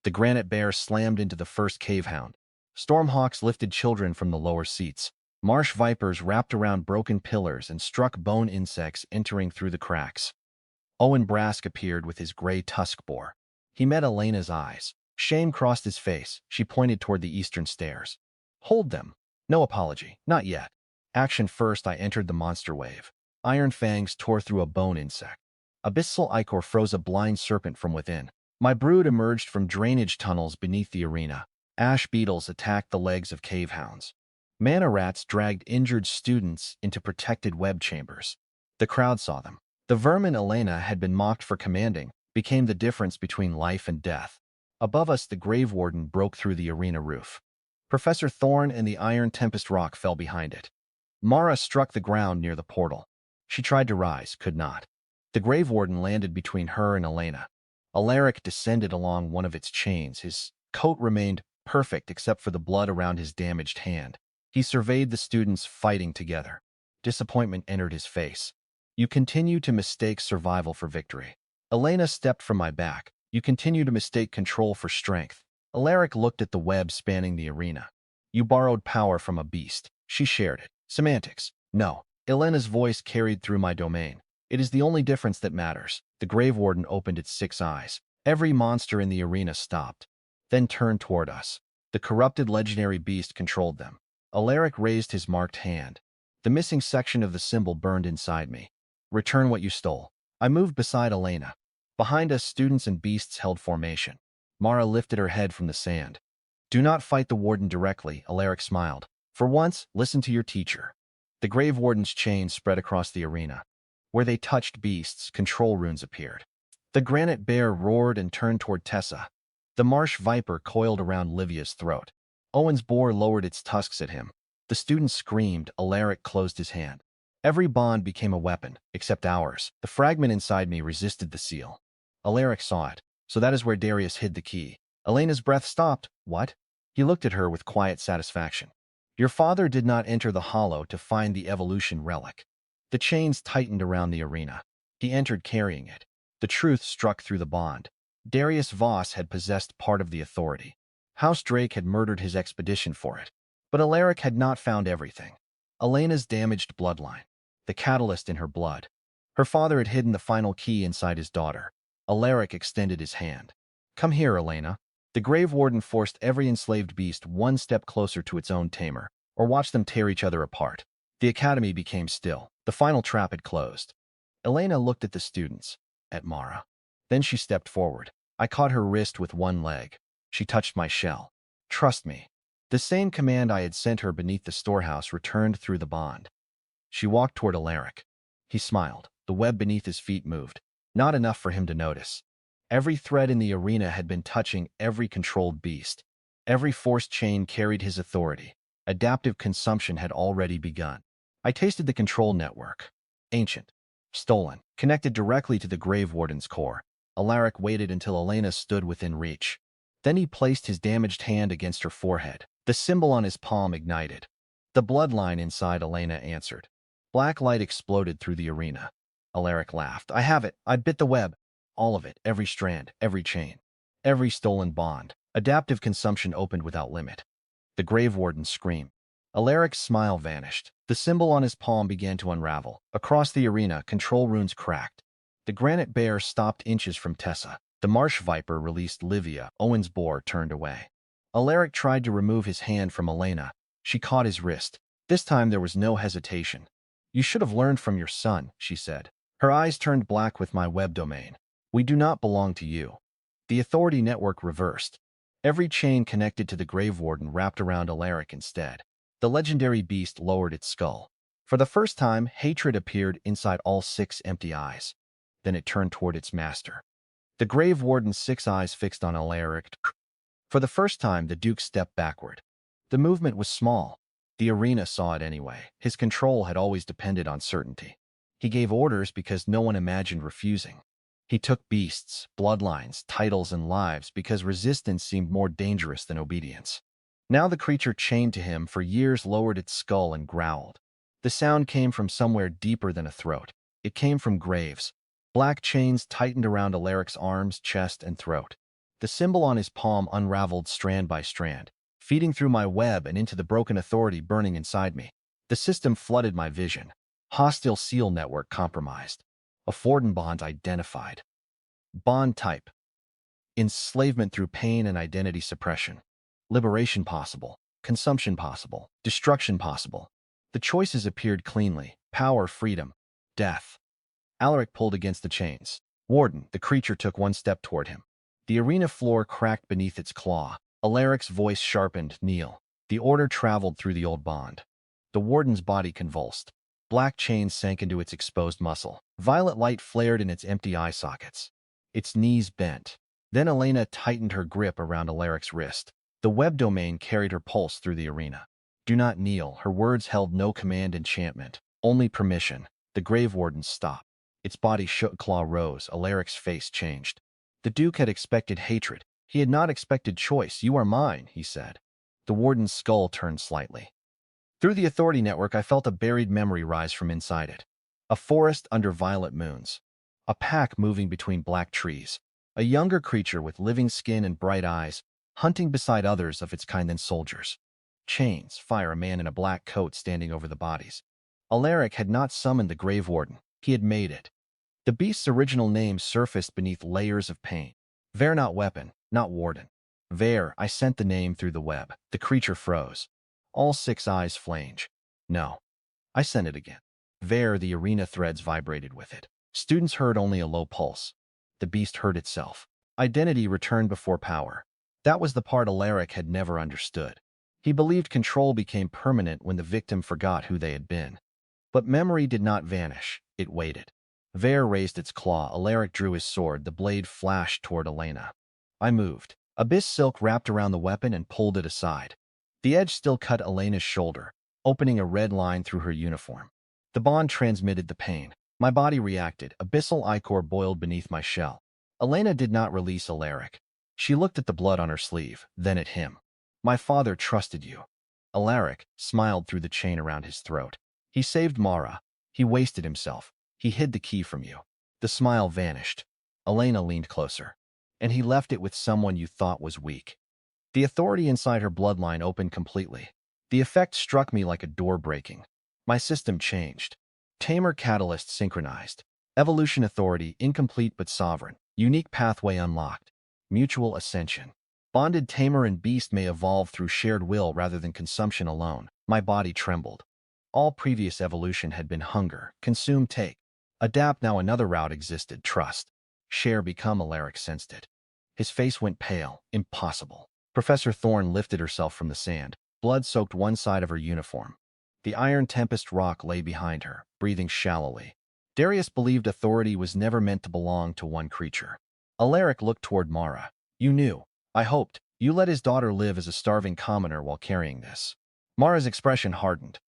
The granite bear slammed into the first cavehound. Stormhawks lifted children from the lower seats. Marsh vipers wrapped around broken pillars and struck bone insects entering through the cracks. Owen Brask appeared with his gray tusk boar. He met Elena's eyes. Shame crossed his face. She pointed toward the eastern stairs. Hold them. No apology. Not yet. Action first. I entered the monster wave. Iron fangs tore through a bone insect. Abyssal ichor froze a blind serpent from within. My brood emerged from drainage tunnels beneath the arena. Ash beetles attacked the legs of cavehounds. Mana rats dragged injured students into protected web chambers. The crowd saw them. The vermin Elena had been mocked for commanding became the difference between life and death. Above us, the grave warden broke through the arena roof. Professor Thorne and the Iron Tempest rock fell behind it. Mara struck the ground near the portal. She tried to rise, could not. The grave warden landed between her and Elena. Alaric descended along one of its chains, his coat remained perfect except for the blood around his damaged hand. He surveyed the students fighting together. Disappointment entered his face. You continue to mistake survival for victory. Elena stepped from my back. You continue to mistake control for strength. Alaric looked at the web spanning the arena. You borrowed power from a beast. She shared it. Semantics. No. Elena's voice carried through my domain. It is the only difference that matters. The Grave Warden opened its 6 eyes. Every monster in the arena stopped, then turned toward us. The corrupted legendary beast controlled them. Alaric raised his marked hand. The missing section of the symbol burned inside me. Return what you stole. I moved beside Elena. Behind us, students and beasts held formation. Mara lifted her head from the sand. Do not fight the warden directly, Alaric smiled. For once, listen to your teacher. The Grave Warden's chain spread across the arena. Where they touched beasts, control runes appeared. The granite bear roared and turned toward Tessa. The marsh viper coiled around Livia's throat. Owen's boar lowered its tusks at him. The students screamed. Alaric closed his hand. Every bond became a weapon, except ours. The fragment inside me resisted the seal. Alaric saw it. So that is where Darius hid the key. Elena's breath stopped. What? He looked at her with quiet satisfaction. Your father did not enter the hollow to find the evolution relic. The chains tightened around the arena. He entered carrying it. The truth struck through the bond. Darius Voss had possessed part of the authority. House Drake had murdered his expedition for it. But Alaric had not found everything. Elena's damaged bloodline. The catalyst in her blood. Her father had hidden the final key inside his daughter. Alaric extended his hand. Come here, Elena. The Grave Warden forced every enslaved beast one step closer to its own tamer, or watched them tear each other apart. The academy became still. The final trap had closed. Elena looked at the students, at Mara. Then she stepped forward. I caught her wrist with one leg. She touched my shell. Trust me. The same command I had sent her beneath the storehouse returned through the bond. She walked toward Alaric. He smiled. The web beneath his feet moved. Not enough for him to notice. Every thread in the arena had been touching every controlled beast. Every forced chain carried his authority. Adaptive consumption had already begun. I tasted the control network. Ancient. Stolen. Connected directly to the Grave Warden's core. Alaric waited until Elena stood within reach. Then he placed his damaged hand against her forehead. The symbol on his palm ignited. The bloodline inside Elena answered. Black light exploded through the arena. Alaric laughed. I have it. I bit the web. All of it. Every strand. Every chain. Every stolen bond. Adaptive consumption opened without limit. The Grave Warden screamed. Alaric's smile vanished. The symbol on his palm began to unravel. Across the arena, control runes cracked. The granite bear stopped inches from Tessa. The marsh viper released Livia. Owen's boar turned away. Alaric tried to remove his hand from Elena. She caught his wrist. This time there was no hesitation. You should have learned from your son, she said. Her eyes turned black with my web domain. We do not belong to you. The authority network reversed. Every chain connected to the Grave Warden wrapped around Alaric instead. The legendary beast lowered its skull. For the first time, hatred appeared inside all 6 empty eyes. Then it turned toward its master. The Grave Warden's 6 eyes fixed on Alaric. For the first time, the Duke stepped backward. The movement was small. The arena saw it anyway. His control had always depended on certainty. He gave orders because no one imagined refusing. He took beasts, bloodlines, titles, and lives because resistance seemed more dangerous than obedience. Now the creature chained to him for years lowered its skull and growled. The sound came from somewhere deeper than a throat. It came from graves. Black chains tightened around Alaric's arms, chest, and throat. The symbol on his palm unraveled strand by strand, feeding through my web and into the broken authority burning inside me. The system flooded my vision. Hostile seal network compromised. Affordin bond identified. Bond type. Enslavement through pain and identity suppression. Liberation possible. Consumption possible. Destruction possible. The choices appeared cleanly. Power, freedom, death. Alaric pulled against the chains. Warden, the creature took one step toward him. The arena floor cracked beneath its claw. Alaric's voice sharpened, kneel. The order traveled through the old bond. The warden's body convulsed. Black chains sank into its exposed muscle. Violet light flared in its empty eye sockets. Its knees bent. Then Elena tightened her grip around Alaric's wrist. The web domain carried her pulse through the arena. Do not kneel. Her words held no command enchantment, only permission. The Grave Warden stopped. Its body shook, claw rose. Alaric's face changed. The Duke had expected hatred. He had not expected choice. "You are mine," he said. The warden's skull turned slightly. Through the authority network, I felt a buried memory rise from inside it. A forest under violet moons. A pack moving between black trees. A younger creature with living skin and bright eyes, hunting beside others of its kind than soldiers. Chains, fire, a man in a black coat standing over the bodies. Alaric had not summoned the Grave Warden. He had made it. The beast's original name surfaced beneath layers of paint. Ver, not weapon, not warden. Ver, I sent the name through the web. The creature froze. All 6 eyes flange. No. I sent it again. Ver, the arena threads vibrated with it. Students heard only a low pulse. The beast heard itself. Identity returned before power. That was the part Alaric had never understood. He believed control became permanent when the victim forgot who they had been. But memory did not vanish. It waited. Ver raised its claw. Alaric drew his sword. The blade flashed toward Elena. I moved. Abyss silk wrapped around the weapon and pulled it aside. The edge still cut Elena's shoulder, opening a red line through her uniform. The bond transmitted the pain. My body reacted. Abyssal ichor boiled beneath my shell. Elena did not release Alaric. She looked at the blood on her sleeve, then at him. "My father trusted you." Alaric smiled through the chain around his throat. "He saved Mara. He wasted himself. He hid the key from you." The smile vanished. Elena leaned closer. "And he left it with someone you thought was weak." The authority inside her bloodline opened completely. The effect struck me like a door breaking. My system changed. Tamer catalyst synchronized. Evolution authority incomplete but sovereign. Unique pathway unlocked. Mutual ascension. Bonded Tamer and beast may evolve through shared will rather than consumption alone. My body trembled. All previous evolution had been hunger, consume, take. Adapt. Now another route existed, trust. Share, become. Alaric sensed it. His face went pale. Impossible. Professor Thorne lifted herself from the sand. Blood soaked one side of her uniform. The iron tempest rock lay behind her, breathing shallowly. Darius believed authority was never meant to belong to one creature. Alaric looked toward Mara. "You knew. I hoped. You let his daughter live as a starving commoner while carrying this." Mara's expression hardened.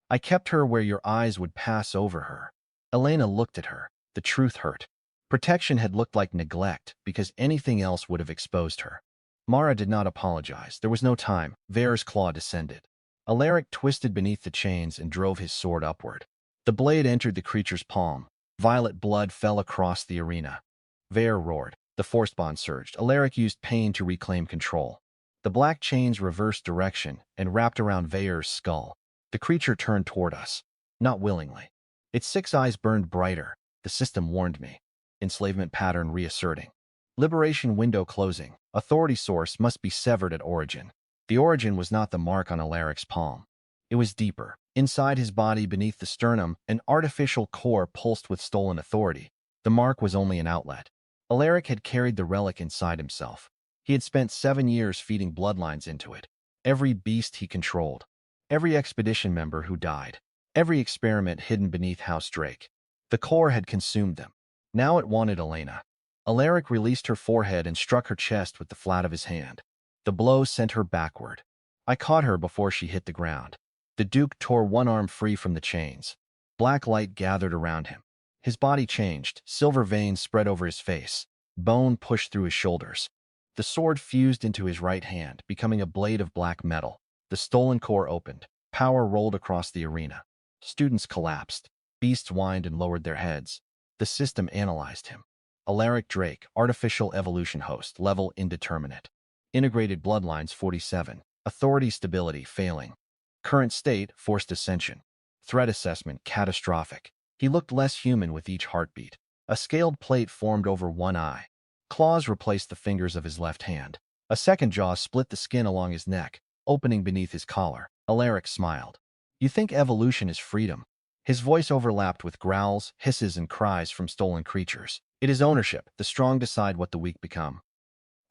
"I kept her where your eyes would pass over her." Elena looked at her. The truth hurt. Protection had looked like neglect because anything else would have exposed her. Mara did not apologize. There was no time. Ver's claw descended. Alaric twisted beneath the chains and drove his sword upward. The blade entered the creature's palm. Violet blood fell across the arena. Ver roared. The force bond surged. Alaric used pain to reclaim control. The black chains reversed direction and wrapped around Ver's skull. The creature turned toward us. Not willingly. Its 6 eyes burned brighter. The system warned me. Enslavement pattern reasserting. Liberation window closing. Authority source must be severed at origin. The origin was not the mark on Alaric's palm. It was deeper. Inside his body, beneath the sternum, an artificial core pulsed with stolen authority. The mark was only an outlet. Alaric had carried the relic inside himself. He had spent 7 years feeding bloodlines into it. Every beast he controlled. Every expedition member who died. Every experiment hidden beneath House Drake. The core had consumed them. Now it wanted Elena. Alaric released her forehead and struck her chest with the flat of his hand. The blow sent her backward. I caught her before she hit the ground. The Duke tore one arm free from the chains. Black light gathered around him. His body changed. Silver veins spread over his face. Bone pushed through his shoulders. The sword fused into his right hand, becoming a blade of black metal. The stolen core opened. Power rolled across the arena. Students collapsed. Beasts whined and lowered their heads. The system analyzed him. Alaric Drake, artificial evolution host, level indeterminate. Integrated bloodlines 47. Authority stability failing. Current state, forced ascension. Threat assessment, catastrophic. He looked less human with each heartbeat. A scaled plate formed over one eye. Claws replaced the fingers of his left hand. A second jaw split the skin along his neck, opening beneath his collar. Alaric smiled. "You think evolution is freedom?" His voice overlapped with growls, hisses, and cries from stolen creatures. "It is ownership. The strong decide what the weak become."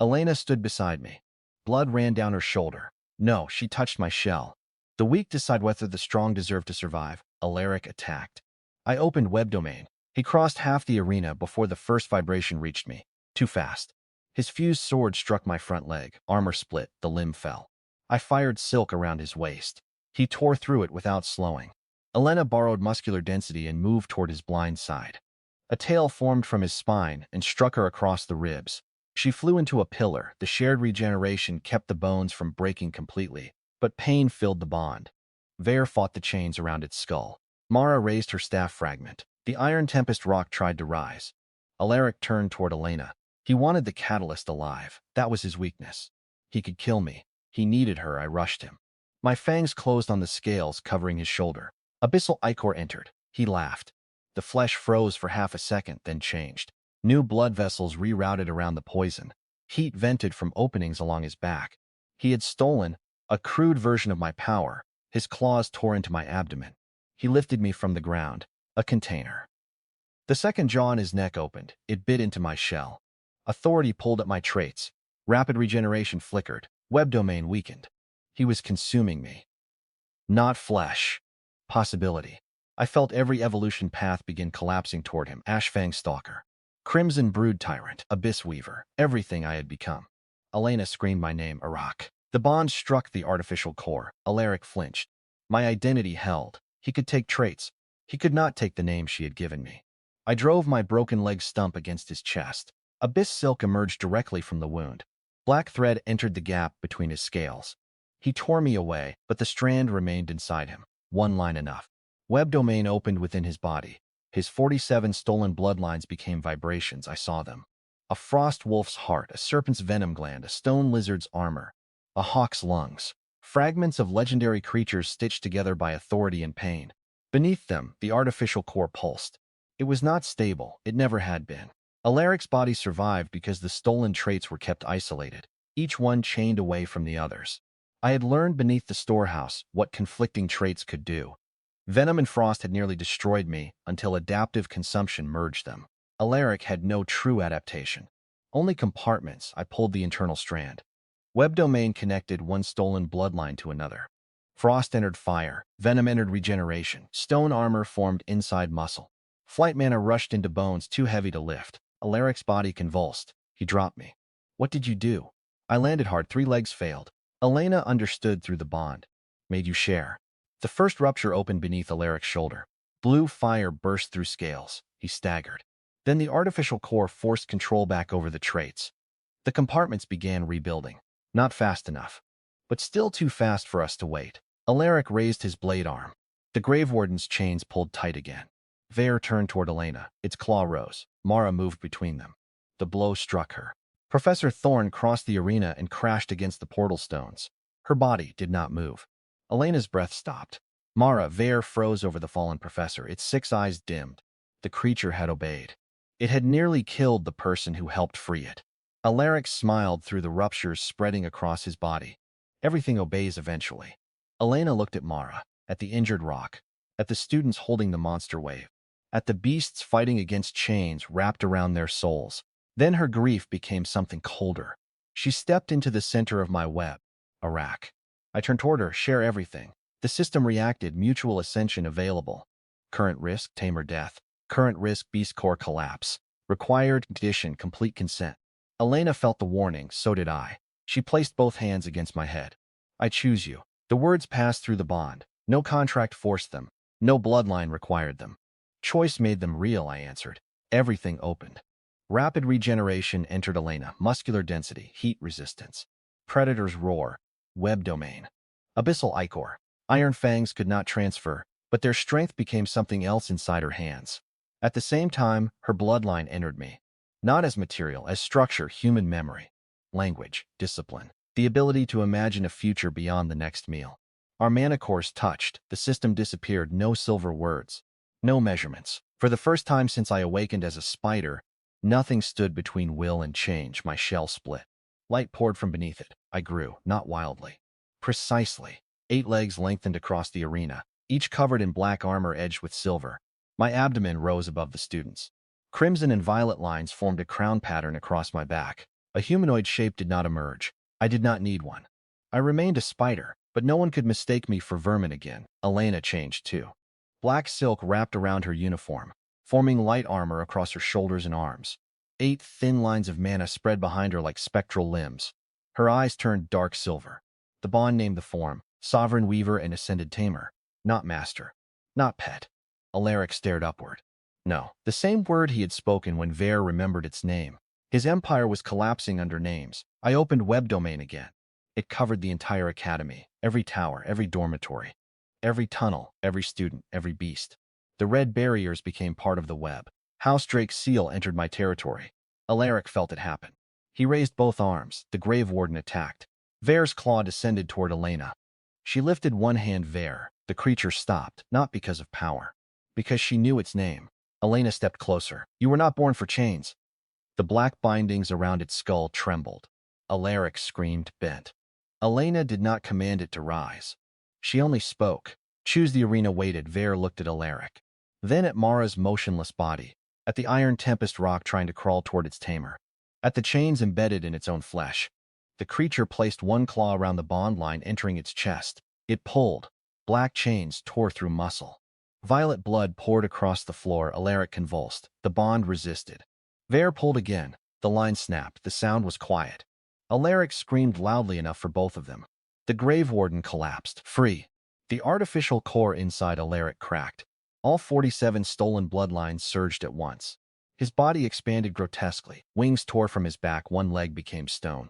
Elena stood beside me. Blood ran down her shoulder. No, she touched my shell. "The weak decide whether the strong deserve to survive." Alaric attacked. I opened web domain. He crossed half the arena before the first vibration reached me. Too fast. His fused sword struck my front leg. Armor split. The limb fell. I fired silk around his waist. He tore through it without slowing. Elena borrowed muscular density and moved toward his blind side. A tail formed from his spine and struck her across the ribs. She flew into a pillar. The shared regeneration kept the bones from breaking completely, but pain filled the bond. Vare fought the chains around its skull. Mara raised her staff fragment. The Iron Tempest rock tried to rise. Alaric turned toward Elena. He wanted the catalyst alive. That was his weakness. He could kill me. He needed her. I rushed him. My fangs closed on the scales covering his shoulder. Abyssal Ichor entered. He laughed. The flesh froze for half a second, then changed. New blood vessels rerouted around the poison. Heat vented from openings along his back. He had stolen a crude version of my power. His claws tore into my abdomen. He lifted me from the ground. A container. The second jaw in his neck opened. It bit into my shell. Authority pulled at my traits. Rapid regeneration flickered. Web domain weakened. He was consuming me. Not flesh. Possibility. I felt every evolution path begin collapsing toward him. Ashfang Stalker. Crimson Brood Tyrant. Abyss Weaver. Everything I had become. Elena screamed my name, Arach. The bond struck the artificial core. Alaric flinched. My identity held. He could take traits. He could not take the name she had given me. I drove my broken leg stump against his chest. Abyss silk emerged directly from the wound. Black thread entered the gap between his scales. He tore me away, but the strand remained inside him. One line enough. Web domain opened within his body. His 47 stolen bloodlines became vibrations. I saw them. A frost wolf's heart, a serpent's venom gland, a stone lizard's armor, a hawk's lungs. Fragments of legendary creatures stitched together by authority and pain. Beneath them, the artificial core pulsed. It was not stable. It never had been. Alaric's body survived because the stolen traits were kept isolated, each one chained away from the others. I had learned beneath the storehouse what conflicting traits could do. Venom and frost had nearly destroyed me until adaptive consumption merged them. Alaric had no true adaptation. Only compartments. I pulled the internal strand. Web domain connected one stolen bloodline to another. Frost entered fire. Venom entered regeneration. Stone armor formed inside muscle. Flight mana rushed into bones too heavy to lift. Alaric's body convulsed. He dropped me. What did you do? I landed hard. 3 legs failed. Elena understood through the bond. Made you share. The first rupture opened beneath Alaric's shoulder. Blue fire burst through scales. He staggered. Then the artificial core forced control back over the traits. The compartments began rebuilding. Not fast enough, but still too fast for us to wait. Alaric raised his blade arm. The Grave Warden's chains pulled tight again. Vare turned toward Elena. Its claw rose. Mara moved between them. The blow struck her. Professor Thorn crossed the arena and crashed against the portal stones. Her body did not move. Elena's breath stopped. Vare froze over the fallen professor. Its 6 eyes dimmed. The creature had obeyed. It had nearly killed the person who helped free it. Alaric smiled through the ruptures spreading across his body. Everything obeys eventually. Elena looked at Mara, at the injured rock, at the students holding the monster wave, at the beasts fighting against chains wrapped around their souls. Then her grief became something colder. She stepped into the center of my web. Arach. I turned toward her. Share everything. The system reacted. Mutual ascension available. Current risk, Tamer death. Current risk, beast core collapse. Required condition, complete consent. Elena felt the warning. So did I. She placed both hands against my head. I choose you. The words passed through the bond. No contract forced them. No bloodline required them. Choice made them real, I answered. Everything opened. Rapid regeneration entered Elena. Muscular density, heat resistance. Predator's roar. Web domain. Abyssal Ichor. Iron fangs could not transfer, but their strength became something else inside her hands. At the same time, her bloodline entered me. Not as material, as structure, human memory. Language, discipline. The ability to imagine a future beyond the next meal. Our mana cores touched. The system disappeared. No silver words. No measurements. For the first time since I awakened as a spider, nothing stood between will and change. My shell split. Light poured from beneath it. I grew, not wildly. Precisely. 8 legs lengthened across the arena, each covered in black armor edged with silver. My abdomen rose above the students. Crimson and violet lines formed a crown pattern across my back. A humanoid shape did not emerge. I did not need one. I remained a spider, but no one could mistake me for vermin again. Elena changed too. Black silk wrapped around her uniform, forming light armor across her shoulders and arms. 8 thin lines of mana spread behind her like spectral limbs. Her eyes turned dark silver. The bond named the form, Sovereign Weaver and Ascended Tamer. Not master. Not pet. Alaric stared upward. No, the same word he had spoken when Vare remembered its name. His empire was collapsing under names. I opened web domain again. It covered the entire academy, every tower, every dormitory, every tunnel, every student, every beast. The red barriers became part of the web. House Drake's seal entered my territory. Alaric felt it happen. He raised both arms. The Grave Warden attacked. Vare's claw descended toward Elena. She lifted one hand. Vare. The creature stopped, not because of power, because she knew its name. Elena stepped closer. You were not born for chains. The black bindings around its skull trembled. Alaric screamed, bent. Elena did not command it to rise. She only spoke. Choose. The arena waited. Vare looked at Alaric, then at Mara's motionless body, at the iron tempest rock trying to crawl toward its tamer, at the chains embedded in its own flesh. The creature placed one claw around the bond line entering its chest. It pulled. Black chains tore through muscle. Violet blood poured across the floor. Alaric convulsed. The bond resisted. Vare pulled again. The line snapped. The sound was quiet. Alaric screamed loudly enough for both of them. The Grave Warden collapsed. Free. The artificial core inside Alaric cracked. All 47 stolen bloodlines surged at once. His body expanded grotesquely. Wings tore from his back. One leg became stone.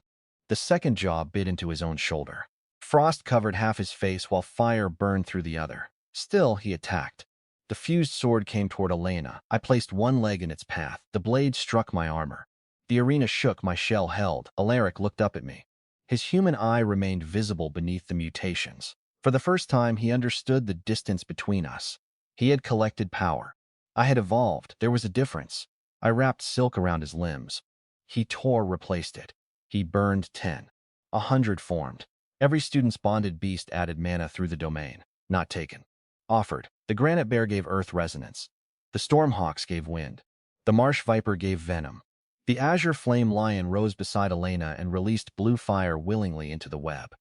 The second jaw bit into his own shoulder. Frost covered half his face while fire burned through the other. Still, he attacked. The fused sword came toward Elena. I placed one leg in its path. The blade struck my armor. The arena shook. My shell held. Alaric looked up at me. His human eye remained visible beneath the mutations. For the first time, he understood the distance between us. He had collected power. I had evolved. There was a difference. I wrapped silk around his limbs. He tore, replaced it. He burned 10. 100 formed. Every student's bonded beast added mana through the domain. Not taken. Offered. The granite bear gave earth resonance. The stormhawks gave wind. The marsh viper gave venom. The azure flame lion rose beside Elena and released blue fire willingly into the web.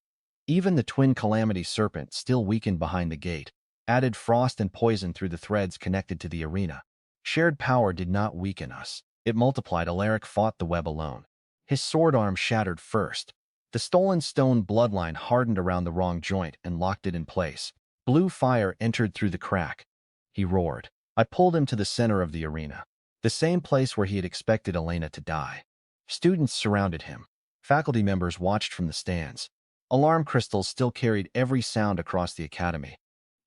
Even the twin calamity serpent, still weakened behind the gate, added frost and poison through the threads connected to the arena. Shared power did not weaken us. It multiplied. Alaric fought the web alone. His sword arm shattered first. The stolen stone bloodline hardened around the wrong joint and locked it in place. Blue fire entered through the crack. He roared. I pulled him to the center of the arena, the same place where he had expected Elena to die. Students surrounded him. Faculty members watched from the stands. Alarm crystals still carried every sound across the academy.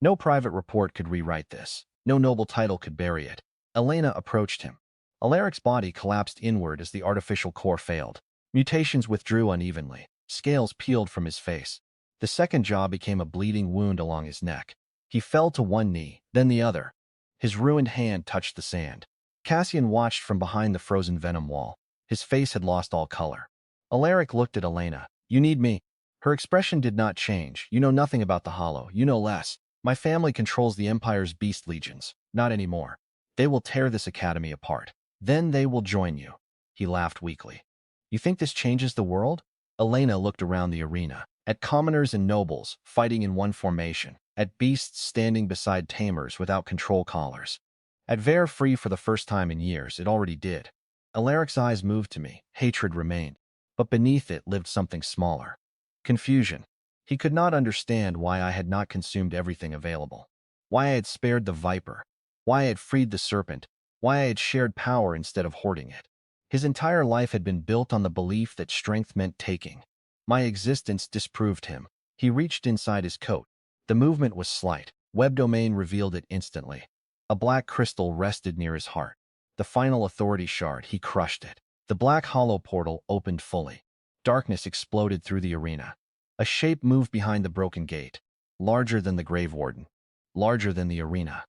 No private report could rewrite this. No noble title could bury it. Elena approached him. Alaric's body collapsed inward as the artificial core failed. Mutations withdrew unevenly. Scales peeled from his face. The second jaw became a bleeding wound along his neck. He fell to one knee, then the other. His ruined hand touched the sand. Cassian watched from behind the frozen venom wall. His face had lost all color. Alaric looked at Elena. You need me. Her expression did not change. You know nothing about the Hollow. You know less. My family controls the Empire's beast legions. Not anymore. They will tear this academy apart. Then they will join you. He laughed weakly. You think this changes the world? Elena looked around the arena, at commoners and nobles fighting in one formation, at beasts standing beside tamers without control collars. At Vare free for the first time in years, it already did. Alaric's eyes moved to me. Hatred remained. But beneath it lived something smaller. Confusion. He could not understand why I had not consumed everything available. Why I had spared the viper. Why I had freed the serpent. Why I had shared power instead of hoarding it. His entire life had been built on the belief that strength meant taking. My existence disproved him. He reached inside his coat. The movement was slight. Web domain revealed it instantly. A black crystal rested near his heart. The final authority shard. He crushed it. The black hollow portal opened fully. Darkness exploded through the arena. A shape moved behind the broken gate. Larger than the Grave Warden. Larger than the arena.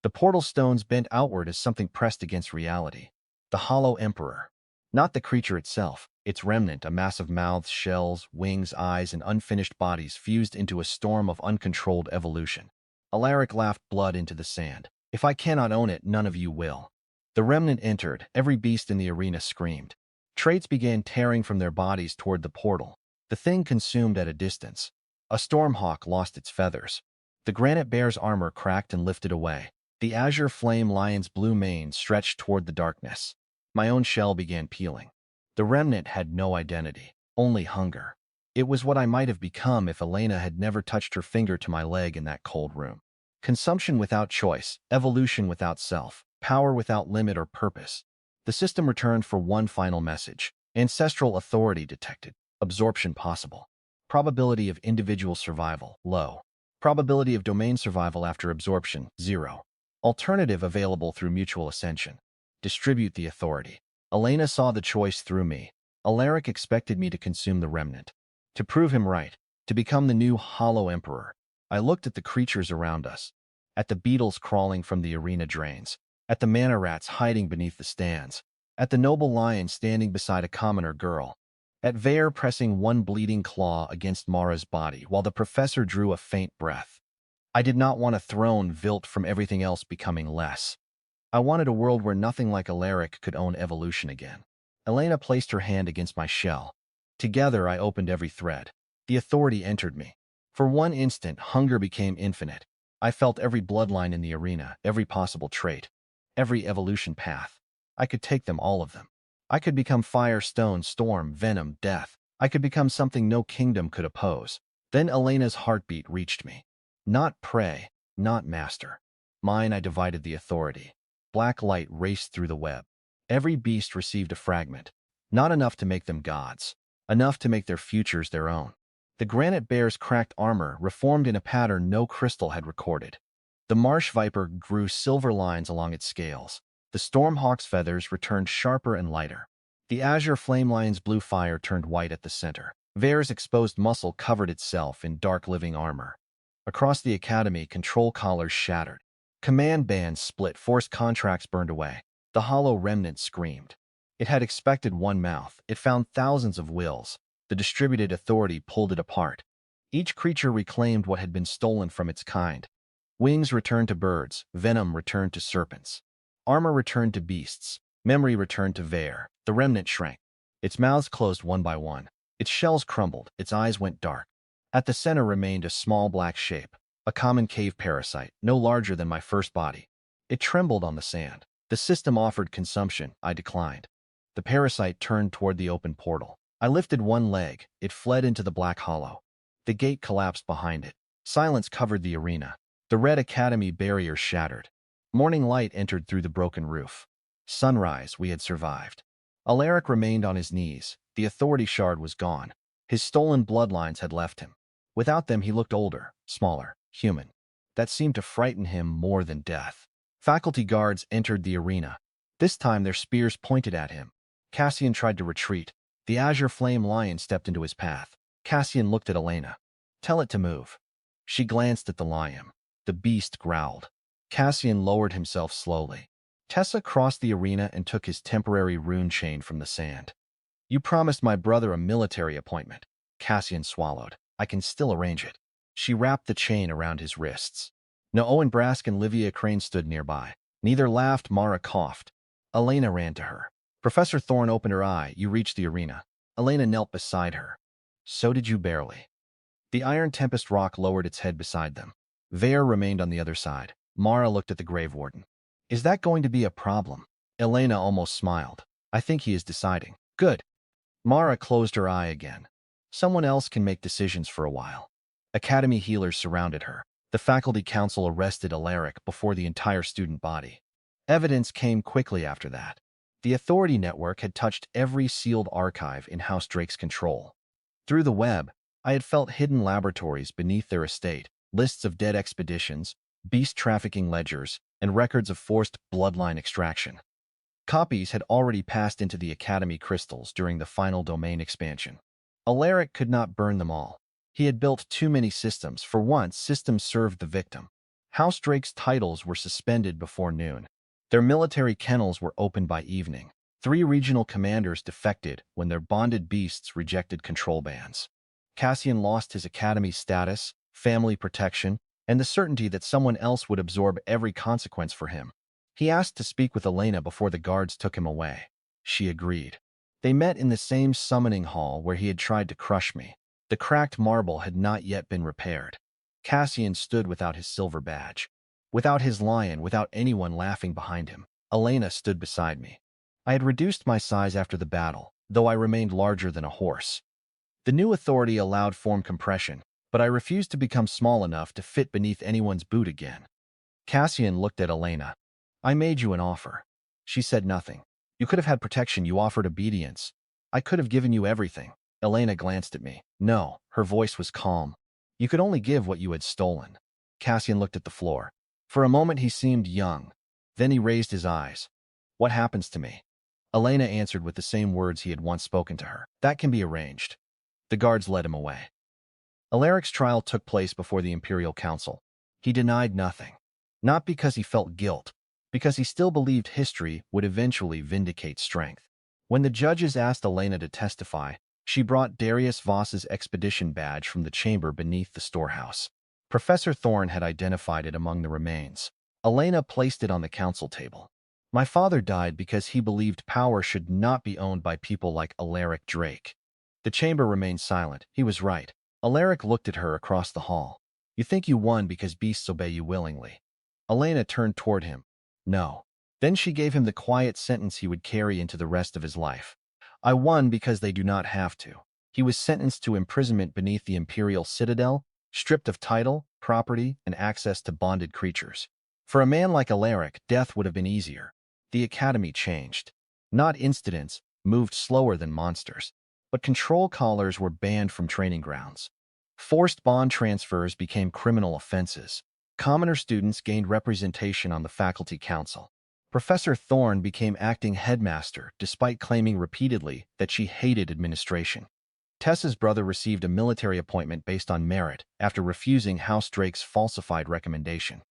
The portal stones bent outward as something pressed against reality. The Hollow Emperor. Not the creature itself. Its remnant, a mass of mouths, shells, wings, eyes, and unfinished bodies fused into a storm of uncontrolled evolution. Alaric laughed blood into the sand. If I cannot own it, none of you will. The remnant entered. Every beast in the arena screamed. Traits began tearing from their bodies toward the portal. The thing consumed at a distance. A stormhawk lost its feathers. The granite bear's armor cracked and lifted away. The azure flame lion's blue mane stretched toward the darkness. My own shell began peeling. The remnant had no identity, only hunger. It was what I might have become if Elena had never touched her finger to my leg in that cold room. Consumption without choice, evolution without self, power without limit or purpose. The system returned for one final message. Ancestral authority detected. Absorption possible. Probability of individual survival, low. Probability of domain survival after absorption, 0. Alternative available through mutual ascension. Distribute the authority. Elena saw the choice through me. Alaric expected me to consume the remnant. To prove him right, to become the new Hollow Emperor. I looked at the creatures around us. At the beetles crawling from the arena drains. At the mana rats hiding beneath the stands. At the noble lion standing beside a commoner girl. At Vare pressing one bleeding claw against Mara's body while the professor drew a faint breath. I did not want a throne built from everything else becoming less. I wanted a world where nothing like Alaric could own evolution again. Elena placed her hand against my shell. Together I opened every thread. The authority entered me. For one instant, hunger became infinite. I felt every bloodline in the arena, every possible trait, every evolution path. I could take them, all of them. I could become fire, stone, storm, venom, death. I could become something no kingdom could oppose. Then Elena's heartbeat reached me. Not prey, not master. Mine. I divided the authority. Black light raced through the web. Every beast received a fragment. Not enough to make them gods. Enough to make their futures their own. The granite bear's cracked armor reformed in a pattern no crystal had recorded. The marsh viper grew silver lines along its scales. The stormhawk's feathers returned sharper and lighter. The azure flame lion's blue fire turned white at the center. Vare's exposed muscle covered itself in dark living armor. Across the academy, control collars shattered. Command bands split, forced contracts burned away. The hollow remnant screamed. It had expected one mouth. It found thousands of wills. The distributed authority pulled it apart. Each creature reclaimed what had been stolen from its kind. Wings returned to birds. Venom returned to serpents. Armor returned to beasts. Memory returned to Vare. The remnant shrank. Its mouths closed one by one. Its shells crumbled. Its eyes went dark. At the center remained a small black shape, a common cave parasite, no larger than my first body. It trembled on the sand. The system offered consumption. I declined. The parasite turned toward the open portal. I lifted one leg. It fled into the black hollow. The gate collapsed behind it. Silence covered the arena. The red academy barrier shattered. Morning light entered through the broken roof. Sunrise. We had survived. Alaric remained on his knees. The authority shard was gone. His stolen bloodlines had left him. Without them, he looked older, smaller, human. That seemed to frighten him more than death. Faculty guards entered the arena. This time their spears pointed at him. Cassian tried to retreat. The azure flame lion stepped into his path. Cassian looked at Elena. "Tell it to move." She glanced at the lion. The beast growled. Cassian lowered himself slowly. Tessa crossed the arena and took his temporary rune chain from the sand. "You promised my brother a military appointment." Cassian swallowed. "I can still arrange it." She wrapped the chain around his wrists. No, Owen Brask and Livia Crane stood nearby. Neither laughed. Mara coughed. Elena ran to her. Professor Thorne opened her eye. "You reached the arena." Elena knelt beside her. "So did you, barely." The Iron Tempest rock lowered its head beside them. Vare remained on the other side. Mara looked at the Grave Warden. "Is that going to be a problem?" Elena almost smiled. "I think he is deciding." "Good." Mara closed her eye again. "Someone else can make decisions for a while." Academy healers surrounded her. The faculty council arrested Alaric before the entire student body. Evidence came quickly after that. The authority network had touched every sealed archive in House Drake's control. Through the web, I had felt hidden laboratories beneath their estate, lists of dead expeditions, beast trafficking ledgers, and records of forced bloodline extraction. Copies had already passed into the Academy crystals during the final domain expansion. Alaric could not burn them all. He had built too many systems. For once, systems served the victim. House Drake's titles were suspended before noon. Their military kennels were opened by evening. 3 regional commanders defected when their bonded beasts rejected control bands. Cassian lost his academy status, family protection, and the certainty that someone else would absorb every consequence for him. He asked to speak with Elena before the guards took him away. She agreed. They met in the same summoning hall where he had tried to crush me. The cracked marble had not yet been repaired. Cassian stood without his silver badge. Without his lion, without anyone laughing behind him. Elena stood beside me. I had reduced my size after the battle, though I remained larger than a horse. The new authority allowed form compression, but I refused to become small enough to fit beneath anyone's boot again. Cassian looked at Elena. "I made you an offer." She said nothing. You could have had protection. You offered obedience. I could have given you everything. Elena glanced at me. No, her voice was calm. You could only give what you had stolen. Cassian looked at the floor. For a moment he seemed young. Then he raised his eyes. What happens to me? Elena answered with the same words he had once spoken to her. That can be arranged. The guards led him away. Alaric's trial took place before the Imperial Council. He denied nothing. Not because he felt guilt, because he still believed history would eventually vindicate strength. When the judges asked Elena to testify, she brought Darius Voss's expedition badge from the chamber beneath the storehouse. Professor Thorne had identified it among the remains. Elena placed it on the council table. My father died because he believed power should not be owned by people like Alaric Drake. The chamber remained silent. He was right. Alaric looked at her across the hall. You think you won because beasts obey you willingly. Elena turned toward him. No. Then she gave him the quiet sentence he would carry into the rest of his life. I won because they do not have to. He was sentenced to imprisonment beneath the imperial citadel, stripped of title, property, and access to bonded creatures. For a man like Alaric, death would have been easier. The academy changed. Not incidents, moved slower than monsters. But control collars were banned from training grounds. Forced bond transfers became criminal offenses. Commoner students gained representation on the faculty council. Professor Thorne became acting headmaster despite claiming repeatedly that she hated administration. Tessa's brother received a military appointment based on merit after refusing House Drake's falsified recommendation.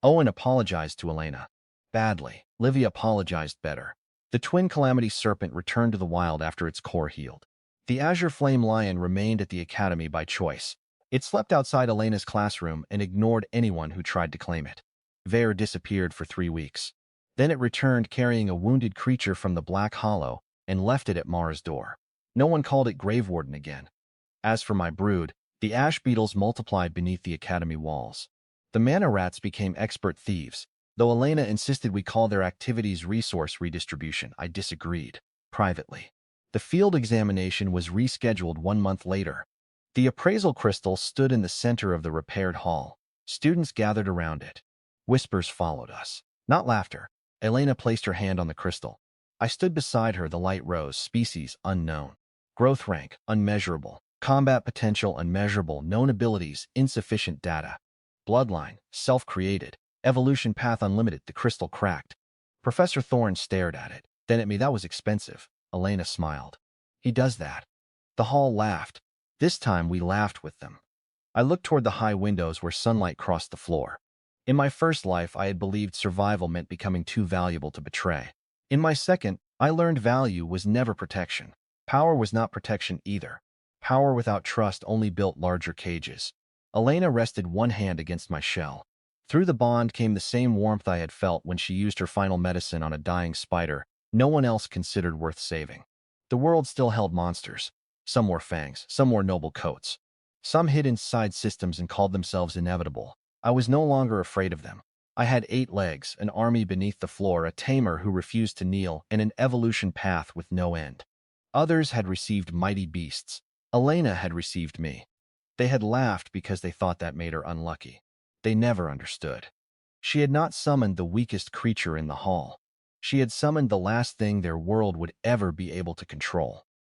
Owen apologized to Elena. Badly. Livia apologized better. The twin Calamity Serpent returned to the wild after its core healed. The Azure Flame Lion remained at the academy by choice. It slept outside Elena's classroom and ignored anyone who tried to claim it. Vare disappeared for 3 weeks. Then it returned carrying a wounded creature from the Black Hollow and left it at Mara's door. No one called it Grave Warden again. As for my brood, the ash beetles multiplied beneath the academy walls. The mana rats became expert thieves. Though Elena insisted we call their activities resource redistribution, I disagreed, privately. The field examination was rescheduled 1 month later. The appraisal crystal stood in the center of the repaired hall. Students gathered around it. Whispers followed us. Not laughter. Elena placed her hand on the crystal. I stood beside her. The light rose. Species unknown. Growth rank unmeasurable. Combat potential unmeasurable. Known abilities insufficient data. Bloodline self-created. Evolution path unlimited. The crystal cracked. Professor Thorne stared at it, then at me. That was expensive. Elena smiled. He does that. The hall laughed. This time we laughed with them. I looked toward the high windows where sunlight crossed the floor. In my first life, I had believed survival meant becoming too valuable to betray. In my second, I learned value was never protection. Power was not protection either. Power without trust only built larger cages. Elena rested one hand against my shell. Through the bond came the same warmth I had felt when she used her final medicine on a dying spider no one else considered worth saving. The world still held monsters. Some wore fangs, some wore noble coats. Some hid inside systems and called themselves inevitable. I was no longer afraid of them. I had 8 legs, an army beneath the floor, a tamer who refused to kneel, and an evolution path with no end. Others had received mighty beasts. Elena had received me. They had laughed because they thought that made her unlucky. They never understood. She had not summoned the weakest creature in the hall. She had summoned the last thing their world would ever be able to control.